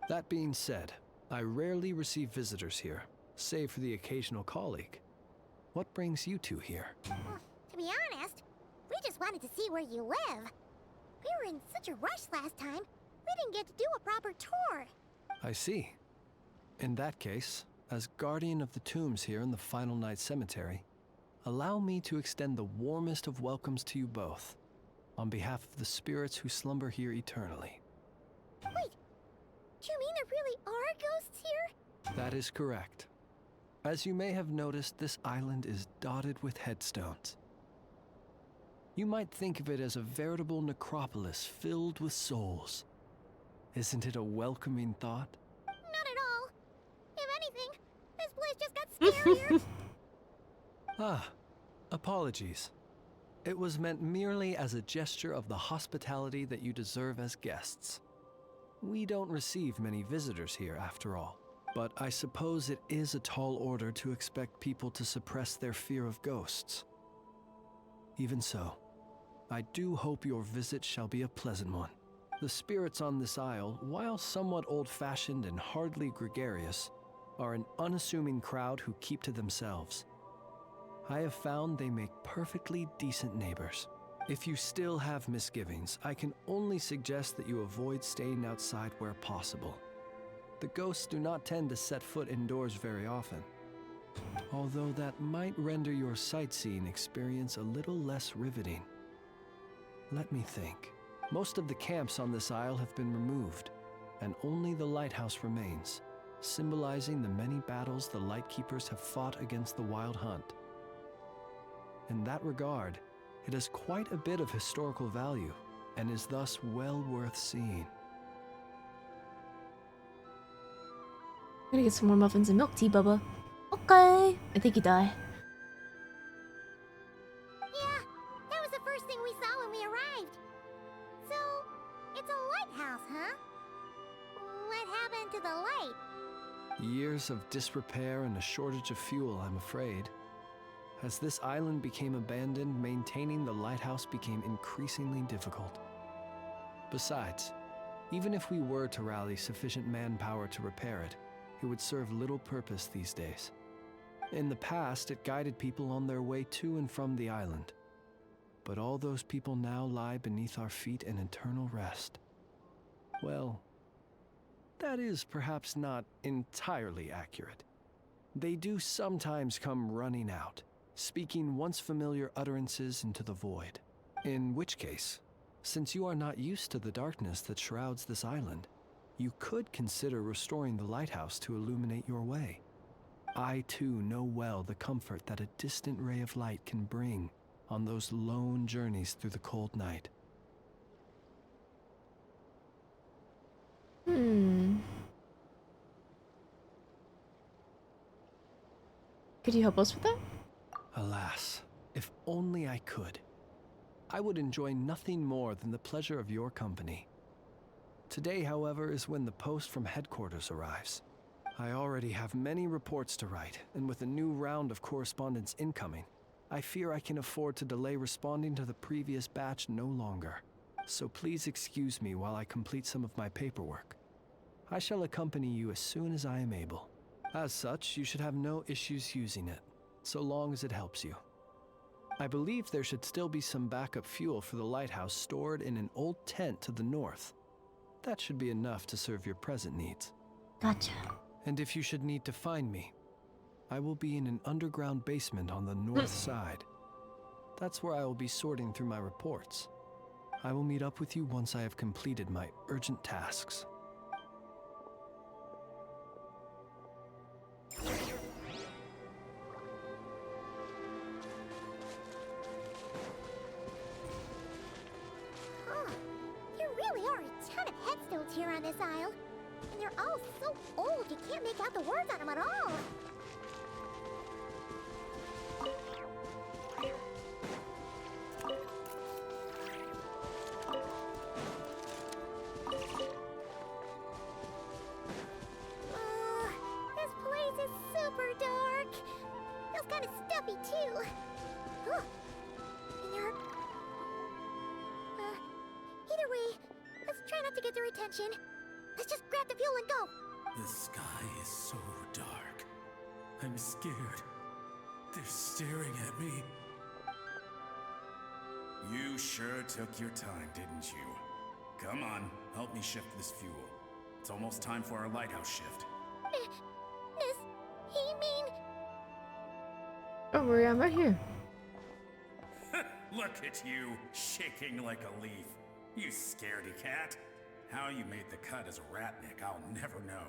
That being said, I rarely receive visitors here, save for the occasional colleague. What brings you two here? Well, to be honest, we just wanted to see where you live. We were in such a rush last time, we didn't get to do a proper tour. I see. In that case, as guardian of the tombs here in the Final Night Cemetery, allow me to extend the warmest of welcomes to you both, on behalf of the spirits who slumber here eternally. Wait, do you mean there really are ghosts here? That is correct. As you may have noticed, this island is dotted with headstones. You might think of it as a veritable necropolis filled with souls. Isn't it a welcoming thought? Not at all. If anything, this place just got scarier. Ah, apologies. It was meant merely as a gesture of the hospitality that you deserve as guests. We don't receive many visitors here, after all. But I suppose it is a tall order to expect people to suppress their fear of ghosts. Even so, I do hope your visit shall be a pleasant one. The spirits on this isle, while somewhat old-fashioned and hardly gregarious, are an unassuming crowd who keep to themselves. I have found they make perfectly decent neighbors. If you still have misgivings, I can only suggest that you avoid staying outside where possible. The ghosts do not tend to set foot indoors very often, although that might render your sightseeing experience a little less riveting. Let me think. Most of the camps on this isle have been removed, and only the lighthouse remains, symbolizing the many battles the Lightkeepers have fought against the Wild Hunt. In that regard, it has quite a bit of historical value, and is thus well worth seeing. I'm gonna get some more muffins and milk tea, Bubba. Okay. I think you die. Yeah, that was the first thing we saw when we arrived. So, it's a lighthouse, huh? What happened to the light? Years of disrepair and a shortage of fuel, I'm afraid. As this island became abandoned, maintaining the lighthouse became increasingly difficult. Besides, even if we were to rally sufficient manpower to repair it, it would serve little purpose these days. In the past, it guided people on their way to and from the island. But all those people now lie beneath our feet in eternal rest. Well, that is perhaps not entirely accurate. They do sometimes come running out, speaking once familiar utterances into the void. In which case, since you are not used to the darkness that shrouds this island, you could consider restoring the lighthouse to illuminate your way. I too know well the comfort that a distant ray of light can bring on those lone journeys through the cold night. Could you help us with that? Alas, if only I could. I would enjoy nothing more than the pleasure of your company. Today, however, is when the post from headquarters arrives. I already have many reports to write, and with a new round of correspondence incoming, I fear I can afford to delay responding to the previous batch no longer. So please excuse me while I complete some of my paperwork. I shall accompany you as soon as I am able. As such, you should have no issues using it, so long as it helps you. I believe there should still be some backup fuel for the lighthouse stored in an old tent to the north. That should be enough to serve your present needs. Gotcha. And if you should need to find me, I will be in an underground basement on the north side. That's where I will be sorting through my reports. I will meet up with you once I have completed my urgent tasks. There really are a ton of headstones here on this isle. And they're all so old you can't make out the words on them at all. This place is super dark. Feels kind of stuffy too. Huh. And there are... either way, let's try not to get their attention. Let's just grab the fuel and go. The sky is so dark. I'm scared. They're staring at me. You sure took your time, didn't you? Come on, help me shift this fuel. It's almost time for our lighthouse shift. Does he mean... Don't worry, I'm right here. Look at you, shaking like a leaf. You scaredy cat. How you made the cut as a ratnik, I'll never know.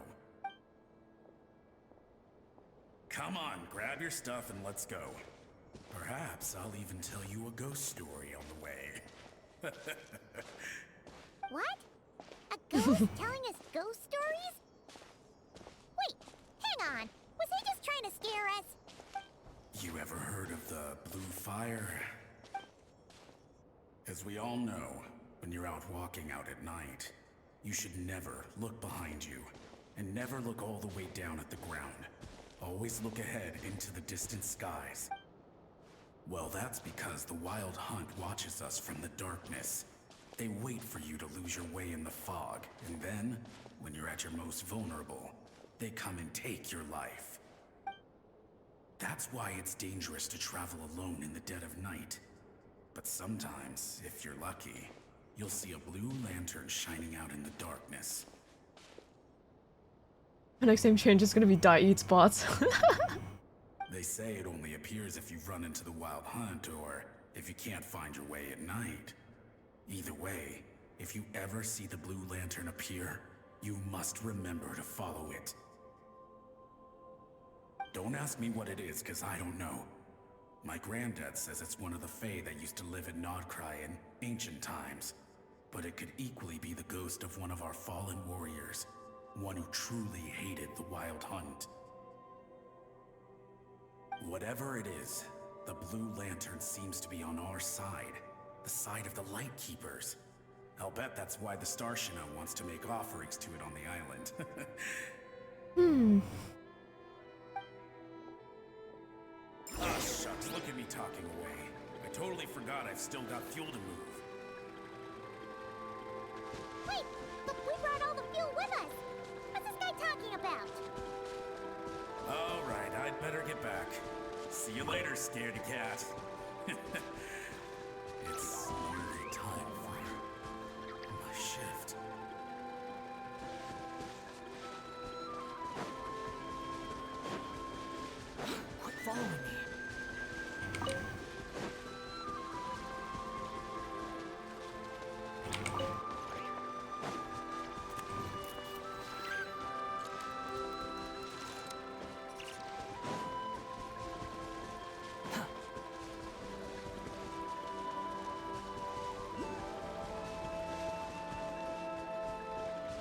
Come on, grab your stuff and let's go. Perhaps I'll even tell you a ghost story on the way. What? A ghost telling us ghost stories? Wait, hang on. Was he just trying to scare us? You ever heard of the blue fire? As we all know, when you're out walking out at night, you should never look behind you, and never look all the way down at the ground. Always look ahead into the distant skies. Well, that's because the Wild Hunt watches us from the darkness. They wait for you to lose your way in the fog, and then, when you're at your most vulnerable, they come and take your life. That's why it's dangerous to travel alone in the dead of night. But sometimes, if you're lucky, you'll see a blue lantern shining out in the darkness. My next name change is gonna be Die Eat Spots. They say it only appears if you've run into the Wild Hunt or if you can't find your way at night. Either way, if you ever see the blue lantern appear, you must remember to follow it. Don't ask me what it is, cause I don't know. My granddad says it's one of the Fae that used to live in Nodcry in ancient times. but it could equally be the ghost of one of our fallen warriors, one who truly hated the Wild Hunt. Whatever it is, the Blue Lantern seems to be on our side, the side of the Light Keepers. I'll bet that's why the Starshina wants to make offerings to it on the island. Ah, shucks, look at me talking away. I totally forgot I've still got fuel to move. Wait, but we brought all the fuel with us. What's this guy talking about? All right, I'd better get back. See you later, scaredy cat. It's nearly time for my shift. Quit following me.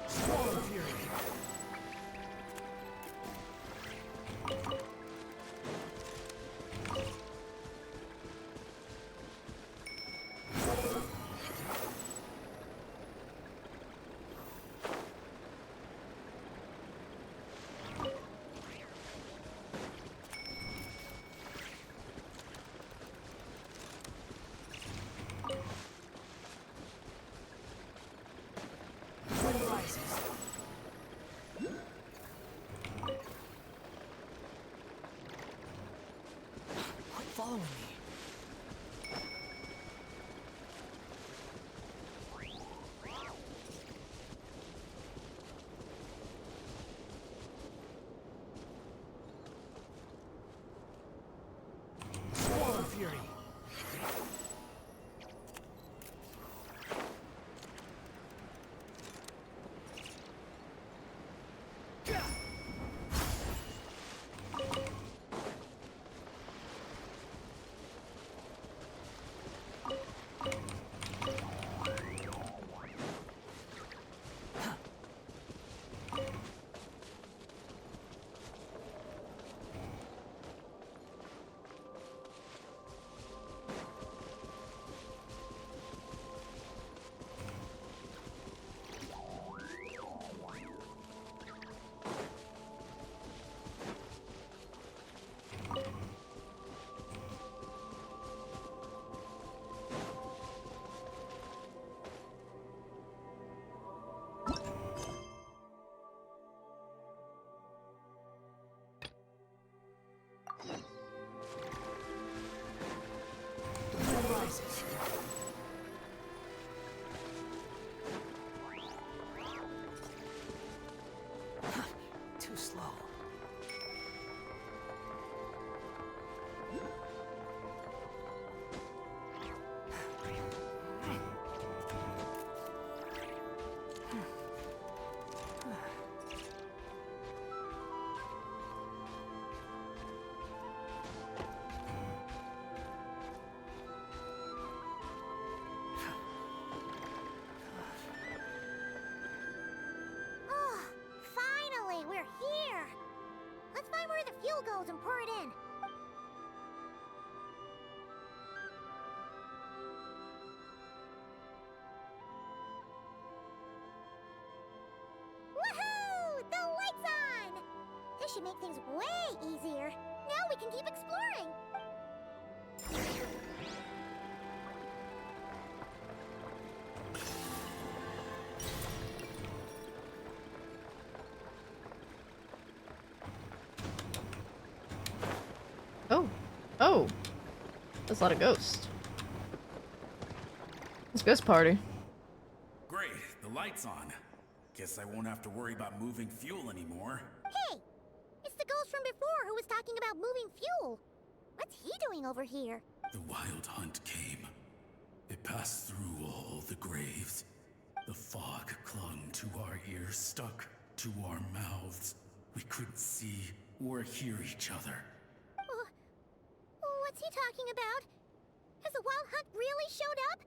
Swallow Fury. Sun rises. Quit following me. Swallow Fury. Sun rises. Too slow. Oh, finally, we're here. Let's find where the fuel goes and pour it in. Woohoo! The light's on! This should make things way easier. Now we can keep exploring. Oh. Oh. That's a lot of ghosts. It's ghost party. Great, the light's on. Guess I won't have to worry about moving fuel anymore. Hey! It's the ghost from before who was talking about moving fuel. What's he doing over here? The Wild Hunt came. It passed through all the graves. The fog clung to our ears, stuck to our mouths. We couldn't see or hear each other. What's he talking about? Has the Wild Hunt really showed up?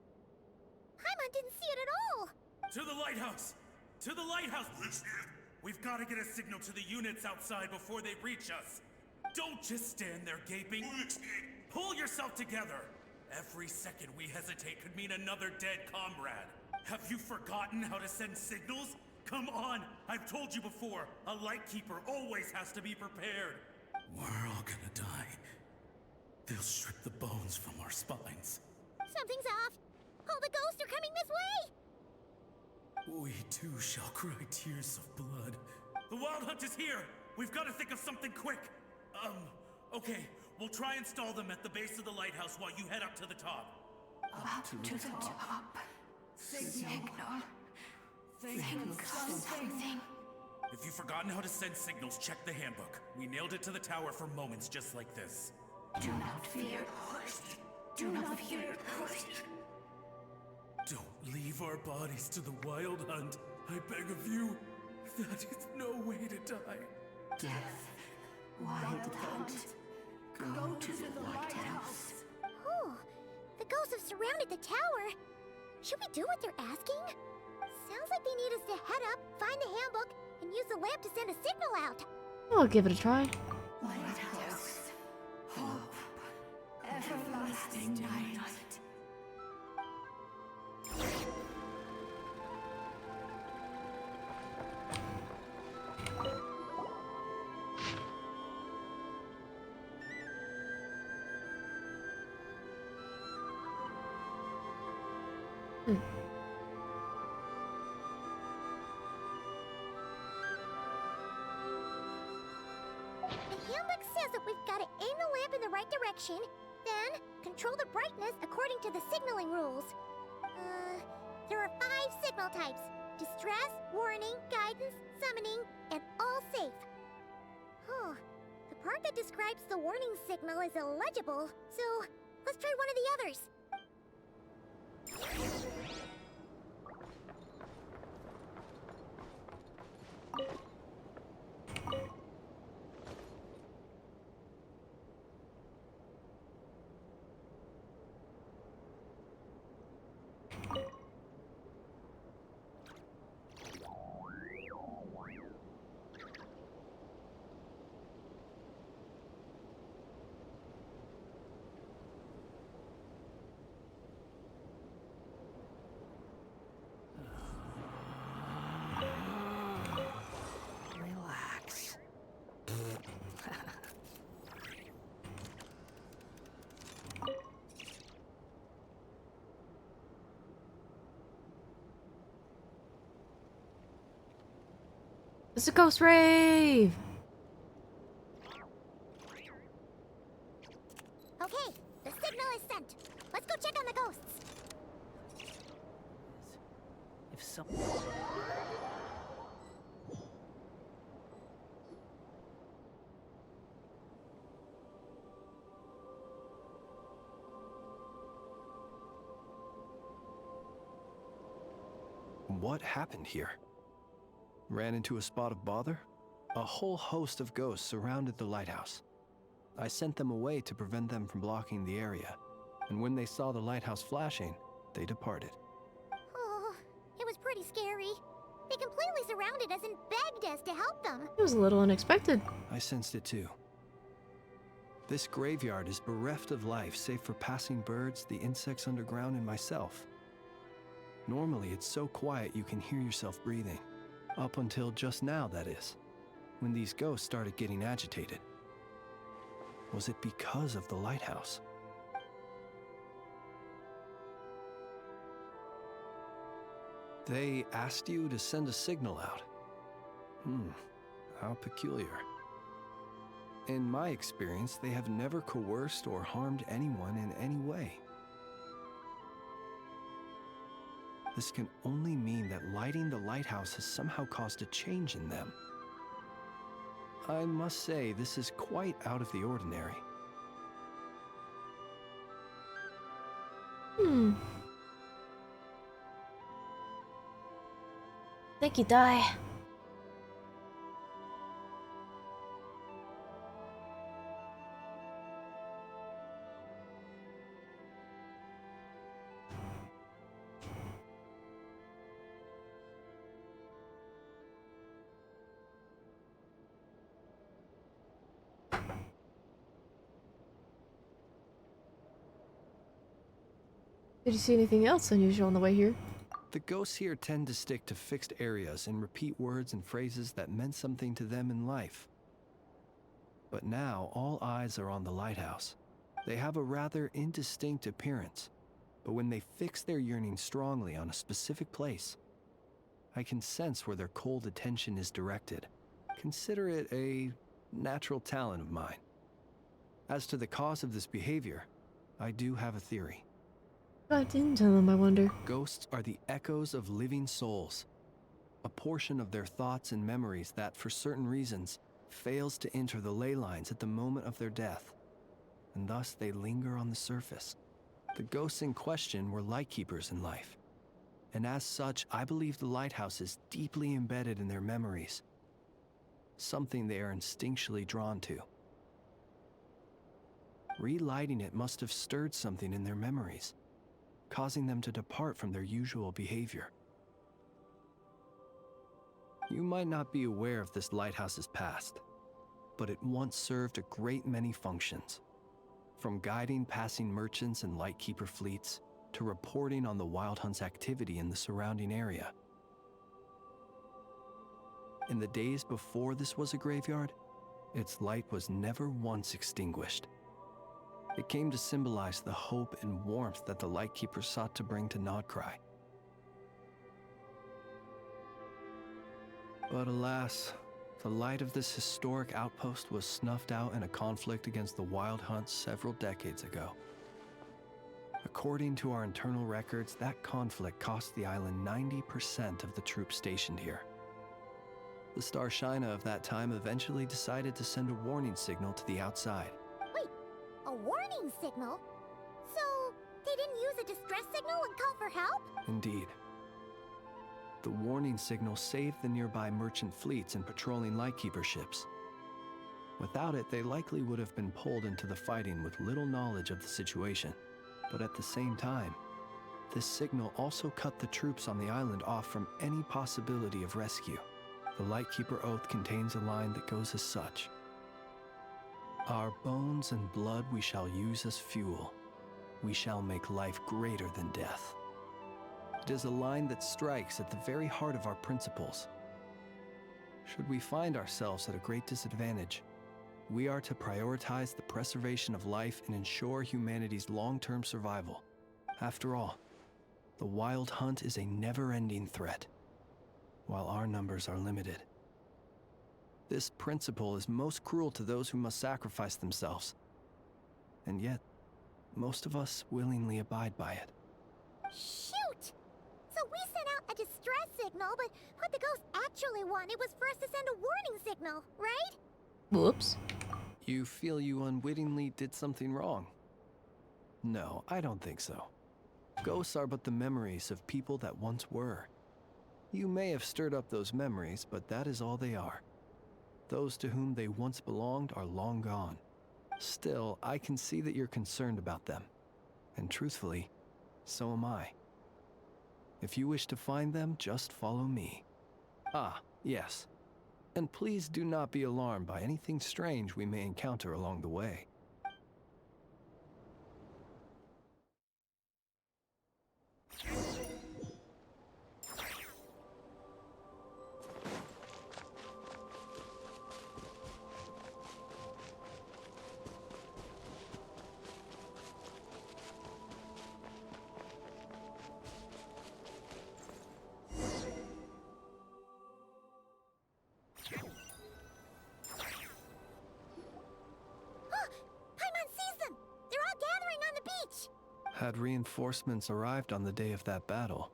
I Paimon didn't see it at all! To the lighthouse! To the lighthouse! We've got to get a signal to the units outside before they reach us. Don't just stand there gaping. Pull yourself together. Every second we hesitate could mean another dead comrade. Have you forgotten how to send signals? Come on! I've told you before, a lightkeeper always has to be prepared. We're all gonna die. They'll strip the bones from our spines. Something's off! All the ghosts are coming this way! We too shall cry tears of blood. The Wild Hunt is here! We've got to think of something quick! Okay, we'll try and stall them at the base of the lighthouse while you head up to the top. Up to the top. Signal. Think something. If you've forgotten how to send signals, check the handbook. We nailed it to the tower for moments just like this. Do not fear, host. Do not fear, host. Don't leave our bodies to the Wild Hunt. I beg of you. That is no way to die. Death. Wild Hunt. Go to the lighthouse. Oh, the ghosts have surrounded the tower. Should we do what they're asking? Sounds like they need us to head up, find the handbook, and use the lamp to send a signal out. I'll give it a try. Lighthouse. Hope. Everlasting night. The handbook says that we've got to aim the lamp in the right direction, then control the brightness according to the signaling rules. There are 5 signal types: distress, warning, guidance, summoning, and all safe. The part that describes the warning signal is illegible, so let's try one of the others. Relax. It's a ghost rave! Okay, the signal is sent. Let's go check on the ghosts. If some... What happened here? Ran into a spot of bother? A whole host of ghosts surrounded the lighthouse. I sent them away to prevent them from blocking the area, and when they saw the lighthouse flashing, they departed. Oh, it was pretty scary. They completely surrounded us and begged us to help them. It was a little unexpected. I sensed it too. This graveyard is bereft of life save for passing birds, the insects underground, and myself. Normally, it's so quiet you can hear yourself breathing. Up until just now, that is, when these ghosts started getting agitated. Was it because of the lighthouse? They asked you to send a signal out. How peculiar. In my experience, they have never coerced or harmed anyone in any way. This can only mean that lighting the lighthouse has somehow caused a change in them. I must say, this is quite out of the ordinary. Think you die. Did you see anything else unusual on the way here? The ghosts here tend to stick to fixed areas and repeat words and phrases that meant something to them in life. But now all eyes are on the lighthouse. They have a rather indistinct appearance, but when they fix their yearning strongly on a specific place, I can sense where their cold attention is directed. Consider it a natural talent of mine. As to the cause of this behavior, I do have a theory. I didn't tell them, I wonder. Ghosts are the echoes of living souls, a portion of their thoughts and memories that, for certain reasons, fails to enter the ley lines at the moment of their death, and thus they linger on the surface. The ghosts in question were lightkeepers in life, and as such, I believe the lighthouse is deeply embedded in their memories, something they are instinctually drawn to. Relighting it must have stirred something in their memories, causing them to depart from their usual behavior. You might not be aware of this lighthouse's past, but it once served a great many functions, from guiding passing merchants and lightkeeper fleets to reporting on the Wild Hunt's activity in the surrounding area. In the days before this was a graveyard, its light was never once extinguished. It came to symbolize the hope and warmth that the lightkeeper sought to bring to Nodcry. But alas, the light of this historic outpost was snuffed out in a conflict against the Wild Hunt several decades ago. According to our internal records, that conflict cost the island 90% of the troops stationed here. The Starshina of that time eventually decided to send a warning signal to the outside. Wait, a warning signal? So, they didn't use a distress signal and call for help? Indeed. The warning signal saved the nearby merchant fleets and patrolling lightkeeper ships. Without it, they likely would have been pulled into the fighting with little knowledge of the situation. But at the same time, this signal also cut the troops on the island off from any possibility of rescue. The Lightkeeper Oath contains a line that goes as such: "Our bones and blood we shall use as fuel. We shall make life greater than death." It is a line that strikes at the very heart of our principles. Should we find ourselves at a great disadvantage, we are to prioritize the preservation of life and ensure humanity's long-term survival. After all, the Wild Hunt is a never-ending threat, while our numbers are limited. This principle is most cruel to those who must sacrifice themselves, and yet, most of us willingly abide by it. Shoot! So we sent out a distress signal, but what the ghost actually wanted was for us to send a warning signal, right? Whoops. You feel you unwittingly did something wrong? No, I don't think so. Ghosts are but the memories of people that once were. You may have stirred up those memories, but that is all they are. Those to whom they once belonged are long gone. Still, I can see that you're concerned about them. And truthfully, so am I. If you wish to find them, just follow me. Ah, yes. And please do not be alarmed by anything strange we may encounter along the way. Had reinforcements arrived on the day of that battle,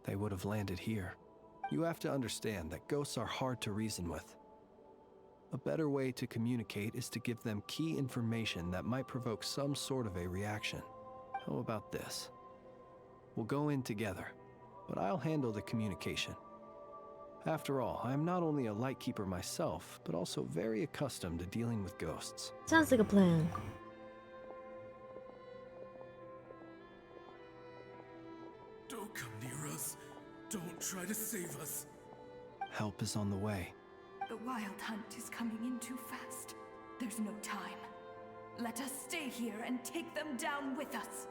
they would have landed here. You have to understand that ghosts are hard to reason with. A better way to communicate is to give them key information that might provoke some sort of a reaction. How about this? We'll go in together, but I'll handle the communication. After all, I am not only a lightkeeper myself, but also very accustomed to dealing with ghosts. Sounds like a plan. Don't come near us. Don't try to save us. Help is on the way. The Wild Hunt is coming in too fast. There's no time. Let us stay here and take them down with us.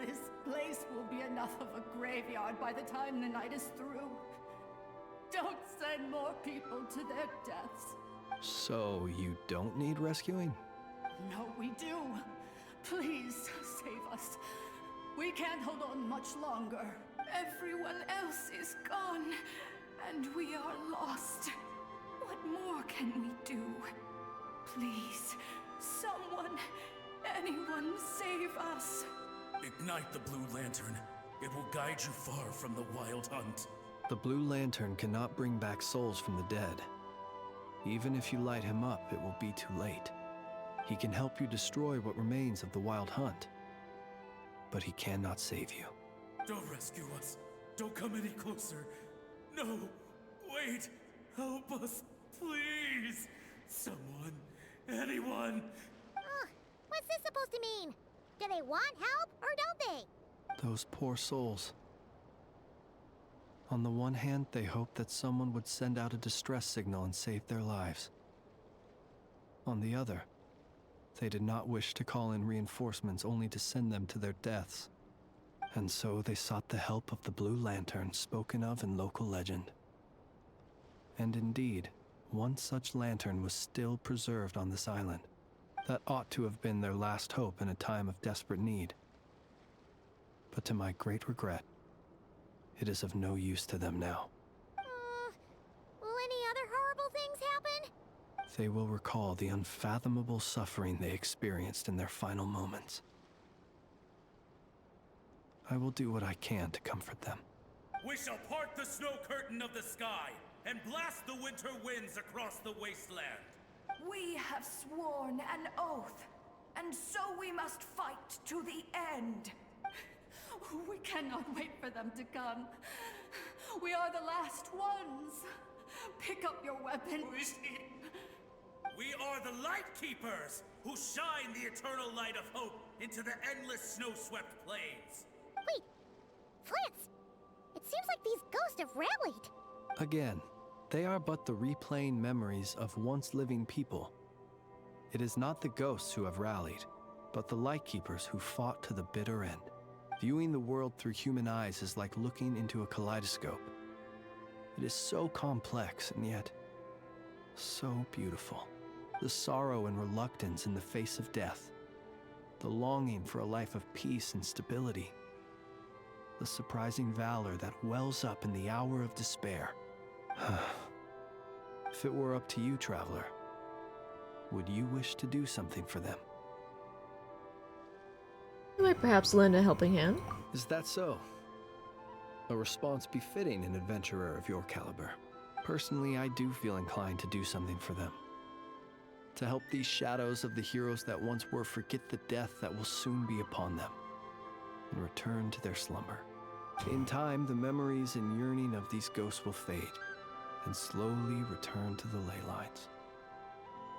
This place will be enough of a graveyard by the time the night is through. Don't send more people to their deaths. So, you don't need rescuing? No, we do. Please, save us. We can't hold on much longer. Everyone else is gone, and we are lost. What more can we do? Please, someone, anyone, save us. Ignite the Blue Lantern. It will guide you far from the Wild Hunt. The Blue Lantern cannot bring back souls from the dead. Even if you light him up, it will be too late. He can help you destroy what remains of the Wild Hunt, but he cannot save you. Don't rescue us. Don't come any closer. No, wait. Help us, please. Someone, anyone. Ugh, what's this supposed to mean? Do they want help or don't they? Those poor souls. On the one hand, they hoped that someone would send out a distress signal and save their lives. On the other, they did not wish to call in reinforcements only to send them to their deaths. And so they sought the help of the Blue Lantern spoken of in local legend. And indeed, one such lantern was still preserved on this island. That ought to have been their last hope in a time of desperate need. But to my great regret, it is of no use to them now. Will any other horrible things happen? They will recall the unfathomable suffering they experienced in their final moments. I will do what I can to comfort them. We shall part the snow curtain of the sky and blast the winter winds across the wasteland. We have sworn an oath, and so we must fight to the end. We cannot wait for them to come. We are the last ones. Pick up your weapon. We are the Light Keepers, who shine the eternal light of hope into the endless snow-swept plains. Wait, Flintz! It seems like these ghosts have rallied. Again, they are but the replaying memories of once living people. It is not the ghosts who have rallied, but the Light Keepers who fought to the bitter end. Viewing the world through human eyes is like looking into a kaleidoscope. It is so complex and yet so beautiful. The sorrow and reluctance in the face of death. The longing for a life of peace and stability. The surprising valor that wells up in the hour of despair. If it were up to you, traveler, would you wish to do something for them? You might perhaps lend a helping hand. Is that so? A response befitting an adventurer of your caliber. Personally, I do feel inclined to do something for them. To help these shadows of the heroes that once were forget the death that will soon be upon them, and return to their slumber. In time, the memories and yearning of these ghosts will fade, and slowly return to the ley lines.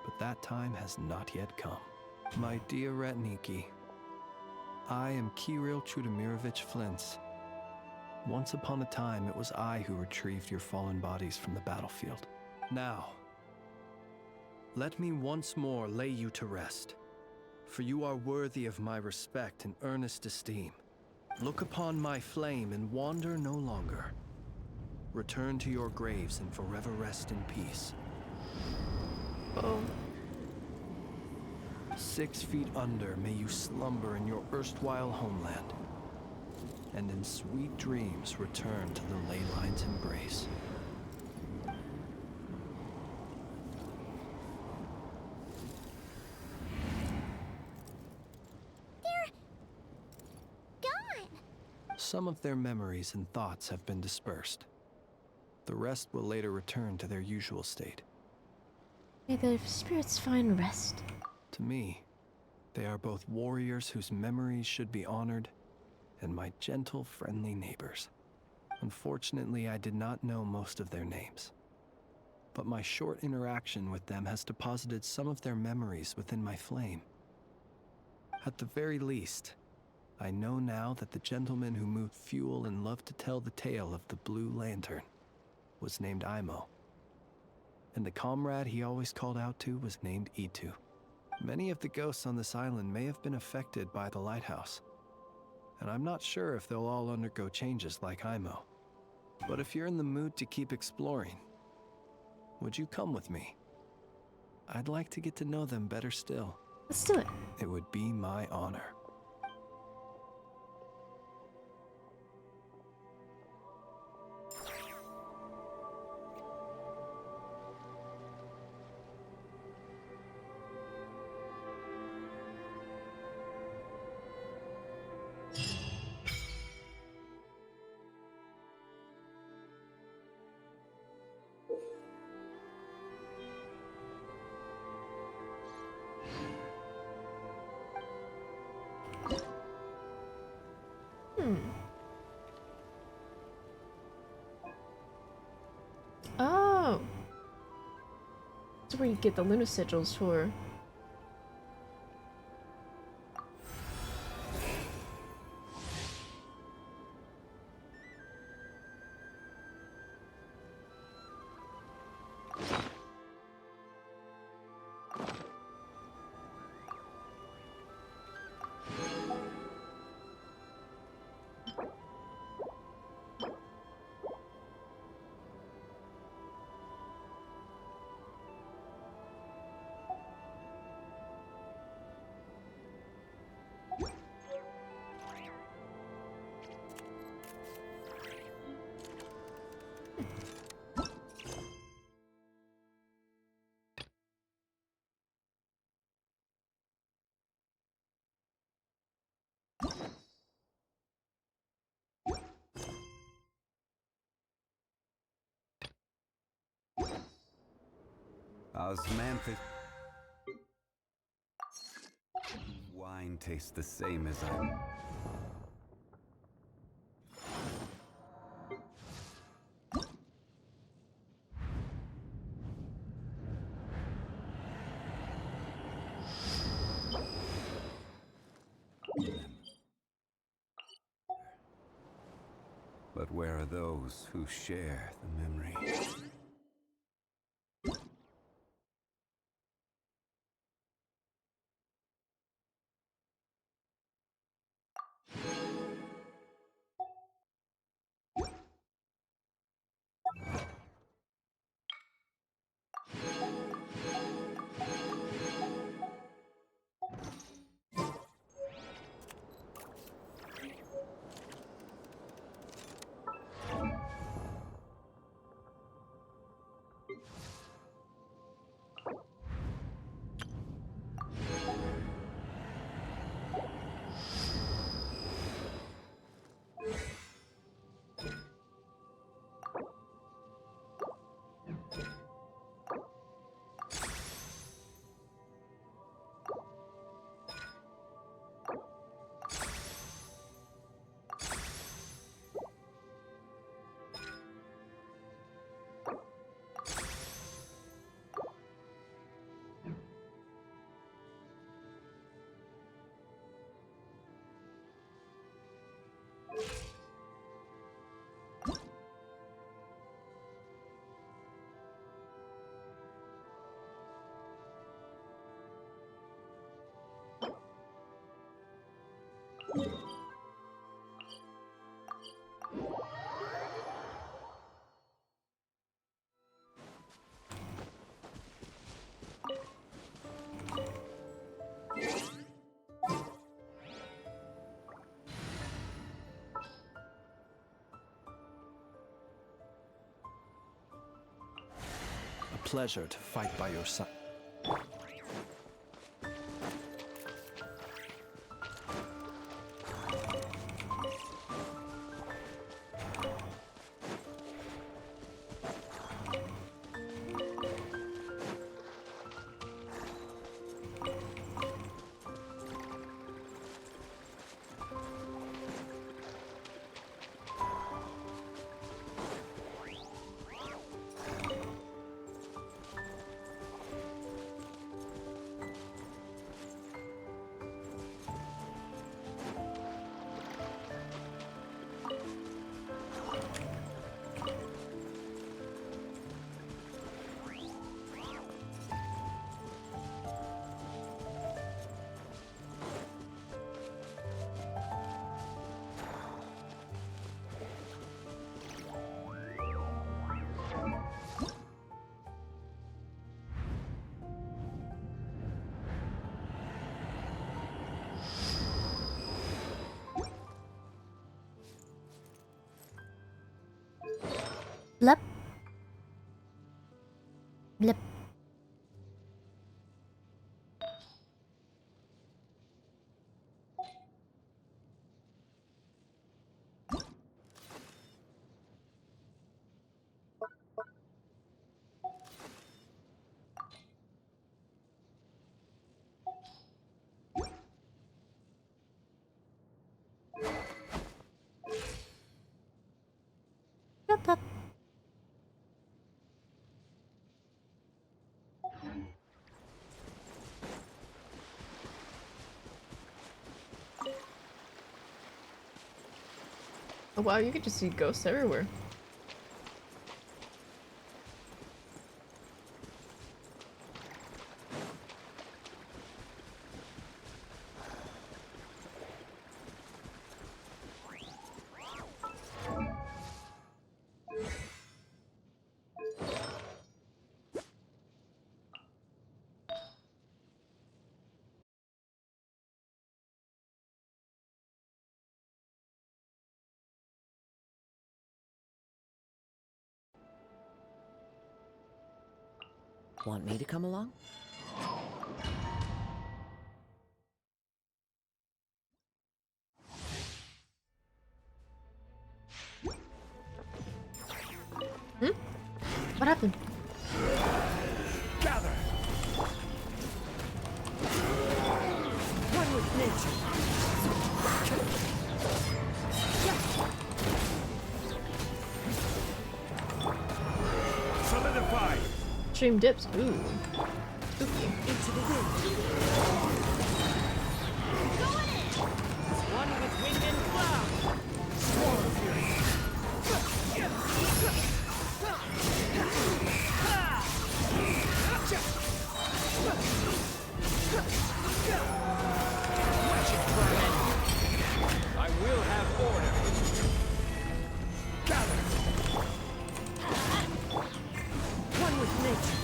But that time has not yet come. My dear Ratniki, I am Kirill Chudamirovich Flintz. Once upon a time, it was I who retrieved your fallen bodies from the battlefield. Now, let me once more lay you to rest, for you are worthy of my respect and earnest esteem. Look upon my flame and wander no longer. Return to your graves and forever rest in peace. Oh. 6 feet under may you slumber in your erstwhile homeland, and in sweet dreams return to the ley line's embrace. They're gone. Some of their memories and thoughts have been dispersed. The rest will later return to their usual state. May their spirits find rest. To me, they are both warriors whose memories should be honored, and my gentle, friendly neighbors. Unfortunately, I did not know most of their names. But my short interaction with them has deposited some of their memories within my flame. At the very least, I know now that the gentleman who moved fuel and loved to tell the tale of the Blue Lantern was named Imo. And the comrade he always called out to was named Itu. Many of the ghosts on this island may have been affected by the lighthouse, and I'm not sure if they'll all undergo changes like Imo. But if you're in the mood to keep exploring, would you come with me? I'd like to get to know them better still. Let's do it. It would be my honor. Oh. That's where you get the Luna sigils for. Osmanthus. Wine tastes the same as I. But where are those who share the memory? A pleasure to fight by your side. Blip. Blip. Blip, blip. Oh wow, you could just see ghosts everywhere. Want me to come along? What happened? Gather! One with nature. Solidify! Stream dips. Ooh. Spooky. Into the wind. One with wind and cloud. Swarm fury. Wretched vermin. I will have order. Gather. One with nature.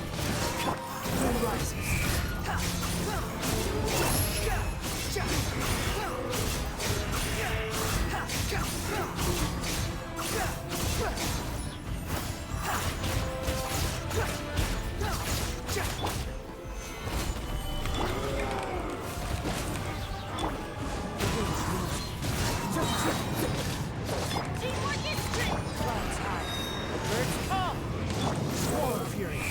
Moon rises. Clouds high. Birds come. Swarm fury.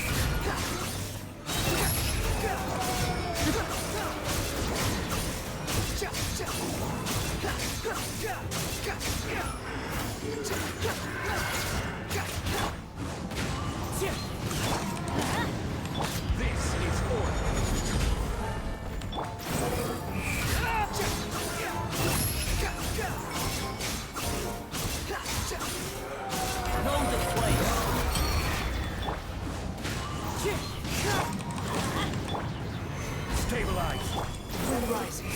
This is order. Know your place. Stabilize. Moon rises.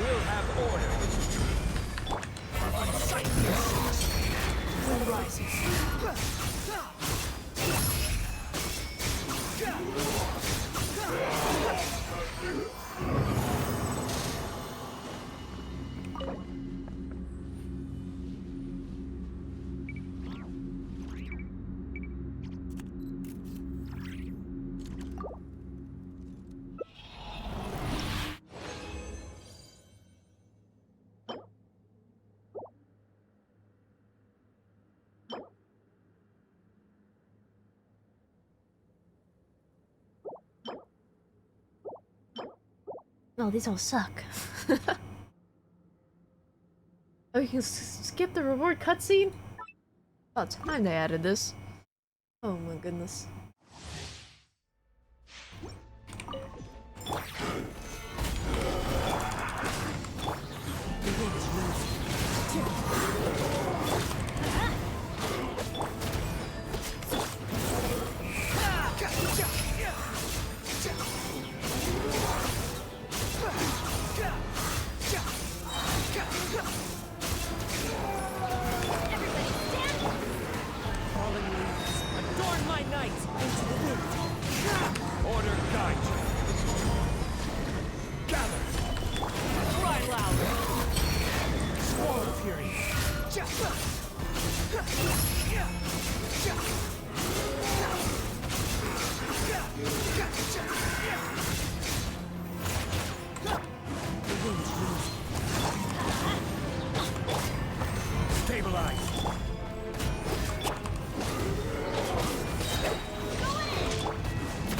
will have order. Unsightly insects. Wind rises. No, these all suck. Oh, you can skip the reward cutscene? About time they added this. Oh my goodness. Falling leaves, adorn my night into the wind. Order guide you. Gather. Cry loud. Swarm fury. The wind's losing. Stabilize.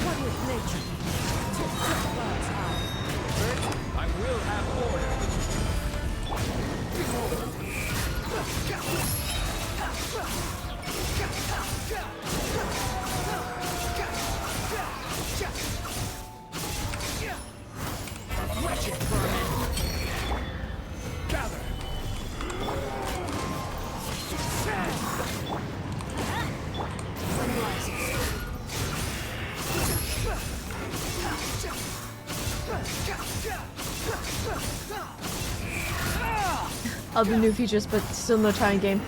One with nature. Tip clouds high. Birds, I will have order. Behold. Wretched vermin. Gather. Sand. Wind rises. All the new features, but still no tie game.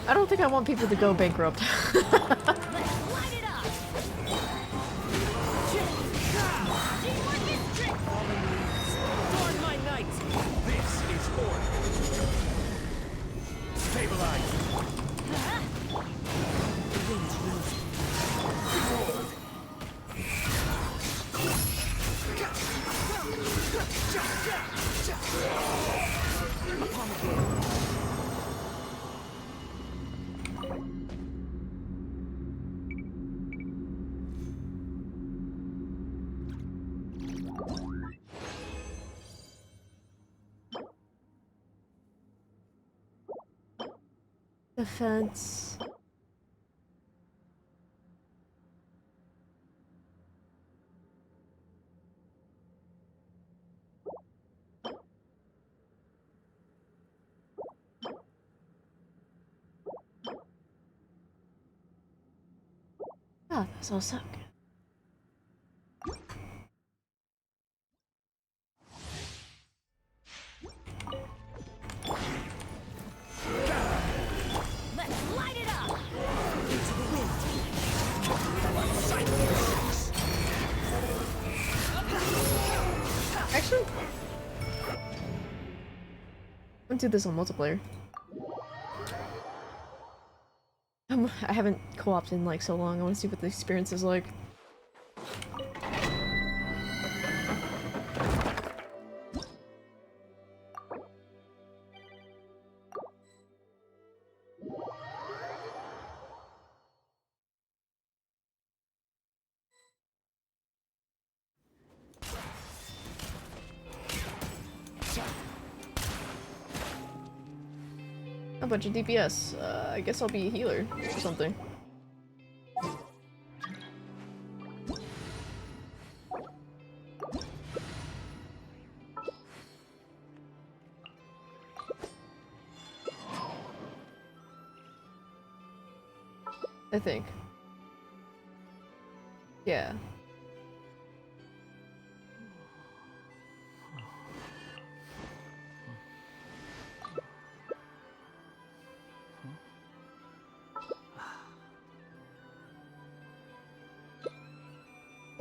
I don't think I want people to go bankrupt. Adorn my night. This is order. Stabilize. The wind's losing. Behold. Upon the gate. Defense. Oh, those all suck. Let's light it up! Into the wind. Unsightly insects. Actually, let's do this on multiplayer. I haven't co-opted in like so long. I want to see what the experience is like. A bunch of DPS. I guess I'll be a healer or something. I think. Yeah.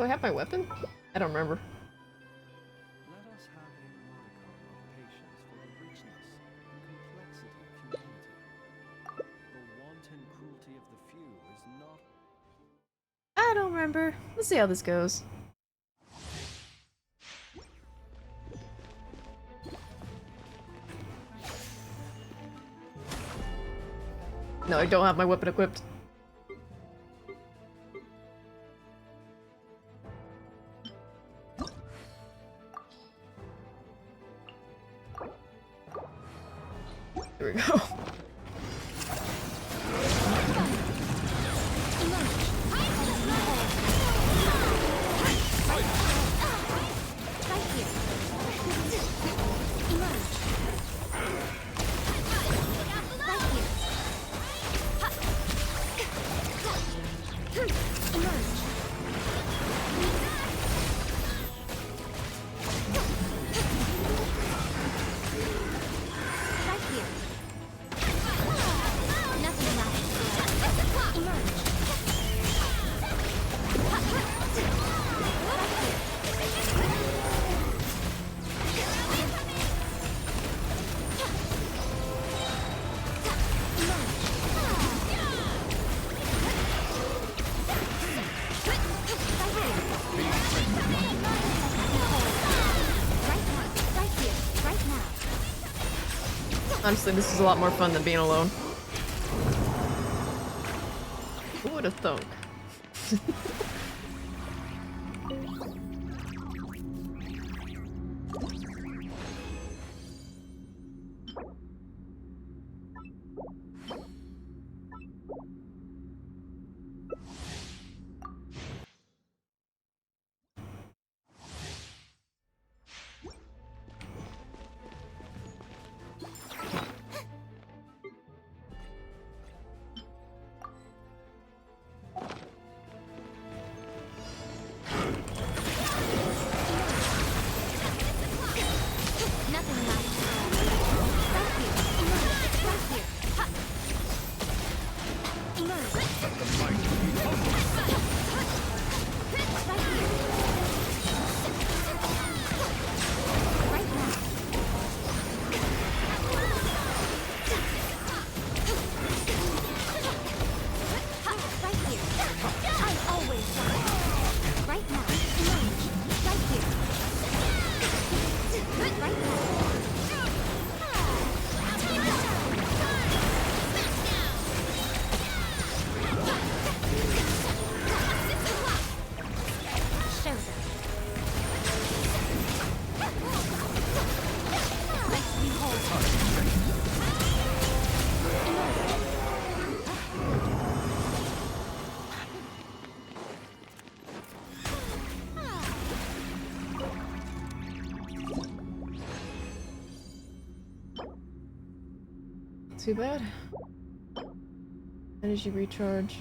Do I have my weapon? I don't remember. Let us have a modicum of patience for the richness and complexity of humanity. The wanton cruelty of the few is not. I don't remember. Let's see how this goes. No, I don't have my weapon equipped. Here we go. Honestly, this is a lot more fun than being alone. Who would have thunk? Too bad. Energy recharge.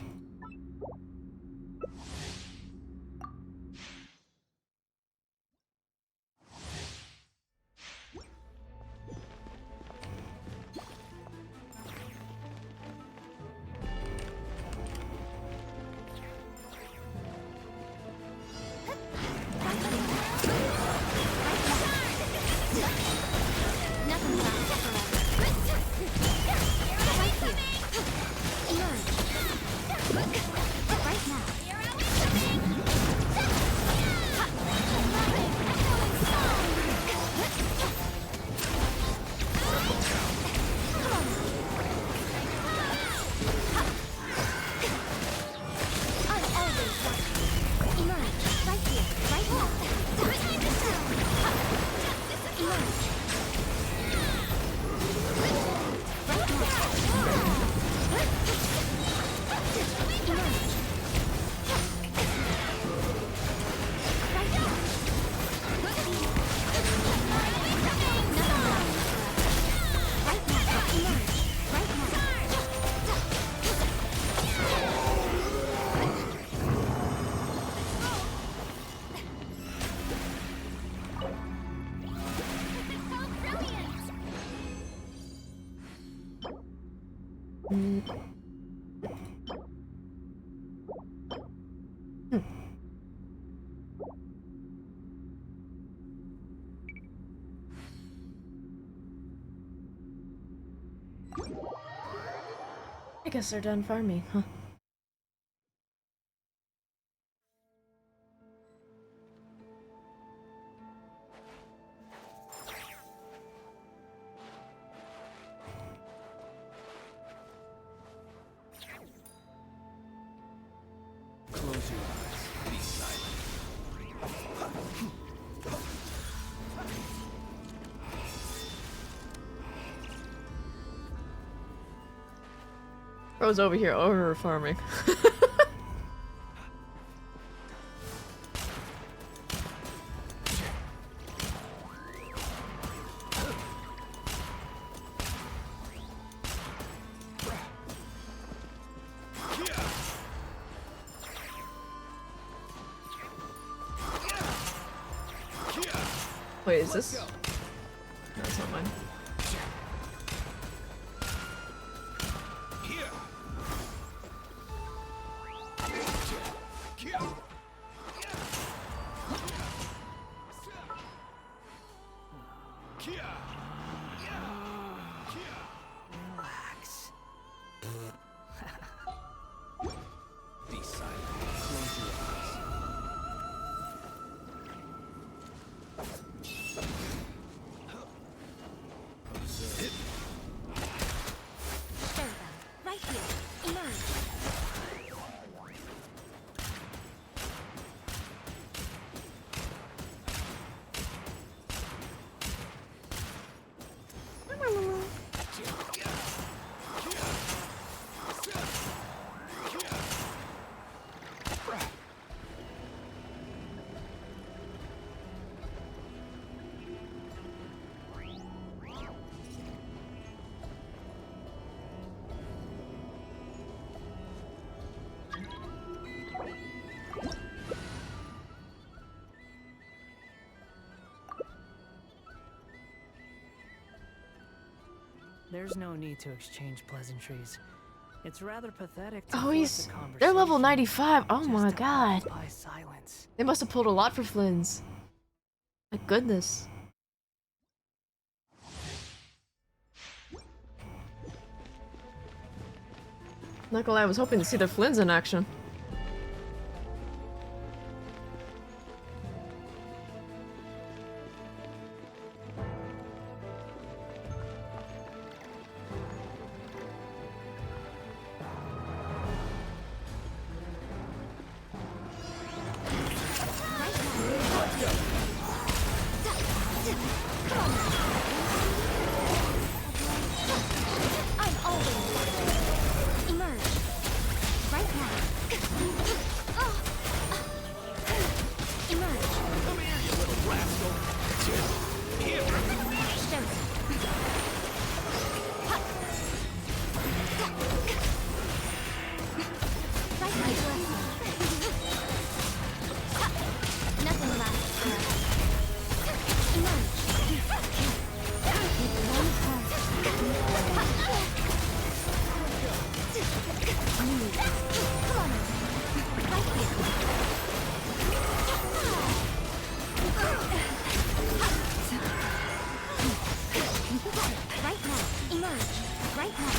guess they're done farming, huh? Close your eyes. Be silent. Bro's over here over farming. Wait, is this? No, it's not mine. Relax. Be silent. Close your eyes. There them. Right here. Emerge. There's no need to exchange pleasantries. It's rather pathetic to Oh, force he's... a They're level conversation 95. Oh just my to god. occupy silence. They must have pulled a lot for Flynn's. My goodness. Not gonna lie, I was hoping to see the Flynn's in action. I'm always emerge. Right now. Emerge. Come here, you little rascal. Here. Show them. Right here. Nothing lasts forever. Emerge. Right now. Emerge. Right now.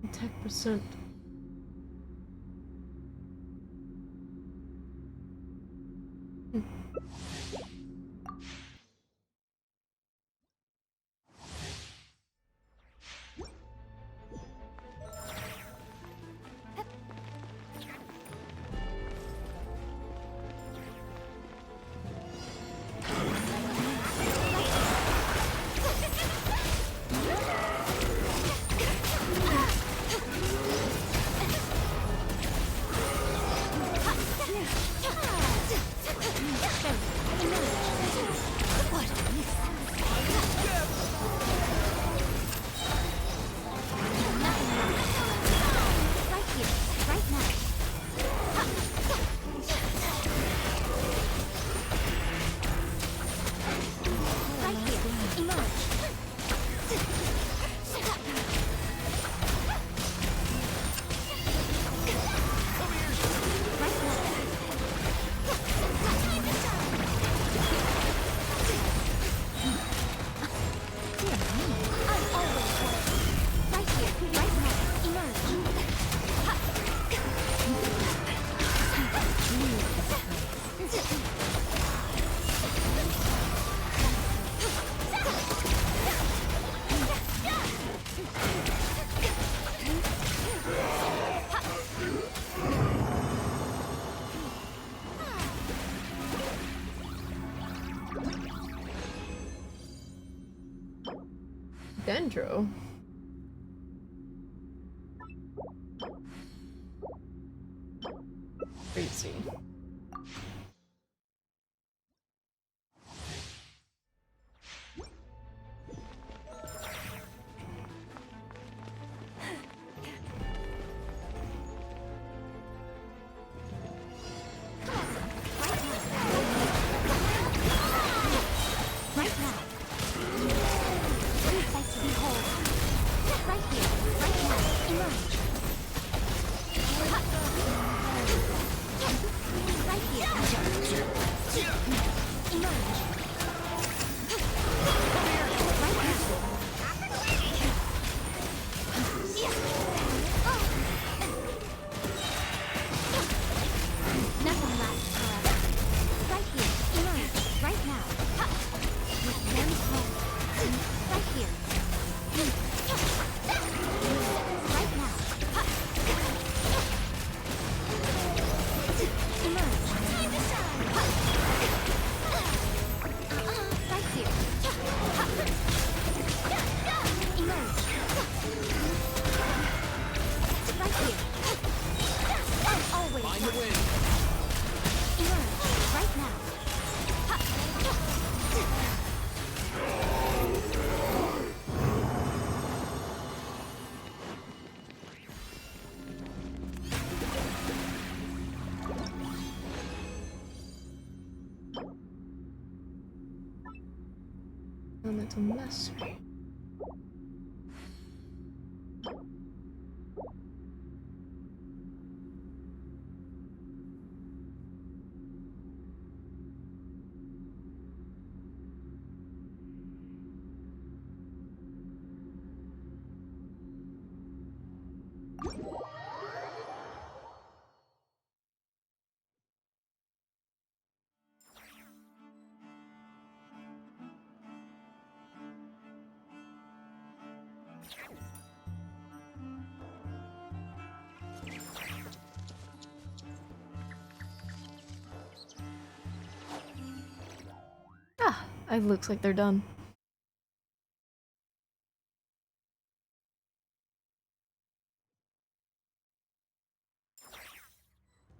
Attack percent. Dendro. Crazy. Elemental mastery. Ah, it looks like they're done.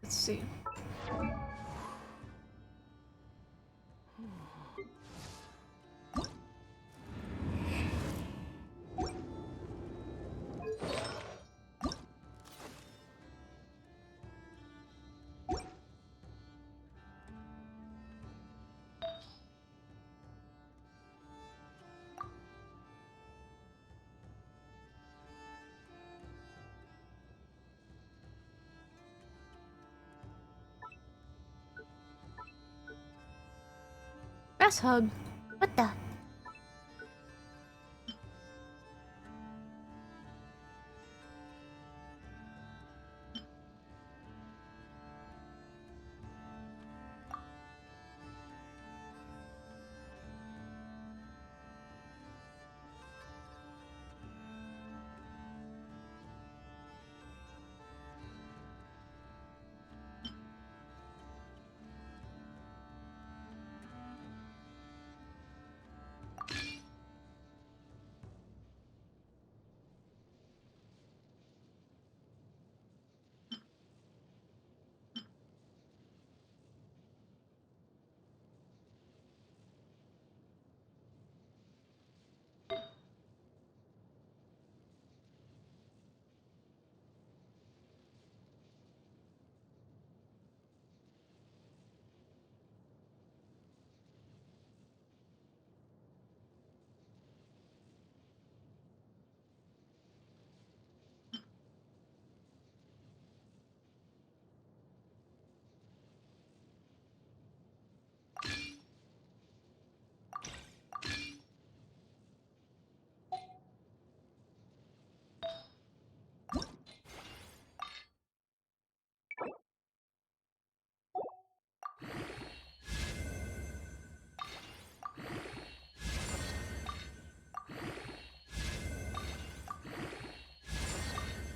Let's see. Grass hug. What the?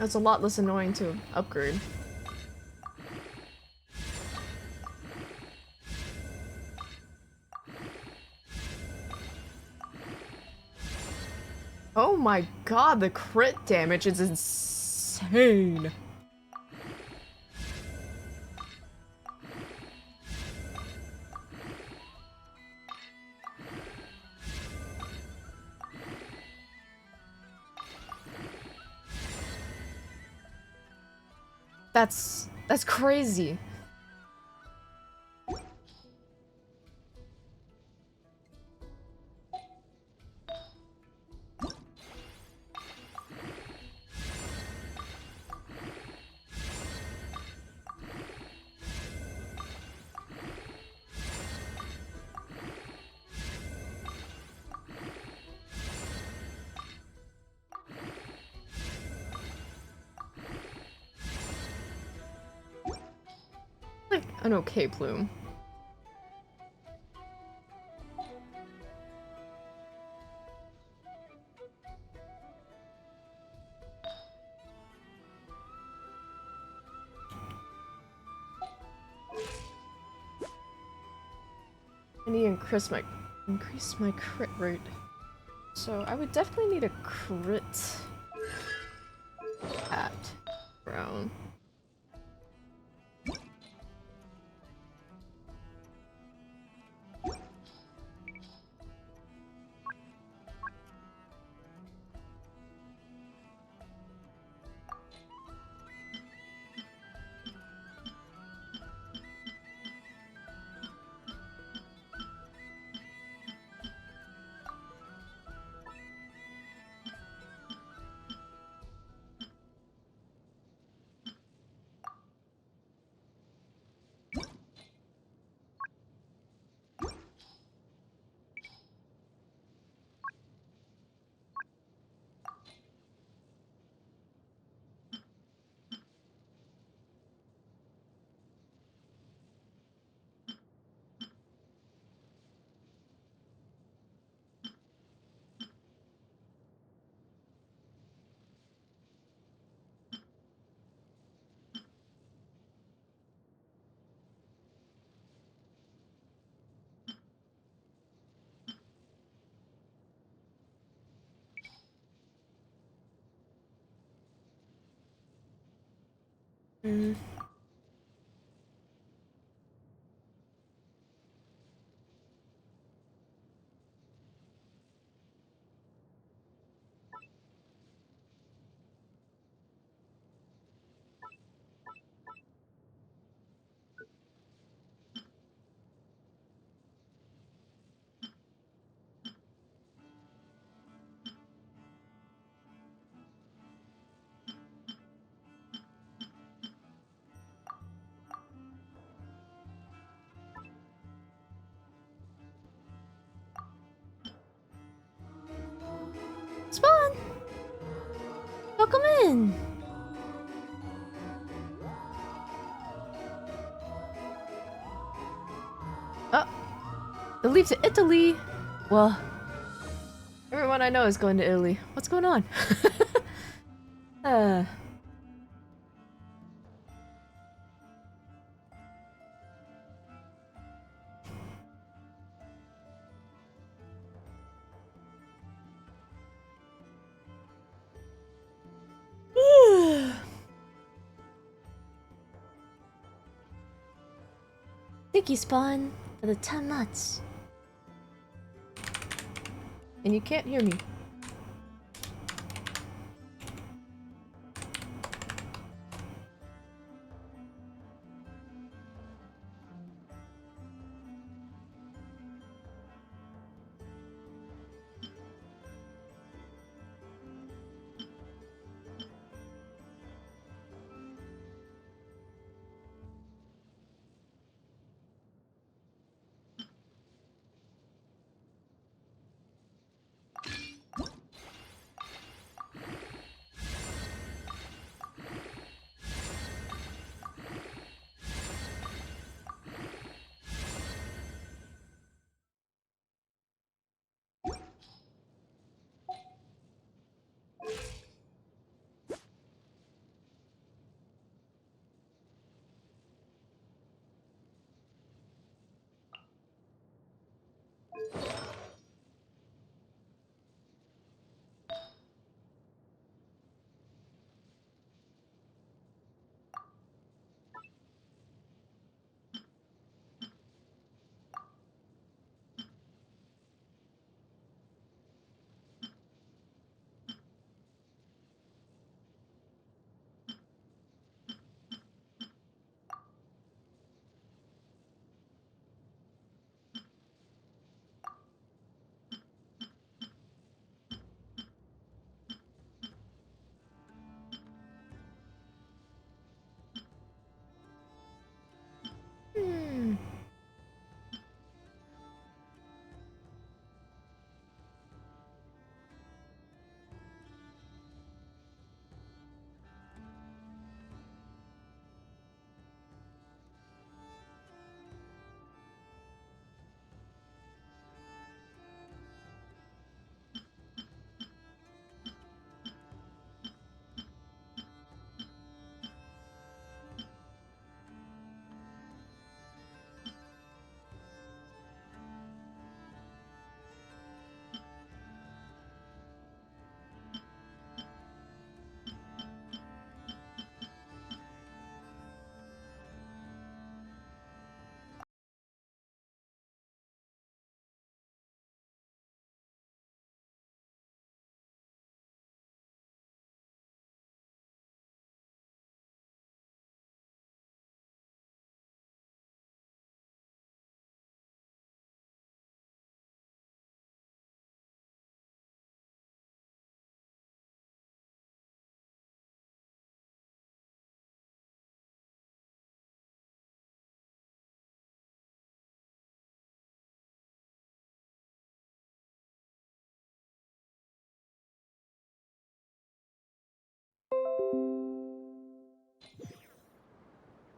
That's a lot less annoying to upgrade. Oh my god, the crit damage is insane. That's crazy. Like an okay plume. I need to increase my crit rate. So I would definitely need a crit at Brown. Mm. Spawn! Welcome in! Oh, the leave to Italy! Well, everyone I know is going to Italy. What's going on? uh... Thank you, Spawn, for the 10 months. And you can't hear me.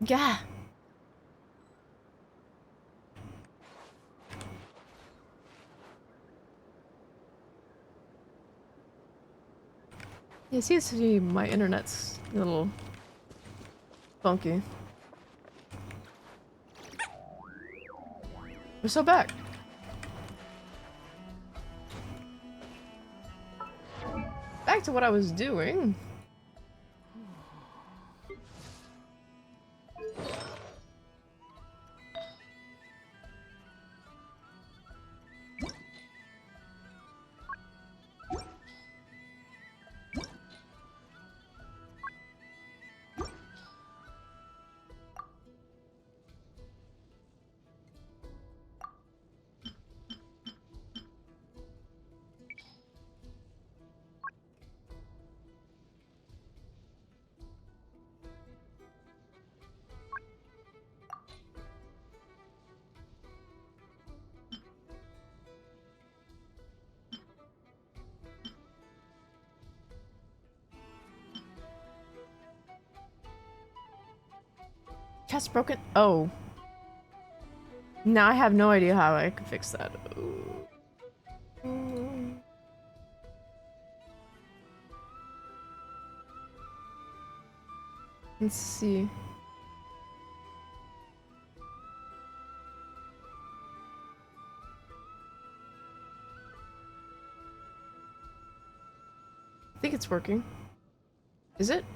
Yeah. Yeah, it seems to be my internet's a little funky. We're so back. Back to what I was doing. Chest broken? Oh. Now I have no idea how I can fix that. Let's see. I think it's working. Is it?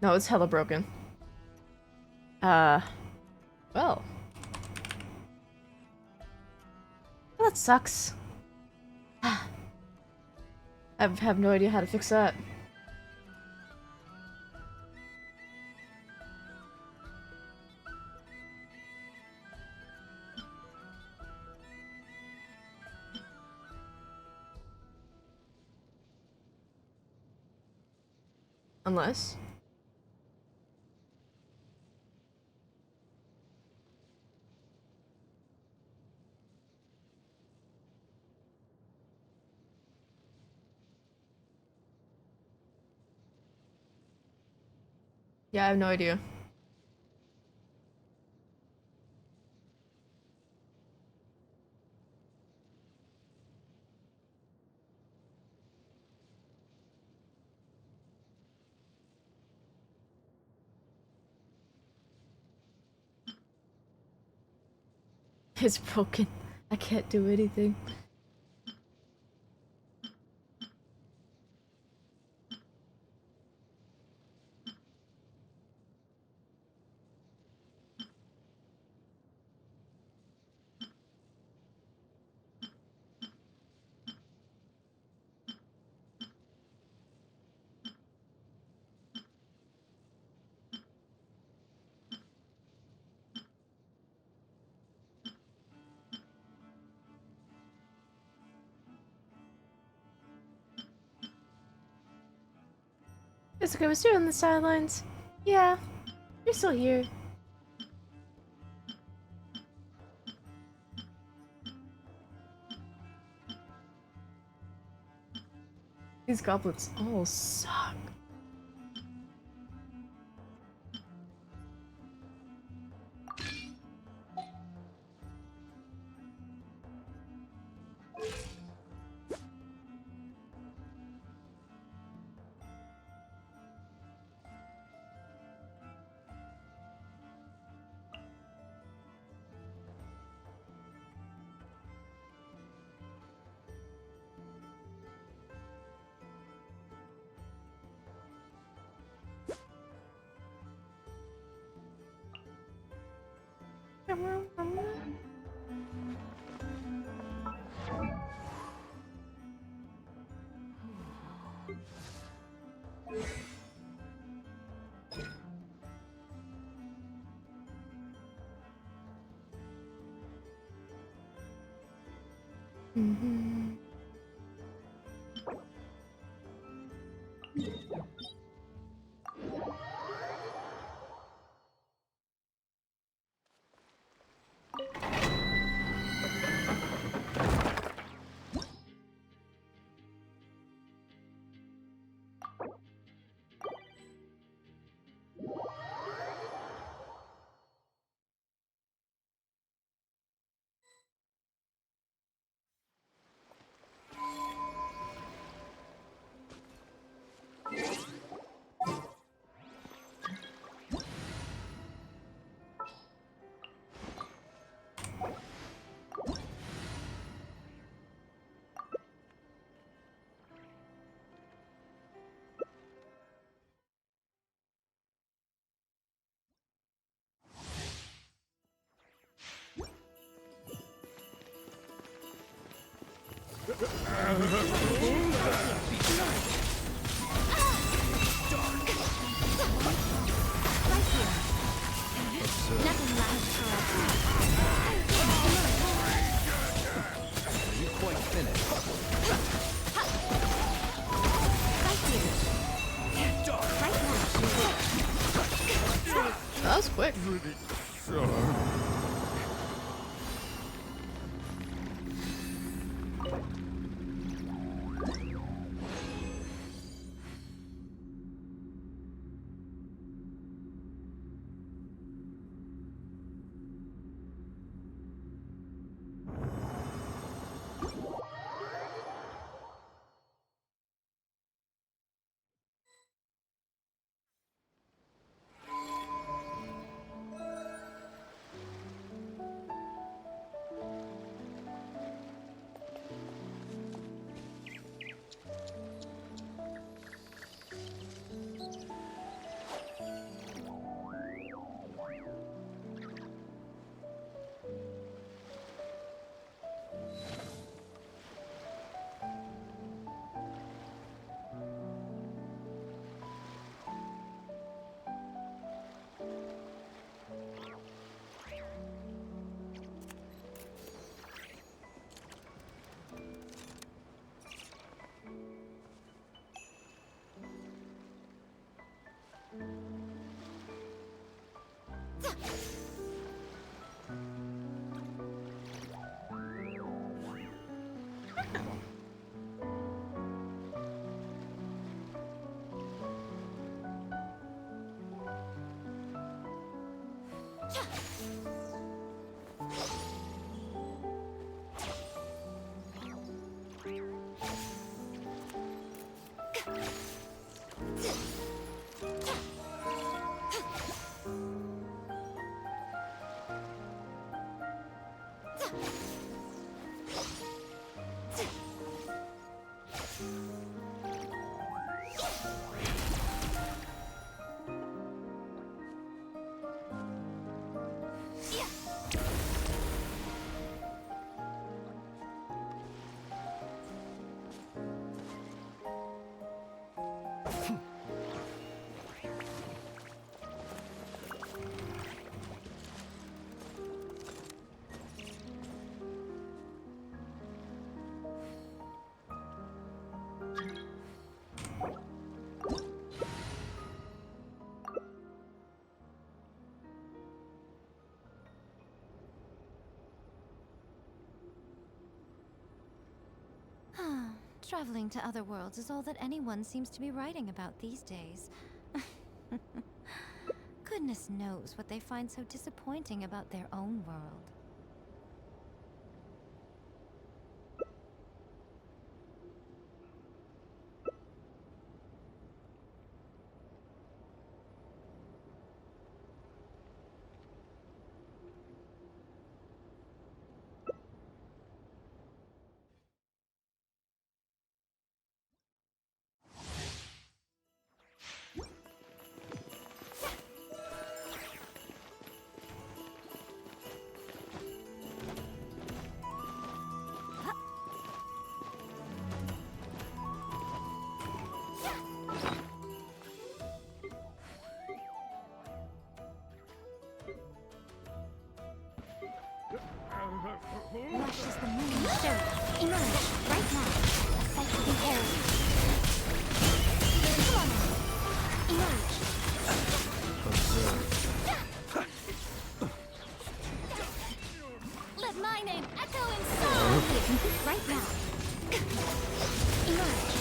No, it's hella broken. Well. That sucks. I have no idea how to fix that. Unless... Yeah, I have no idea. It's broken. I can't do anything. It's okay, we're still on the sidelines. Yeah, you're still here. These goblets all suck. Mm-hmm. Nothing lasts forever. Are you quite finished? That was quick. Traveling to other worlds is all that anyone seems to be writing about these days. Goodness knows what they find so disappointing about their own world. Rush is the moon show. Emerge right now. A sight to behold. Come on now. Emerge. Let my name echo in song. Right now. Emerge.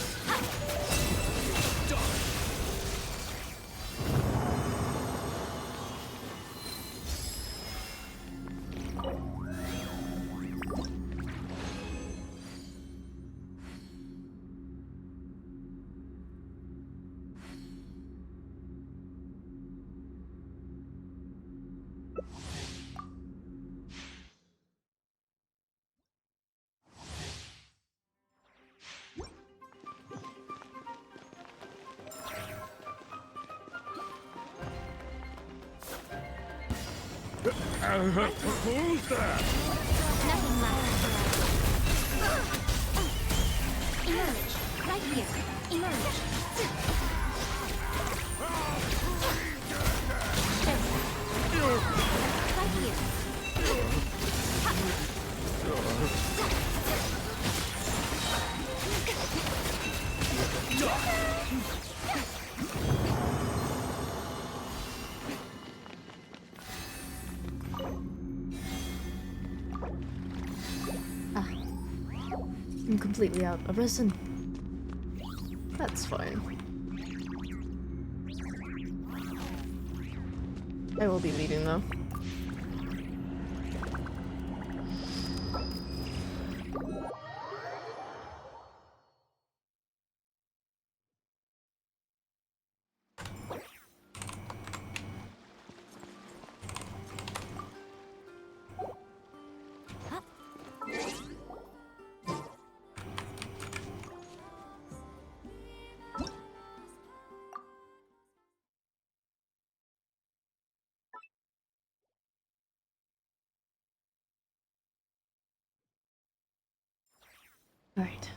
Who's that? Nothing lasts forever. Right here. Emerge. Right here. Ah. I'm completely out of resin. That's fine. I will be leaving though. Alright.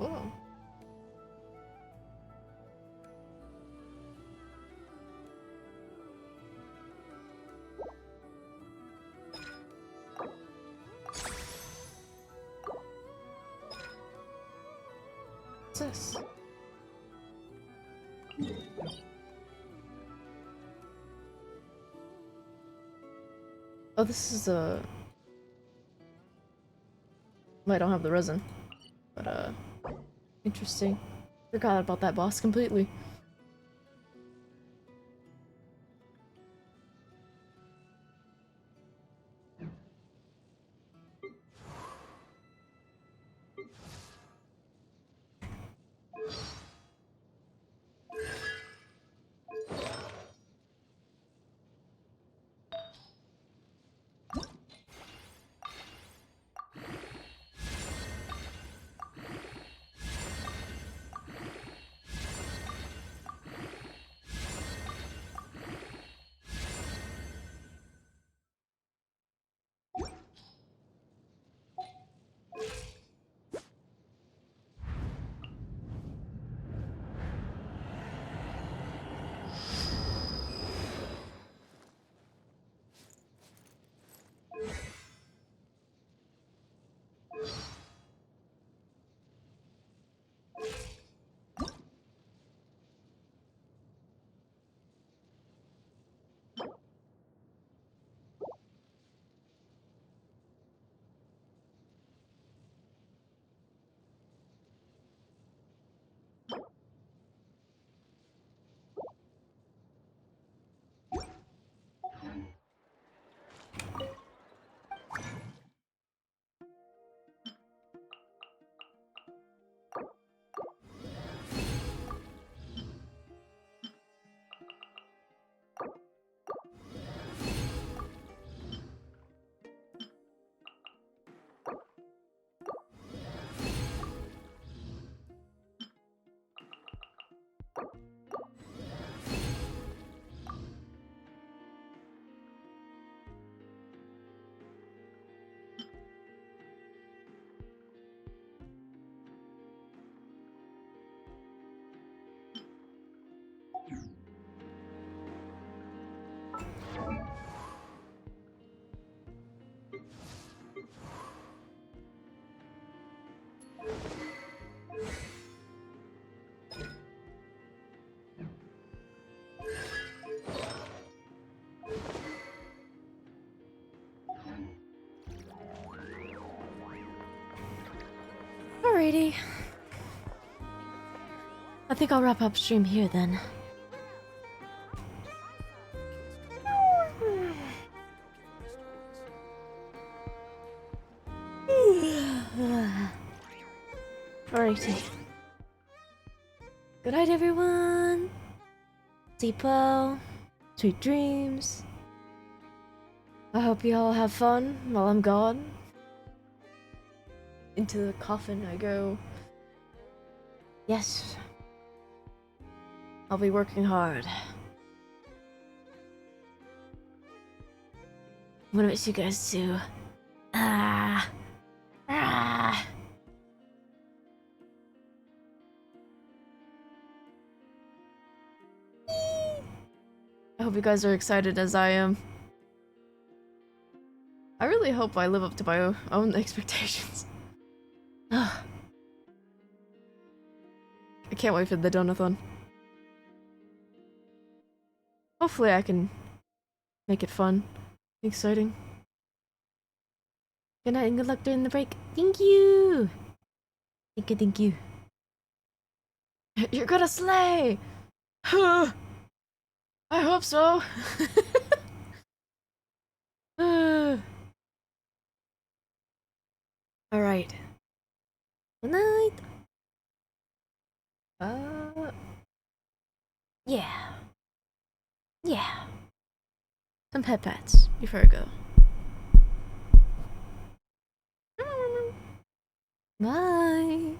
Oh. What's this? Oh, this is a... Well, I don't have the resin, but interesting. Forgot about that boss completely. Alrighty. I think I'll wrap up stream here then. Alrighty. Good night, everyone. Sleep well. Sweet dreams. I hope you all have fun while I'm gone. Into the coffin I go. Yes. I'll be working hard. I'm gonna miss you guys too. Ah. Ah. I hope you guys are excited as I am. I really hope I live up to my own expectations. I can't wait for the donathon. Hopefully I can make it fun, exciting. Good night and good luck during the break. Thank you! Thank you, thank you. You're gonna slay! I hope so. Alright. Good night. Yeah. Yeah. Some pet pats before I go. Bye.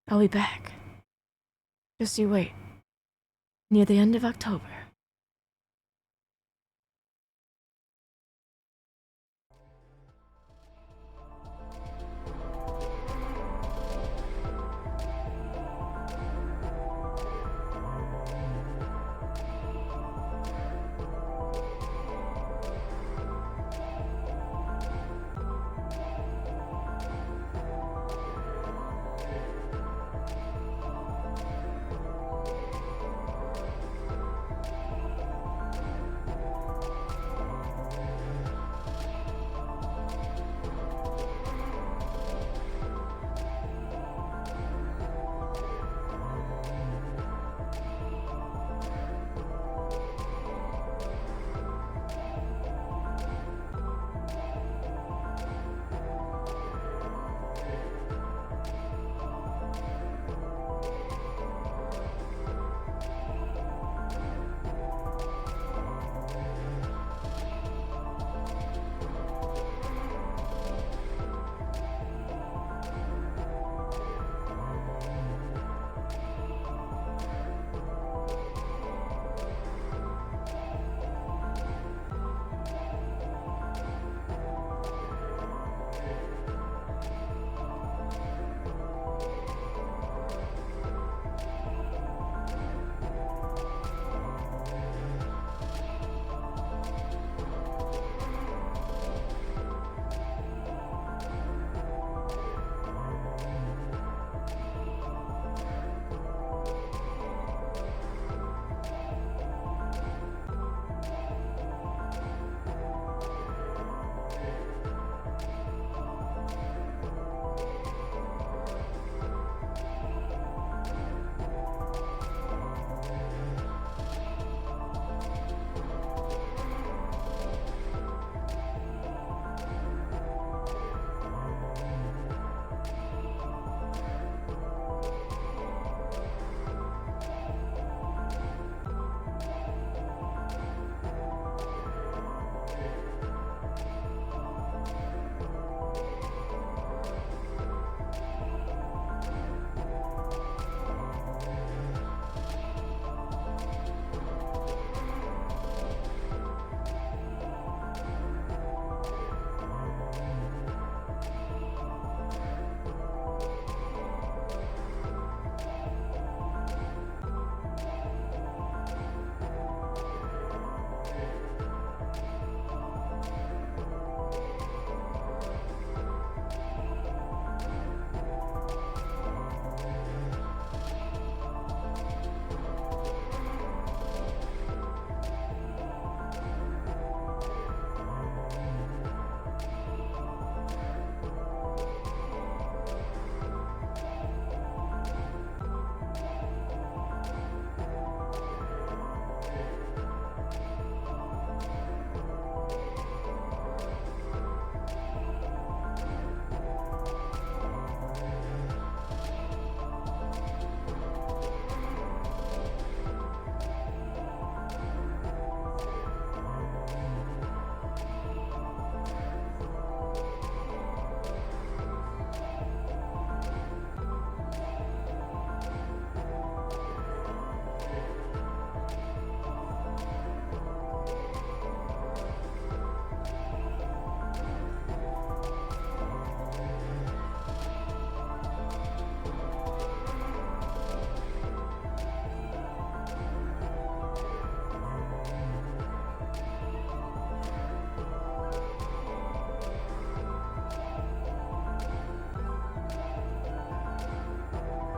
I'll be back. Just you wait. Near the end of October.